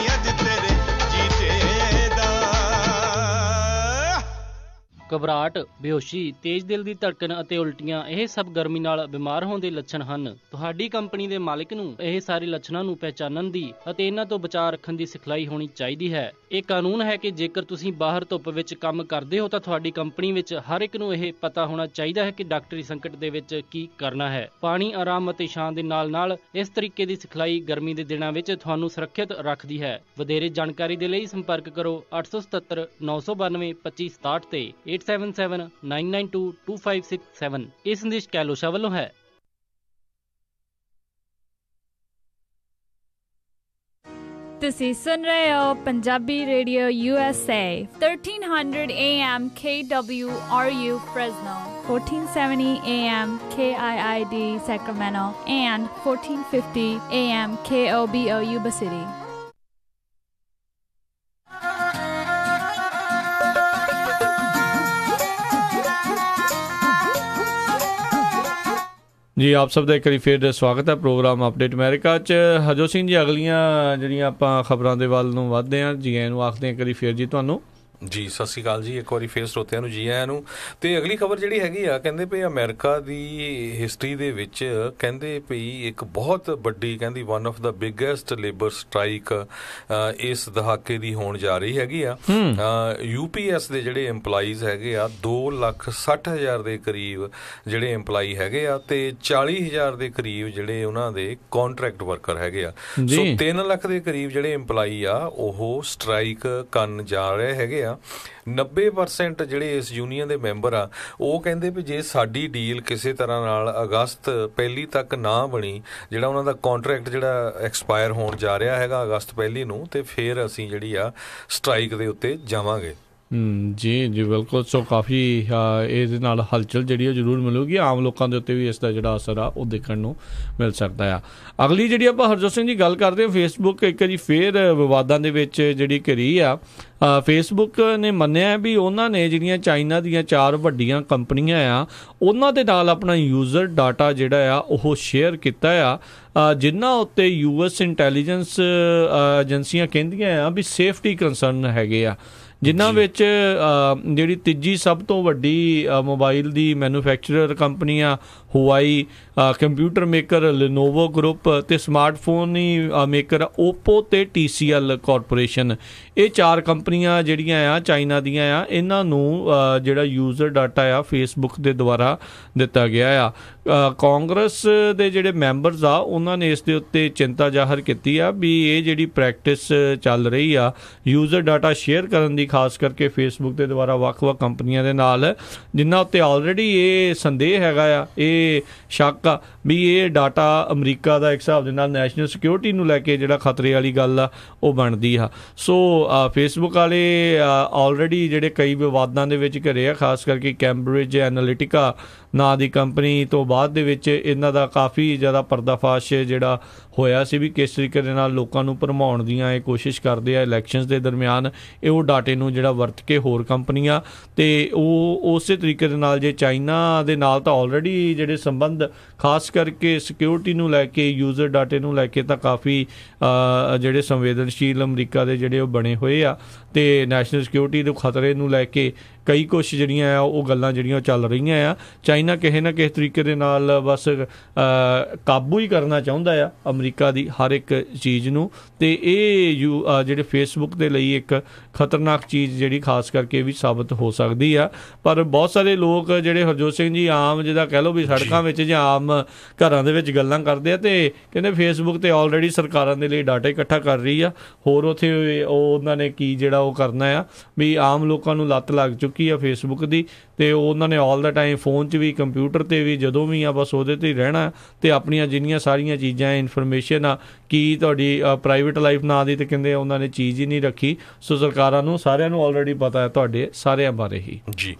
S9: ਘਬਰਾਹਟ, ਬੇਹੋਸ਼ੀ, ਤੇਜ਼ ਦਿਲ ਦੀ ਧੜਕਣ ਅਤੇ ਉਲਟੀਆਂ ਇਹ ਸਭ ਗਰਮੀ ਨਾਲ ਬਿਮਾਰ ਹੋਣ ਦੇ ਲੱਛਣ ਹਨ। ਤੁਹਾਡੀ ਕੰਪਨੀ ਦੇ ਮਾਲਕ ਨੂੰ ਇਹ ਸਾਰੇ ਲੱਛਣਾਂ ਨੂੰ ਪਹਿਚਾਨਣ ਦੀ ਅਤੇ ਇਹਨਾਂ ਤੋਂ ਬਚਾਅ ਰੱਖਣ ਦੀ ਸਿਖਲਾਈ ਹੋਣੀ ਚਾਹੀਦੀ ਹੈ। ਇਹ ਕਾਨੂੰਨ ਹੈ ਕਿ ਜੇਕਰ ਤੁਸੀਂ ਬਾਹਰ ਧੁੱਪ ਵਿੱਚ ਕੰਮ ਕਰਦੇ ਹੋ ਤਾਂ ਤੁਹਾਡੀ ਕੰਪਨੀ ਵਿੱਚ ਹਰ ਇੱਕ ਨੂੰ ਇਹ ਪਤਾ ਹੋਣਾ ਚਾਹੀਦਾ ਹੈ ਕਿ ਡਾਕਟਰੀ ਸੰਕਟ ਦੇ ਵਿੱਚ ਕੀ ਕਰਨਾ ਹੈ। ਪਾਣੀ, ਆਰਾਮ ਅਤੇ ਛਾਂ ਦੇ ਨਾਲ ਇਸ ਤਰੀਕੇ ਦੀ ਸਿਖਲਾਈ ਗਰਮੀ ਦੇ ਦਿਨਾਂ ਵਿੱਚ ਤੁਹਾਨੂੰ ਸੁਰੱਖਿਅਤ ਰੱਖਦੀ ਹੈ। ਵਧੇਰੇ ਜਾਣਕਾਰੀ ਦੇ ਲਈ ਸੰਪਰਕ ਕਰੋ 877 992 2567 ਤੇ 8779922567। ਇਹ ਸੰਦੇਸ਼ ਕੈਲੋਸ਼ਾ ਵੱਲੋਂ ਹੈ।
S10: ਤੁਸੀਂ ਸੁਣ ਰਹੇ ਹੋ Punjabi radio USA 1300 AM KWRU Fresno, 1470 AM KIID Sacramento, and 1450 AM KOBO Yuba City.
S1: ਜੀ ਆਪ ਸਭ ਦਾ ਇੱਕ ਵਾਰੀ ਫਿਰ ਸਵਾਗਤ ਹੈ ਪ੍ਰੋਗਰਾਮ ਅਪਡੇਟ ਅਮਰੀਕਾ 'ਚ। ਹਰਜੋਤ ਸਿੰਘ ਜੀ, ਅਗਲੀਆਂ ਜਿਹੜੀਆਂ ਆਪਾਂ ਖਬਰਾਂ ਦੇ ਵੱਲ ਨੂੰ ਵੱਧਦੇ ਹਾਂ, ਜੀ ਆਇਆਂ ਨੂੰ ਆਖਦੇ ਹਾਂ ਇੱਕ ਵਾਰੀ ਫਿਰ ਜੀ ਤੁਹਾਨੂੰ।
S2: ਜੀ ਸਤਿ ਸ਼੍ਰੀ ਅਕਾਲ ਜੀ, ਇੱਕ ਵਾਰੀ ਫੇਰ ਸਰੋਤਿਆਂ ਨੂੰ ਜੀ ਆਇਆਂ ਨੂੰ। ਤੇ ਅਗਲੀ ਖਬਰ ਜਿਹੜੀ ਹੈਗੀ ਆ, ਕਹਿੰਦੇ ਪਈ ਅਮਰੀਕਾ ਦੀ ਹਿਸਟਰੀ ਦੇ ਵਿੱਚ ਕਹਿੰਦੇ ਪਈ ਇੱਕ ਬਹੁਤ ਵੱਡੀ, ਕਹਿੰਦੀ one of the biggest labour strike ਇਸ ਦਹਾਕੇ ਦੀ ਹੋਣ ਜਾ ਰਹੀ ਹੈਗੀ ਆ। UPS ਦੇ ਜਿਹੜੇ EMPLOYEES ਹੈਗੇ ਆ 2,60,000 ਦੇ ਕਰੀਬ ਜਿਹੜੇ EMPLOYEE ਹੈਗੇ ਆ, ਤੇ 40,000 ਦੇ ਕਰੀਬ ਜਿਹੜੇ ਉਹਨਾਂ ਦੇ ਕੰਟਰੈਕਟ ਵਰਕਰ ਹੈਗੇ ਆ। ਸੋ 3 ਲੱਖ ਦੇ ਕਰੀਬ ਜਿਹੜੇ EMPLOYEE ਆ ਉਹ ਸਟ੍ਰਾਈਕ ਕਰਨ ਜਾ ਰਹੇ ਹੈਗੇ ਆ। 90% ਜਿਹੜੇ ਇਸ ਯੂਨੀਅਨ ਦੇ ਮੈਂਬਰ ਆ ਉਹ ਕਹਿੰਦੇ ਵੀ ਜੇ ਸਾਡੀ ਡੀਲ ਕਿਸੇ ਤਰ੍ਹਾਂ ਨਾਲ ਅਗਸਤ 1 ਤੱਕ ਨਾ ਬਣੀ, ਜਿਹੜਾ ਉਹਨਾਂ ਦਾ ਕੰਟਰੈਕਟ ਜਿਹੜਾ ਐਕਸਪਾਇਰ ਹੋਣ ਜਾ ਰਿਹਾ ਹੈਗਾ ਅਗਸਤ 1 ਨੂੰ, ਤੇ ਫਿਰ ਅਸੀਂ ਜਿਹੜੀ ਆ ਸਟ੍ਰਾਈਕ ਦੇ ਉੱਤੇ ਜਾਵਾਂਗੇ।
S1: ਜੀ ਜੀ ਬਿਲਕੁਲ। ਸੋ ਕਾਫੀ ਇਹਦੇ ਨਾਲ ਹਲਚਲ ਜਿਹੜੀ ਉਹ ਜ਼ਰੂਰ ਮਿਲੂਗੀ, ਆਮ ਲੋਕਾਂ ਦੇ ਉੱਤੇ ਵੀ ਇਸ ਦਾ ਜਿਹੜਾ ਅਸਰ ਆ ਉਹ ਦੇਖਣ ਨੂੰ ਮਿਲ ਸਕਦਾ ਆ। ਅਗਲੀ ਜਿਹੜੀ ਆਪਾਂ ਹਰਜੋਤ ਸਿੰਘ ਜੀ ਗੱਲ ਕਰਦੇ ਹਾਂ, ਫੇਸਬੁੱਕ ਇੱਕ ਵਾਰੀ ਫੇਰ ਵਿਵਾਦਾਂ ਦੇ ਵਿੱਚ ਜਿਹੜੀ ਘਿਰੀ ਆ। ਫੇਸਬੁੱਕ ਨੇ ਮੰਨਿਆ ਵੀ ਉਹਨਾਂ ਨੇ ਜਿਹੜੀਆਂ ਚਾਈਨਾ ਦੀਆਂ 4 ਵੱਡੀਆਂ ਕੰਪਨੀਆਂ ਆ ਉਹਨਾਂ ਦੇ ਨਾਲ ਆਪਣਾ ਯੂਜ਼ਰ ਡਾਟਾ ਜਿਹੜਾ ਆ ਉਹ ਸ਼ੇਅਰ ਕੀਤਾ ਆ, ਜਿਨ੍ਹਾਂ ਉੱਤੇ US ਇੰਟੈਲੀਜੈਂਸ ਏਜੰਸੀਆਂ ਕਹਿੰਦੀਆਂ ਆ ਵੀ ਸੇਫਟੀ ਕੰਸਰਨ ਹੈਗੇ ਆ, ਜਿਨ੍ਹਾਂ ਵਿੱਚ ਜਿਹੜੀ ਤੀਜੀ ਸਭ ਤੋਂ ਵੱਡੀ ਮੋਬਾਈਲ ਦੀ ਮੈਨੂਫੈਕਚਰਰ ਕੰਪਨੀ ਆ ਹੁਆਈ, ਕੰਪਿਊਟਰ ਮੇਕਰ ਲੈਨੋਵੋ ਗਰੁੱਪ ਤੇ ਸਮਾਰਟਫੋਨ ਹੀ ਮੇਕਰ ਓਪੋ ਤੇ TCL ਕਾਰਪੋਰੇਸ਼ਨ। ਇਹ 4 ਕੰਪਨੀਆਂ ਜਿਹੜੀਆਂ ਆ ਚਾਈਨਾ ਦੀਆਂ ਆ, ਇਹਨਾਂ ਨੂੰ ਜਿਹੜਾ ਯੂਜ਼ਰ ਡਾਟਾ ਆ ਫੇਸਬੁੱਕ ਦੇ ਦੁਆਰਾ ਦਿੱਤਾ ਗਿਆ ਆ। ਕਾਂਗਰਸ ਦੇ ਜਿਹੜੇ ਮੈਂਬਰਸ ਆ ਉਹਨਾਂ ਨੇ ਇਸ ਦੇ ਉੱਤੇ ਚਿੰਤਾ ਜ਼ਾਹਰ ਕੀਤੀ ਆ ਵੀ ਇਹ ਜਿਹੜੀ ਪ੍ਰੈਕਟਿਸ ਚੱਲ ਰਹੀ ਆ ਯੂਜ਼ਰ ਡਾਟਾ ਸ਼ੇਅਰ ਕਰਨ ਦੀ, ਖਾਸ ਕਰਕੇ ਫੇਸਬੁੱਕ ਦੇ ਦੁਆਰਾ ਵੱਖ-ਵੱਖ ਕੰਪਨੀਆਂ ਦੇ ਨਾਲ, ਜਿਨ੍ਹਾਂ ਉੱਤੇ ਆਲਰੇਡੀ ਇਹ ਸੰਦੇਹ ਹੈਗਾ ਆ, ਇਹ ਸ਼ੱਕ ਆ ਵੀ ਇਹ ਡਾਟਾ ਅਮਰੀਕਾ ਦਾ ਇੱਕ ਹਿਸਾਬ ਦੇ ਨਾਲ ਨੈਸ਼ਨਲ ਸਿਕਿਉਰਿਟੀ ਨੂੰ ਲੈ ਕੇ ਜਿਹੜਾ ਖਤਰੇ ਵਾਲੀ ਗੱਲ ਆ ਉਹ ਬਣਦੀ ਆ। ਸੋ ਫੇਸਬੁੱਕ ਵਾਲੇ ਆਲਰੇਡੀ ਜਿਹੜੇ ਕਈ ਵਿਵਾਦਾਂ ਦੇ ਵਿੱਚ ਘਿਰੇ ਆ, ਖਾਸ ਕਰਕੇ ਕੈਂਬਰਿਜ ਐਨਾਲਿਟਿਕਾ ਨਾਂ ਦੀ ਕੰਪਨੀ ਤੋਂ ਬਾਅਦ ਦੇ ਵਿੱਚ ਇਹਨਾਂ ਦਾ ਕਾਫੀ ਜ਼ਿਆਦਾ ਪਰਦਾਫਾਸ਼ ਜਿਹੜਾ ਹੋਇਆ ਸੀ ਵੀ ਕਿਸ ਤਰੀਕੇ ਦੇ ਨਾਲ ਲੋਕਾਂ ਨੂੰ ਭਰਮਾਉਣ ਦੀਆਂ ਇਹ ਕੋਸ਼ਿਸ਼ ਕਰਦੇ ਆ ਇਲੈਕਸ਼ਨਸ ਦੇ ਦਰਮਿਆਨ। ਇਹ ਉਹ ਡਾਟੇ ਨੂੰ ਜਿਹੜਾ ਵਰਤ ਕੇ ਹੋਰ ਕੰਪਨੀਆਂ ਤੇ ਉਹ ਉਸੇ ਤਰੀਕੇ ਦੇ ਨਾਲ ਜੇ ਚਾਈਨਾ ਦੇ ਨਾਲ ਤਾਂ ਆਲਰੇਡੀ ਜਿਹੜੇ ਸੰਬੰਧ ਖਾਸ ਕਰਕੇ ਸਿਕਿਉਰਿਟੀ ਨੂੰ ਲੈ ਕੇ, ਯੂਜ਼ਰ ਡਾਟੇ ਨੂੰ ਲੈ ਕੇ ਤਾਂ ਕਾਫੀ ਜਿਹੜੇ ਸੰਵੇਦਨਸ਼ੀਲ ਅਮਰੀਕਾ ਦੇ ਜਿਹੜੇ ਉਹ ਬਣੇ ਹੋਏ ਆ, ਤੇ ਨੈਸ਼ਨਲ ਸਿਕਿਉਰਿਟੀ ਦੇ ਖਤਰੇ ਨੂੰ ਲੈ ਕੇ ਕਈ ਕੁਛ ਜਿਹੜੀਆਂ ਆ ਉਹ ਗੱਲਾਂ ਜਿਹੜੀਆਂ ਚੱਲ ਰਹੀਆਂ ਆ। ਚਾਈਨਾ ਕਿਸੇ ਨਾ ਕਿਸੇ ਤਰੀਕੇ ਦੇ ਨਾਲ ਬਸ ਕਾਬੂ ਹੀ ਕਰਨਾ ਚਾਹੁੰਦਾ ਆ ਅਮਰੀਕਾ ਦੀ ਹਰ ਇੱਕ ਚੀਜ਼ ਨੂੰ, ਤੇ ਇਹ ਜਿਹੜੇ ਫੇਸਬੁੱਕ ਦੇ ਲਈ ਇੱਕ ਖਤਰਨਾਕ ਚੀਜ਼ ਜਿਹੜੀ ਖਾਸ ਕਰਕੇ ਵੀ ਸਾਬਤ ਹੋ ਸਕਦੀ ਆ। ਪਰ ਬਹੁਤ ਸਾਰੇ ਲੋਕ ਜਿਹੜੇ ਹਰਜੋਤ ਸਿੰਘ ਜੀ ਆਮ ਜਿਹਦਾ ਕਹਿ ਲਓ ਵੀ ਸੜਕਾਂ ਵਿੱਚ ਜਾਂ ਆਮ ਘਰਾਂ ਦੇ ਵਿੱਚ ਗੱਲਾਂ ਕਰਦੇ ਆ, ਤੇ ਕਹਿੰਦੇ ਫੇਸਬੁੱਕ ਤੇ ਆਲਰੇਡੀ ਸਰਕਾਰਾਂ ਦੇ ਲਈ ਡਾਟਾ ਇਕੱਠਾ ਕਰ ਰਹੀ ਆ, ਹੋਰ ਉੱਥੇ ਉਹਨਾਂ ਨੇ ਕੀ ਜਿਹੜਾ ਉਹ ਕਰਨਾ ਆ ਵੀ ਆਮ ਲੋਕਾਂ ਨੂੰ ਲੱਤ ਲੱਗ ਚੁੱਕੀ ਆ ਫੇਸਬੁੱਕ ਦੀ, ਤੇ ਉਹਨਾਂ ਨੇ ਆਲ ਦਾ ਟਾਈਮ ਫੋਨ 'ਚ ਵੀ ਕੰਪਿਊਟਰ 'ਤੇ ਵੀ ਜਦੋਂ ਵੀ ਆ ਬਸ ਉਹਦੇ 'ਤੇ ਹੀ ਰਹਿਣਾ, ਤੇ ਆਪਣੀਆਂ ਜਿੰਨੀਆਂ ਸਾਰੀਆਂ ਚੀਜ਼ਾਂ ਇਨਫੋਰਮੇਸ਼ਨ ਆ ਕੀ ਤੁਹਾਡੀ ਪ੍ਰਾਈਵੇਟ ਲਾਈਫ ਨਾਂ ਦੀ ਤੇ ਕਹਿੰਦੇ ਉਹਨਾਂ ਨੇ ਚੀਜ਼ ਹੀ ਨਹੀਂ ਰੱਖੀ। ਸੋ ਸਰਕਾਰਾਂ ਨੂੰ ਸਾਰਿਆਂ ਨੂੰ ਆਲਰੇਡੀ ਪਤਾ ਹੈ ਤੁਹਾਡੇ ਸਾਰਿਆਂ ਬਾਰੇ ਹੀ।
S2: ਜੀ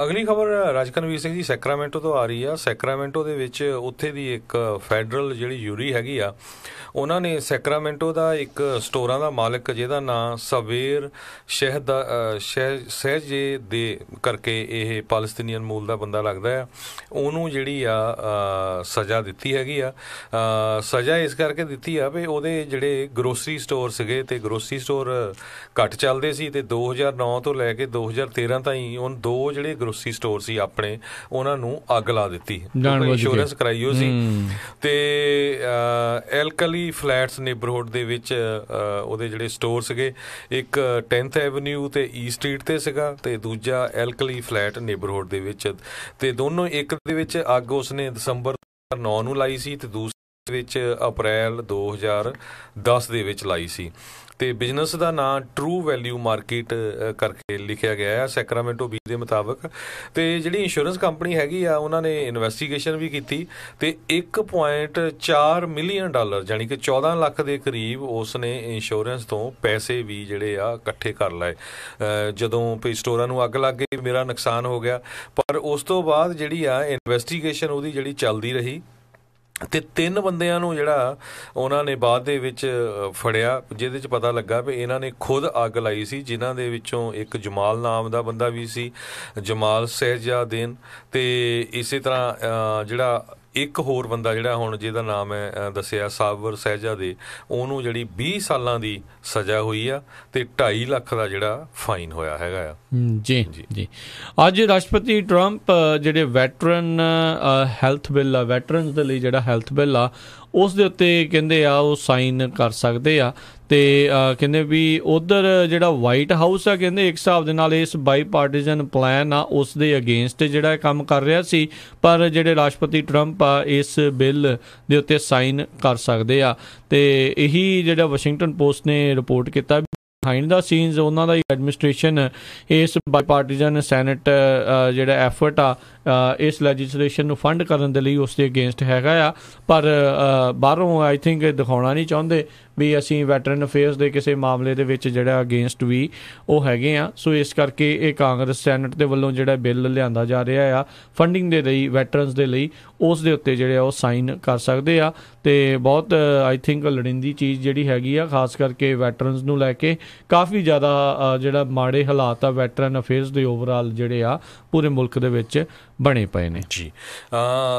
S2: ਅਗਲੀ ਖਬਰ ਰਾਜਕਨਵੀਰ ਸਿੰਘ ਜੀ ਸੈਕਰਾਮੈਂਟੋ ਤੋਂ ਆ ਰਹੀ ਆ। ਸੈਕਰਾਮੈਂਟੋ ਦੇ ਵਿੱਚ ਉੱਥੇ ਦੀ ਇੱਕ ਫੈਡਰਲ ਜਿਹੜੀ ਯੂਰੀ ਹੈਗੀ ਆ, ਉਹਨਾਂ ਨੇ ਸੈਕਰਾਮੈਂਟੋ ਦਾ ਇੱਕ ਸਟੋਰਾਂ ਦਾ ਮਾਲਕ ਜਿਹਦਾ ਨਾਂ ਸਵੇਰ ਸਹਿਜੇ ਦੇ ਕਰਕੇ ਇਹ ਪਾਲਸਤੀਨੀਅਨ ਮੂਲ ਦਾ ਬੰਦਾ ਲੱਗਦਾ ਆ, ਉਹਨੂੰ ਜਿਹੜੀ ਆ ਸਜ਼ਾ ਦਿੱਤੀ ਹੈਗੀ ਆ। ਸਜ਼ਾ ਇਸ ਕਰਕੇ ਦਿੱਤੀ ਆ ਵੀ ਉਹਦੇ ਜਿਹੜੇ ਗਰੋਸਰੀ ਸਟੋਰ ਸੀਗੇ ਤੇ ਗਰੋਸਰੀ ਸਟੋਰ ਘੱਟ ਚੱਲਦੇ ਸੀ, ਤੇ 2009 ਤੋਂ ਲੈ ਕੇ 2013 ਤਾਈਂ ਉਹ 2 ਜਿਹੜੇ ਗਰੋਸਰੀ ਸਟੋਰ ਸੀ ਆਪਣੇ ਉਹਨਾਂ ਨੂੰ ਅੱਗ ਲਾ ਦਿੱਤੀ, ਇੰਸ਼ੋਰੈਂਸ ਕਰਾਈ ਹੋਈ ਸੀ। ਤੇ ਐਲਕਲੀ ਫਲੈਟਸ ਨੇਬਰਹੁੱਡ ਦੇ ਵਿੱਚ ਉਹਦੇ ਜਿਹੜੇ ਸਟੋਰ ਸੀਗੇ, ਇੱਕ 10th ਐਵਨਿਊ ਤੇ ਈ ਸਟਰੀਟ ਤੇ ਸੀਗਾ ਤੇ ਦੂਜਾ ਐਲਕਲੀ ਫਲੈਟ ਨੇਬਰਹੁੱਡ ਦੇ ਵਿੱਚ, ਤੇ ਦੋਨੋਂ ਇੱਕ ਦੇ ਵਿੱਚ ਅੱਗ ਉਸਨੇ ਦਸੰਬਰ 2009 ਨੂੰ ਲਾਈ ਸੀ ਤੇ ਦੂਸਰੇ ਵਿੱਚ ਅਪ੍ਰੈਲ 2010 ਦੇ ਵਿੱਚ ਲਾਈ ਸੀ। ਤੇ ਬਿਜ਼ਨਸ ਦਾ ਨਾਂ ਟਰੂ ਵੈਲਿਊ ਮਾਰਕੀਟ ਕਰਕੇ ਲਿਖਿਆ ਗਿਆ ਹੈ ਸੈਕਰਾਮੈਂਟੋ ਬੀ ਦੇ ਮੁਤਾਬਕ। ਤੇ ਜਿਹੜੀ ਇੰਸ਼ੋਰੈਂਸ ਕੰਪਨੀ ਹੈਗੀ ਆ ਉਹਨਾਂ ਨੇ ਇਨਵੈਸਟੀਗੇਸ਼ਨ ਵੀ ਕੀਤੀ ਤੇ $1.4 ਮਿਲੀਅਨ ਜਾਣੀ ਕਿ 14 ਲੱਖ ਦੇ ਕਰੀਬ ਉਸ ਨੇ ਇੰਸ਼ੋਰੈਂਸ ਤੋਂ ਪੈਸੇ ਵੀ ਜਿਹੜੇ ਆ ਇਕੱਠੇ ਕਰ ਲਏ। ਜਦੋਂ ਪੇ ਸਟੋਰਾਂ ਨੂੰ ਅੱਗ ਲੱਗ ਗਈ ਮੇਰਾ ਨੁਕਸਾਨ ਹੋ ਗਿਆ, ਪਰ ਉਸ ਤੋਂ ਬਾਅਦ ਜਿਹੜੀ ਆ ਇਨਵੈਸਟੀਗੇਸ਼ਨ ਉਹਦੀ ਜਿਹੜੀ ਚੱਲਦੀ ਰਹੀ ਤੇ 3 ਬੰਦਿਆਂ ਨੂੰ ਜਿਹੜਾ ਉਹਨਾਂ ਨੇ ਬਾਅਦ ਦੇ ਵਿੱਚ ਫੜਿਆ, ਜਿਹਦੇ 'ਚ ਪਤਾ ਲੱਗਾ ਵੀ ਇਹਨਾਂ ਨੇ ਖੁਦ ਅੱਗ ਲਾਈ ਸੀ, ਜਿਨ੍ਹਾਂ ਦੇ ਵਿੱਚੋਂ ਇੱਕ ਜਮਾਲ ਨਾਮ ਦਾ ਬੰਦਾ ਵੀ ਸੀ, ਜਮਾਲ ਸਹਿਜਾਦੀਨ, ਤੇ ਇਸੇ ਤਰ੍ਹਾਂ ਜਿਹੜਾ ਇੱਕ ਹੋਰ ਬੰਦਾ ਜਿਹੜਾ ਹੁਣ ਜਿਹਦਾ ਨਾਮ ਹੈ ਦੱਸਿਆ ਸਾਬਰ ਸਹਿਜਾਦੇ, ਉਹਨੂੰ ਜਿਹੜੀ 20 ਸਾਲਾਂ ਦੀ ਸਜ਼ਾ ਹੋਈ ਆ ਤੇ 2.5 ਲੱਖ ਦਾ ਜਿਹੜਾ ਫਾਈਨ ਹੋਇਆ ਹੈਗਾ ਆ।
S1: ਜੀ ਜੀ ਅੱਜ ਰਾਸ਼ਟਰਪਤੀ ਟਰੰਪ ਜਿਹੜੇ ਵੈਟਰਨ ਹੈਲਥ ਬਿੱਲ ਆ, ਵੈਟਰਨਸ ਦੇ ਲਈ ਜਿਹੜਾ ਹੈਲਥ ਬਿੱਲ ਆ ਉਸ ਦੇ ਉੱਤੇ ਕਹਿੰਦੇ ਆ ਉਹ ਸਾਈਨ ਕਰ ਸਕਦੇ ਆ, ਤੇ ਕਹਿੰਦੇ ਵੀ ਉਧਰ ਜਿਹੜਾ ਵਾਈਟ ਹਾਊਸ ਆ ਕਹਿੰਦੇ ਇੱਕ ਹਿਸਾਬ ਦੇ ਨਾਲ ਇਸ ਬਾਈ ਪਾਰਟੀਜ਼ਨ ਪਲਾਨ ਆ ਉਸ ਦੇ ਅਗੇਂਸਟ ਜਿਹੜਾ ਕੰਮ ਕਰ ਰਿਹਾ ਸੀ, ਪਰ ਜਿਹੜੇ ਰਾਸ਼ਟਰਪਤੀ ਟਰੰਪ ਆ ਇਸ ਬਿੱਲ ਦੇ ਉੱਤੇ ਸਾਈਨ ਕਰ ਸਕਦੇ ਆ। ਤੇ ਇਹੀ ਜਿਹੜਾ ਵਾਸ਼ਿੰਗਟਨ ਪੋਸਟ ਨੇ ਰਿਪੋਰਟ ਕੀਤਾ ਬਿਹਾਈਂਡ ਦਾ ਸੀਨਸ ਉਹਨਾਂ ਦਾ ਐਡਮਿਨਿਸਟ੍ਰੇਸ਼ਨ ਇਸ ਬਾਈਪਾਰਟੀਜ਼ਨ ਸੈਨੇਟ ਜਿਹੜਾ ਐਫਰਟ ਆ ਇਸ ਲੈਜਿਸਲੇਸ਼ਨ ਨੂੰ ਫੰਡ ਕਰਨ ਦੇ ਲਈ ਉਸ ਦੇ ਅਗੇਂਸਟ ਹੈਗਾ ਆ, ਪਰ ਬਾਹਰੋਂ ਆਈ ਥਿੰਕ ਦਿਖਾਉਣਾ ਨਹੀਂ ਚਾਹੁੰਦੇ ਵੀ ਅਸੀਂ ਵੈਟਰਨ ਅਫੇਅਰਸ ਦੇ ਕਿਸੇ ਮਾਮਲੇ ਦੇ ਵਿੱਚ ਜਿਹੜਾ ਅਗੇਂਸਟ ਵੀ ਉਹ ਹੈਗੇ ਆ। ਸੋ ਇਸ ਕਰਕੇ ਇਹ ਕਾਂਗਰਸ ਸੈਨੇਟ ਦੇ ਵੱਲੋਂ ਜਿਹੜਾ ਬਿੱਲ ਲਿਆਂਦਾ ਜਾ ਰਿਹਾ ਆ ਫੰਡਿੰਗ ਦੇ ਲਈ ਵੈਟਰਨਸ ਦੇ ਲਈ, ਉਸ ਦੇ ਉੱਤੇ ਜਿਹੜੇ ਆ ਉਹ ਸਾਈਨ ਕਰ ਸਕਦੇ ਆ। ਅਤੇ ਬਹੁਤ ਆਈ ਥਿੰਕ ਲੋੜੀਂਦੀ ਚੀਜ਼ ਜਿਹੜੀ ਹੈਗੀ ਆ, ਖਾਸ ਕਰਕੇ ਵੈਟਰਨਸ ਨੂੰ ਲੈ ਕੇ ਕਾਫੀ ਜ਼ਿਆਦਾ ਜਿਹੜਾ ਮਾੜੇ ਹਾਲਾਤ ਆ ਵੈਟਰਨ ਅਫੇਅਰਸ ਦੇ ਓਵਰਆਲ ਜਿਹੜੇ ਆ ਪੂਰੇ ਮੁਲਕ ਦੇ ਵਿੱਚ ਬਣੇ ਪਏ ਨੇ
S2: ਜੀ।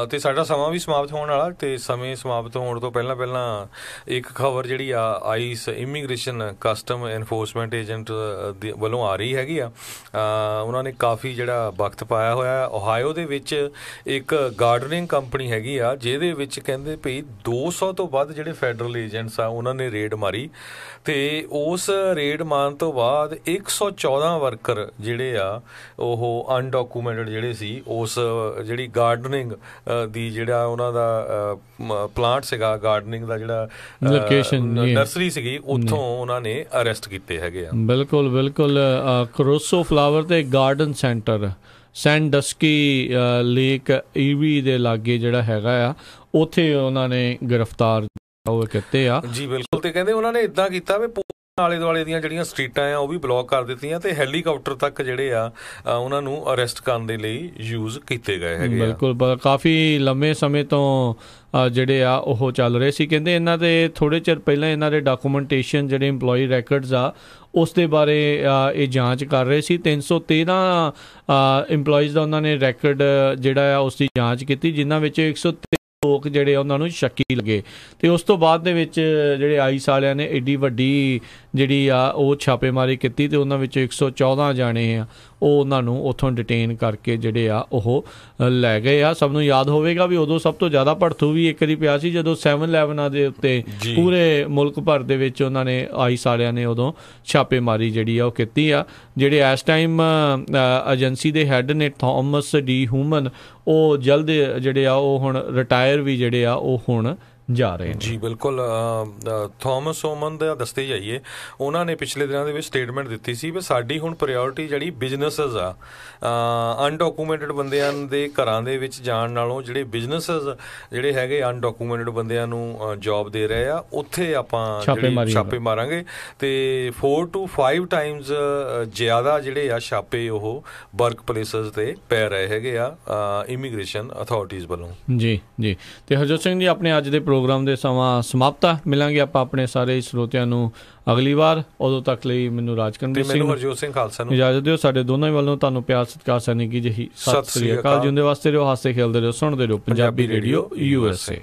S2: ਅਤੇ ਸਾਡਾ ਸਮਾਂ ਵੀ ਸਮਾਪਤ ਹੋਣ ਵਾਲਾ, ਅਤੇ ਸਮੇਂ ਸਮਾਪਤ ਹੋਣ ਤੋਂ ਪਹਿਲਾਂ ਇੱਕ ਖਬਰ ਜਿਹੜੀ ਆ ice immigration custom enforcement agent ਵੱਲੋਂ ਆ ਰਹੀ ਹੈਗੀ ਆ। ਉਹਨਾਂ ਨੇ ਕਾਫੀ ਜਿਹੜਾ ਵਕਤ ਪਾਇਆ ਹੋਇਆ। ਓਹਾਇਓ ਦੇ ਵਿੱਚ ਇੱਕ ਗਾਰਡਨਿੰਗ ਕੰਪਨੀ ਹੈਗੀ ਆ ਜਿਹਦੇ ਵਿੱਚ ਕਹਿੰਦੇ ਭਈ 200 ਤੋਂ ਵੱਧ ਜਿਹੜੇ ਫੈਡਰਲ ਏਜੰਟਸ ਆ ਉਹਨਾਂ ਨੇ ਰੇਡ ਮਾਰੀ, ਅਤੇ ਉਸ ਰੇਡ ਮਾਰਨ ਤੋਂ ਬਾਅਦ 114 ਵਰਕਰ ਜਿਹੜੇ ਆ ਉਹ ਅਨਡਾਕੂਮੈਂਟਡ ਜਿਹੜੇ ਸੀ ਉਸ ਜਿਹੜੀ ਗਾਰਡਨਿੰਗ ਦੀ ਜਿਹੜਾ ਉਹਨਾਂ ਦਾ ਪਲਾਂਟ ਸੀਗਾ, ਗਾਰਡਨਿੰਗ ਦਾ ਜਿਹੜਾ
S1: ਲੋਕੇਸ਼ਨ
S2: ਨਰਸਰੀ ਸੀਗੀ, ਉੱਥੋਂ ਉਹਨਾਂ ਨੇ ਅਰੈਸਟ ਕੀਤੇ ਹੈਗੇ ਆ।
S1: ਬਿਲਕੁਲ ਬਿਲਕੁਲ। ਕਰੋਸੋ ਫਲਾਵਰ ਤੇ ਗਾਰਡਨ ਸੈਂਟਰ ਸੈਂਡਸਕੀ ਲੇਕ ਈਵੀ ਦੇ ਲਾਗੇ ਜਿਹੜਾ ਹੈਗਾ ਆ ਉੱਥੇ ਉਹਨਾਂ ਨੇ ਗ੍ਰਿਫਤਾਰ ਉਹ ਕੀਤੇ ਆ
S2: ਜੀ। ਬਿਲਕੁਲ। ਤੇ ਕਹਿੰਦੇ ਉਹਨਾਂ ਨੇ ਇੱਦਾਂ ਕੀਤਾ ਵੀ ਆਲੇ ਦੁਆਲੇ ਦੀਆਂ ਜਿਹੜੀਆਂ ਸਟਰੀਟਾਂ ਆ ਉਹ ਵੀ ਬਲੌਕ ਕਰ ਦਿੱਤੀਆਂ, ਤੇ ਹੈਲੀਕਾਪਟਰ ਤੱਕ ਜਿਹੜੇ ਆ ਉਹਨਾਂ ਨੂੰ ਅਰੈਸਟ ਕਰਨ ਦੇ ਲਈ ਯੂਜ਼ ਕੀਤੇ ਗਏ ਹੈਗੇ।
S1: ਬਿਲਕੁਲ। ਕਾਫੀ ਲੰਮੇ ਸਮੇਂ ਤੋਂ ਜਿਹੜੇ ਆ ਉਹ ਚੱਲ ਰਹੇ ਸੀ। ਕਹਿੰਦੇ ਇਹਨਾਂ ਦੇ ਥੋੜ੍ਹੇ ਚਿਰ ਪਹਿਲਾਂ ਇਹਨਾਂ ਦੇ ਡਾਕੂਮੈਂਟੇਸ਼ਨ ਜਿਹੜੇ ਇੰਪਲੋਈ ਰੈਕਰਡਸ ਆ ਉਸ ਦੇ ਬਾਰੇ ਇਹ ਜਾਂਚ ਕਰ ਰਹੇ ਸੀ। 313 ਇੰਪਲੋਈਜ਼ ਦਾ ਉਹਨਾਂ ਨੇ ਰੈਕਰਡ ਜਿਹੜਾ ਆ ਉਸ ਦੀ ਜਾਂਚ ਕੀਤੀ, ਜਿਨ੍ਹਾਂ ਵਿੱਚ 103 ਲੋਕ ਜਿਹੜੇ ਉਹਨਾਂ ਨੂੰ ਸ਼ੱਕੀ ਲੱਗੇ। ਅਤੇ ਉਸ ਤੋਂ ਬਾਅਦ ਦੇ ਵਿੱਚ ਜਿਹੜੇ ਆਈਸ ਵਾਲਿਆਂ ਨੇ ਐਡੀ ਵੱਡੀ ਜਿਹੜੀ ਆ ਉਹ ਛਾਪੇਮਾਰੀ ਕੀਤੀ, ਅਤੇ ਉਹਨਾਂ ਵਿੱਚੋਂ 114 ਜਾਣੇ ਆ ਉਹ ਉਹਨਾਂ ਨੂੰ ਉੱਥੋਂ ਡਿਟੇਨ ਕਰਕੇ ਜਿਹੜੇ ਆ ਉਹ ਲੈ ਗਏ ਆ। ਸਭ ਨੂੰ ਯਾਦ ਹੋਵੇਗਾ ਵੀ ਉਦੋਂ ਸਭ ਤੋਂ ਜ਼ਿਆਦਾ ਭੜਥੂ ਵੀ ਇੱਕ ਵਾਰੀ ਪਿਆ ਸੀ ਜਦੋਂ 7/11 ਦੇ ਉੱਤੇ ਪੂਰੇ ਮੁਲਕ ਭਰ ਦੇ ਵਿੱਚ ਉਹਨਾਂ ਨੇ ਆਈਸ ਵਾਲਿਆਂ ਨੇ ਉਦੋਂ ਛਾਪੇਮਾਰੀ ਜਿਹੜੀ ਆ ਉਹ ਕੀਤੀ ਆ। ਜਿਹੜੇ ਇਸ ਟਾਈਮ ਏਜੰਸੀ ਦੇ ਹੈੱਡ ਨੇ ਥੋਮਸ ਡੀ ਹੂਮਨ, ਉਹ ਜਲਦ ਜਿਹੜੇ ਆ ਉਹ ਹੁਣ ਰਿਟਾਇਰ ਵੀ ਜਿਹੜੇ ਆ ਉਹ ਹੁਣ ਜਾ ਰਹੇ ਨੇ
S2: ਜੀ। ਬਿਲਕੁਲ। ਥੋਮਸ ਓਮਨ ਦਾ ਦੱਸਦੇ ਜਾਈਏ, ਉਹਨਾਂ ਨੇ ਪਿਛਲੇ ਦਿਨਾਂ ਦੇ ਵਿੱਚ ਸਟੇਟਮੈਂਟ ਦਿੱਤੀ ਸੀ ਵੀ ਸਾਡੀ ਹੁਣ ਪ੍ਰਾਇਓਰਟੀ ਜਿਹੜੀ ਬਿਜ਼ਨਸਿਸ ਆ, ਅਨਡਾਕੂਮੈਂਟਡ ਬੰਦਿਆਂ ਦੇ ਘਰਾਂ ਦੇ ਵਿੱਚ ਜਾਣ ਨਾਲੋਂ ਜਿਹੜੇ ਬਿਜ਼ਨਸਿਸ ਜਿਹੜੇ ਹੈਗੇ ਅਨਡਾਕੂਮੈਂਟਡ ਬੰਦਿਆਂ ਨੂੰ ਜੋਬ ਦੇ ਰਹੇ ਆ ਉੱਥੇ ਆਪਾਂ ਛਾਪੇ ਮਾਰਾਂਗੇ। ਅਤੇ 4 to 5 ਟਾਈਮਸ ਜ਼ਿਆਦਾ ਜਿਹੜੇ ਆ ਛਾਪੇ ਉਹ ਵਰਕ ਪਲੇਸਿਸ 'ਤੇ ਪੈ ਰਹੇ ਹੈਗੇ ਆ ਇਮੀਗ੍ਰੇਸ਼ਨ ਅਥਾਰਟੀਜ਼ ਵੱਲੋਂ।
S1: ਜੀ ਜੀ। ਅਤੇ ਹਰਜੋਤ ਸਿੰਘ ਜੀ, ਆਪਣੇ ਅੱਜ ਦੇ ਪ੍ਰੋਗਰਾਮ ਦੇ ਸਮਾਂ ਸਮਾਪਤ ਆ। ਮਿਲਾਂਗੇ ਆਪਾਂ ਆਪਣੇ ਸਾਰੇ ਸਰੋਤਿਆਂ ਨੂੰ ਅਗਲੀ ਵਾਰ। ਉਦੋਂ ਤੱਕ ਲਈ ਮੈਨੂੰ ਰਾਜਕਰਨਵੀਰ ਸਿੰਘ,
S2: ਹਰਜੋਤ ਸਿੰਘ ਖਾਲਸਾ ਨੂੰ
S1: ਇਜਾਜ਼ਤ ਦਿਓ। ਸਾਡੇ ਦੋਨਾਂ ਹੀ ਵੱਲੋਂ ਤੁਹਾਨੂੰ ਪਿਆਰ ਸਤਿਕਾਰ ਸਨੇਕੀ ਜਿਹੀ ਸਤਿ ਸ੍ਰੀ ਅਕਾਲ। ਜਿਉਂਦੇ ਵਾਸਤੇ ਰਹੋ, ਹਾਸੇ ਖੇਲਦੇ ਰਹੋ, ਸੁਣਦੇ ਰਹੋ ਪੰਜਾਬੀ ਰੇਡੀਓ USA।